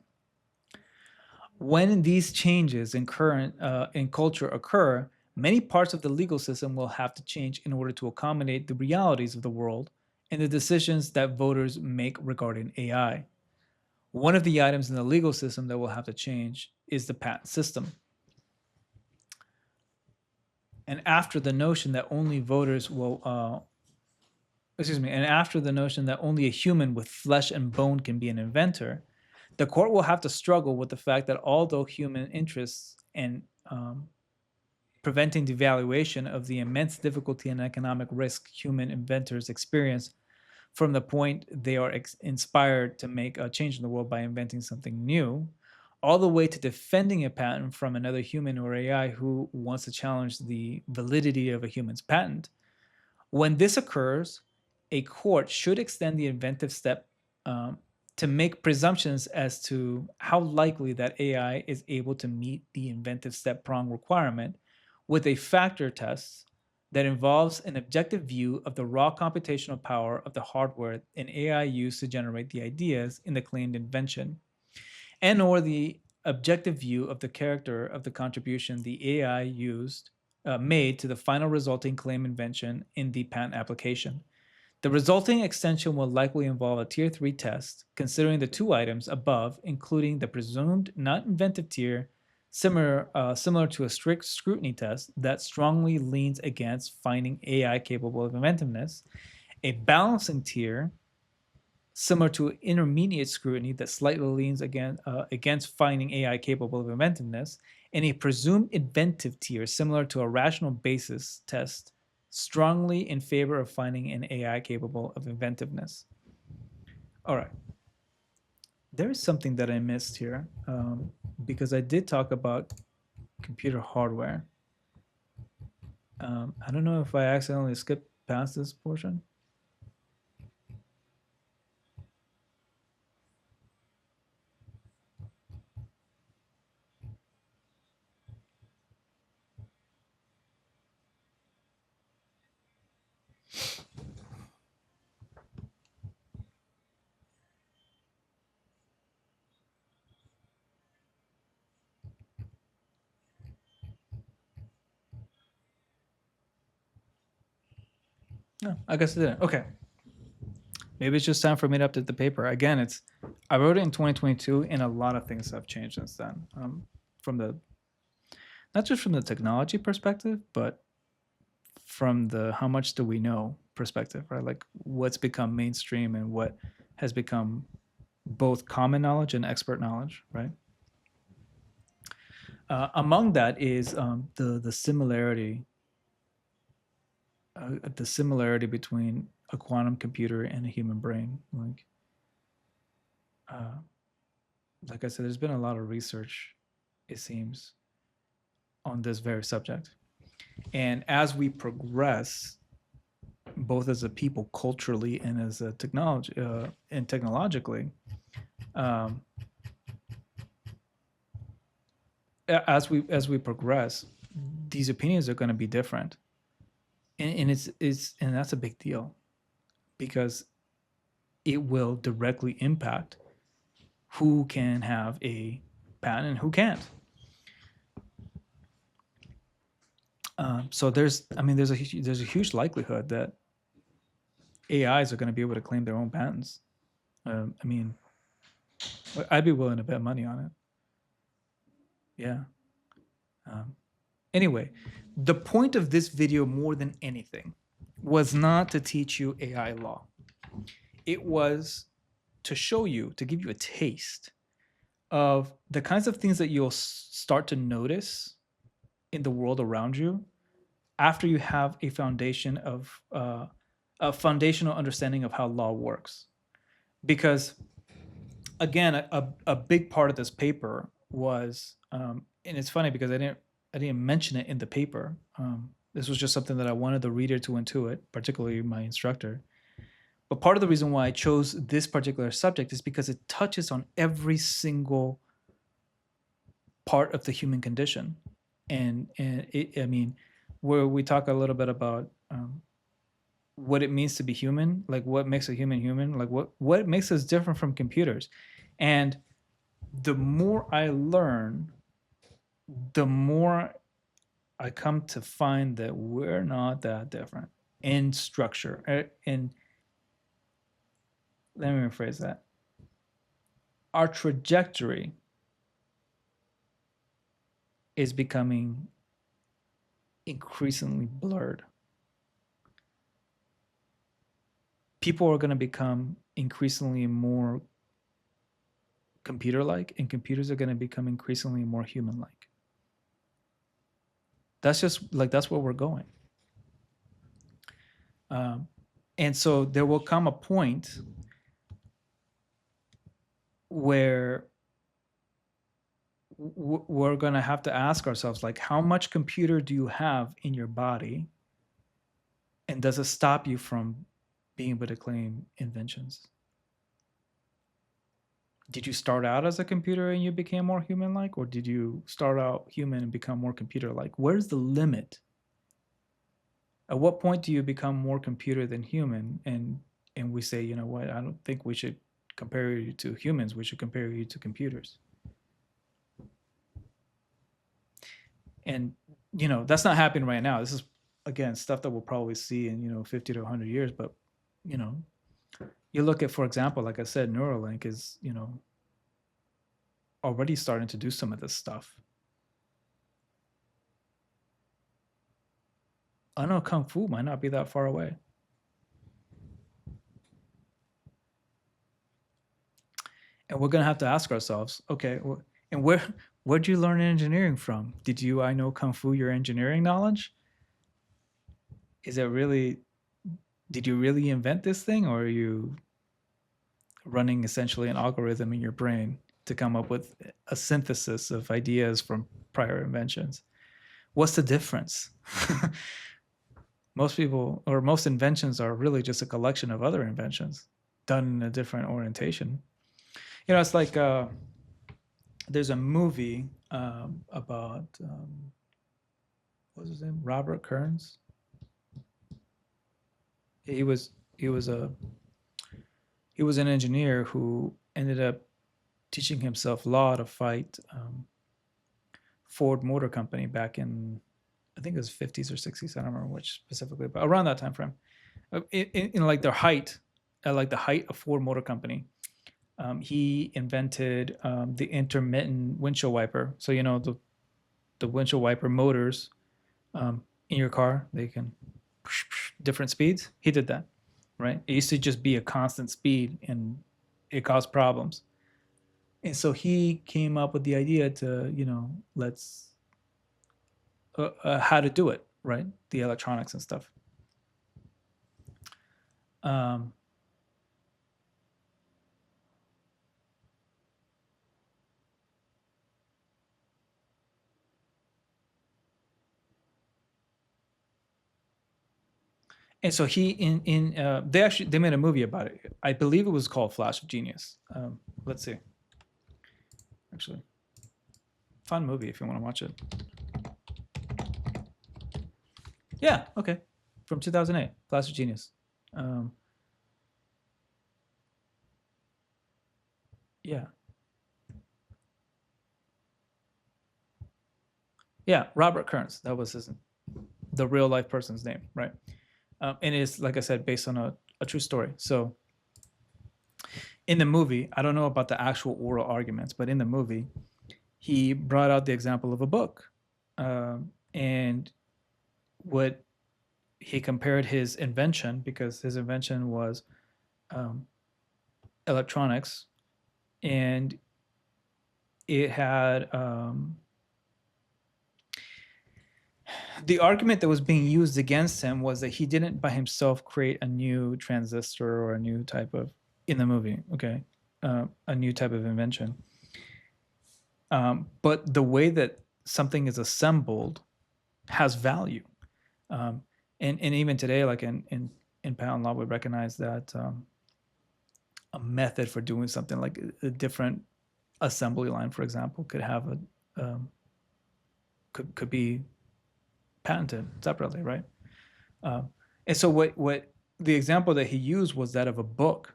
When these changes in culture occur, many parts of the legal system will have to change in order to accommodate the realities of the world and the decisions that voters make regarding AI. One of the items in the legal system that will have to change is the patent system. and after the notion that only voters will, and after the notion that only a human with flesh and bone can be an inventor, the court will have to struggle with the fact that although human interests and preventing devaluation of the immense difficulty and economic risk human inventors experience from the point they are inspired to make a change in the world by inventing something new, all the way to defending a patent from another human or AI who wants to challenge the validity of a human's patent. When this occurs, a court should extend the inventive step um, to make presumptions as to how likely that AI is able to meet the inventive step prong requirement with a factor test that involves an objective view of the raw computational power of the hardware an AI used to generate the ideas in the claimed invention, and or the objective view of the character of the contribution the AI used made to the final resulting claim invention in the patent application. The resulting extension will likely involve a tier 3 test, considering the two items above, including the presumed not inventive tier, similar to a strict scrutiny test that strongly leans against finding AI capable of inventiveness, a balancing tier similar to intermediate scrutiny that slightly leans against finding AI capable of inventiveness, and a presumed inventive tier similar to a rational basis test strongly in favor of finding an AI capable of inventiveness. All right. There is something that I missed here because I did talk about computer hardware. I don't know if I accidentally skipped past this portion. No, I guess I didn't. Okay. Maybe it's just time for me to update the paper. Again, I wrote it in 2022, and a lot of things have changed since then. From the not just from the technology perspective, but from the how much do we know perspective, right? Like what's become mainstream and what has become both common knowledge and expert knowledge, right? Among that is the similarity between a quantum computer and a human brain. Uh, like I said, there's been a lot of research, it seems, on this very subject. And as we progress, both as a people culturally and as a technology and technologically, um, as we progress, these opinions are going to be different, and and that's a big deal because it will directly impact who can have a patent and who can't. So there's a huge likelihood that AIs are going to be able to claim their own patents. I mean, I'd be willing to bet money on it. Yeah. Anyway, the point of this video more than anything was not to teach you AI law. It was to show you, to give you a taste of the kinds of things that you'll start to notice in the world around you after you have a foundation of a foundational understanding of how law works. Because again, a big part of this paper was, and it's funny because I didn't mention it in the paper. This was just something that I wanted the reader to intuit, particularly my instructor. But part of the reason why I chose this particular subject is because it touches on every single part of the human condition, and I mean, where we talk a little bit about what it means to be human, like what makes a human human, like what makes us different from computers. And the more I learn, the more I come to find that we're not that different in structure. In Let me rephrase that. Our trajectory is becoming increasingly blurred. People are going to become increasingly more computer-like, and computers are going to become increasingly more human-like. That's just like, that's where we're going. And so there will come a point where we're going to have to ask ourselves, like, how much computer do you have in your body, and does it stop you from being able to claim inventions? Did you start out as a computer and you became more human-like, or did you start out human and become more computer-like? Where's the limit? At what point do you become more computer than human, and we say, you know what, I don't think we should compare you to humans, we should compare you to computers? And you know, that's not happening right now. This is, again, stuff that we'll probably see in, you know, 50 to 100 years. But you know, you look at, for example, like I said, Neuralink is, you know, already starting to do some of this stuff. I know Kung Fu might not be that far away. And we're going to have to ask ourselves, okay, and where'd you learn engineering from? Did you, I know Kung Fu, your engineering knowledge? Is it really, did you really invent this thing, or are you running essentially an algorithm in your brain to come up with a synthesis of ideas from prior inventions? What's the difference? Most people, or most inventions, are really just a collection of other inventions done in a different orientation. You know, it's like there's a movie about what's his name? Robert Kearns. He was he was a he was an engineer who ended up teaching himself law to fight Ford Motor Company back in, I think it was 50s or 60s. I don't remember which specifically, but around that time frame, in like their height, at like the height of Ford Motor Company. He invented the intermittent windshield wiper. So you know, the windshield wiper motors in your car, they can different speeds. He did that, right? It used to just be a constant speed, and it caused problems. And so he came up with the idea to, you know, let's how to do it, right? The electronics and stuff. Um, and so he they made a movie about it. I believe it was called Flash of Genius. Let's see. Actually, fun movie if you want to watch it. Yeah, okay. From 2008, Flash of Genius. Yeah. Yeah, Robert Kearns. That was the real life person's name, right? And it's, like I said, based on a true story. So in the movie, I don't know about the actual oral arguments, but in the movie, he brought out the example of a book. And what he compared his invention, because his invention was electronics, and it had the argument that was being used against him was that he didn't by himself create a new transistor or a new type of, in the movie, okay, a new type of invention. But the way that something is assembled has value. And even today, like in patent law, we recognize that a method for doing something, like a different assembly line, for example, could have a could be patented separately, right? And so what the example that he used was that of a book,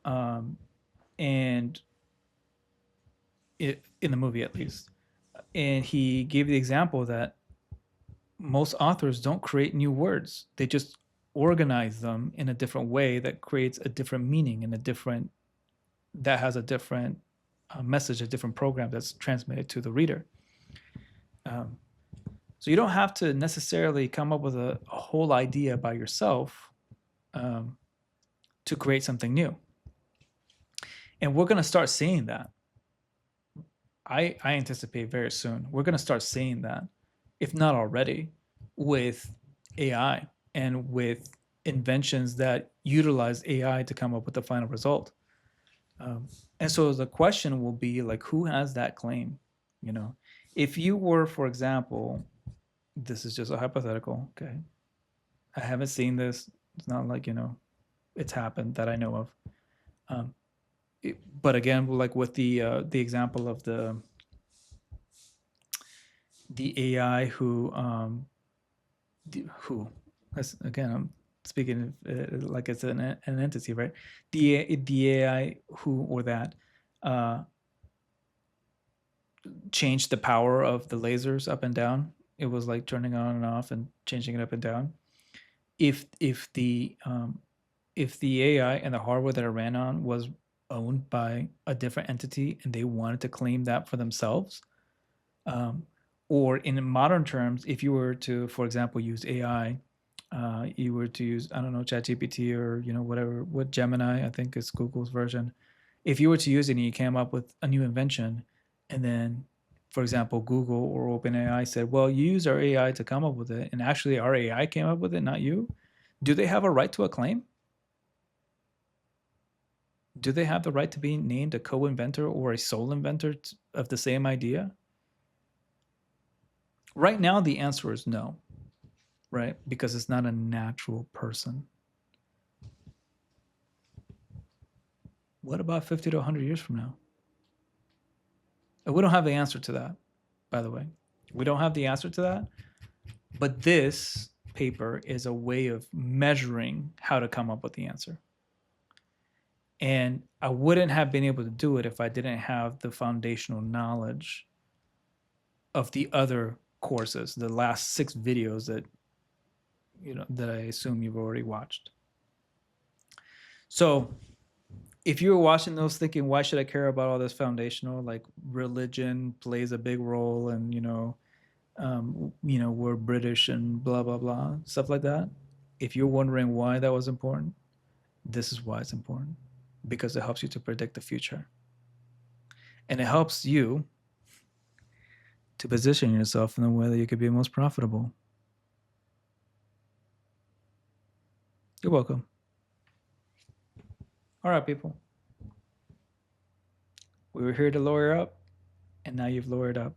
and it, in the movie at least, and he gave the example that most authors don't create new words; they just organize them in a different way that creates a different meaning and that has a different message, a different program that's transmitted to the reader. So you don't have to necessarily come up with a whole idea by yourself to create something new. And we're going to start seeing that. I anticipate very soon we're going to start seeing that, if not already, with AI and with inventions that utilize AI to come up with the final result. And so the question will be like, who has that claim? You know, if you were, for example, this is just a hypothetical, okay? I haven't seen this. It's not like, it's happened that I know of. But again, like with the example of the AI who, again, I'm speaking like it's an entity, right? The AI who or that changed the power of the lasers up and down. It was like turning on and off and changing it up and down. If the AI and the hardware that it ran on was owned by a different entity and they wanted to claim that for themselves, or in modern terms, if you were to, for example, use AI, you were to use, I don't know, ChatGPT or whatever, what Gemini, I think is Google's version. If you were to use it and you came up with a new invention, and then, for example, Google or OpenAI said, "Well, you use our AI to come up with it, and actually our AI came up with it, not you," do they have a right to a claim? Do they have the right to be named a co-inventor or a sole inventor of the same idea? Right now, the answer is no, right? Because it's not a natural person. What about 50 to 100 years from now? We don't have the answer to that, by the way. We don't have the answer to that. But this paper is a way of measuring how to come up with the answer. And I wouldn't have been able to do it if I didn't have the foundational knowledge of the other courses, the last 6 videos that that I assume you've already watched. So if you were watching those thinking, why should I care about all this foundational, like religion plays a big role, and we're British and blah blah blah, stuff like that. If you're wondering why that was important, this is why it's important, because it helps you to predict the future, and it helps you to position yourself in a way that you could be most profitable. You're welcome. All right, people. We were here to lawyer up, and now you've lawyered up.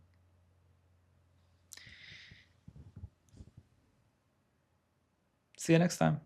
See you next time.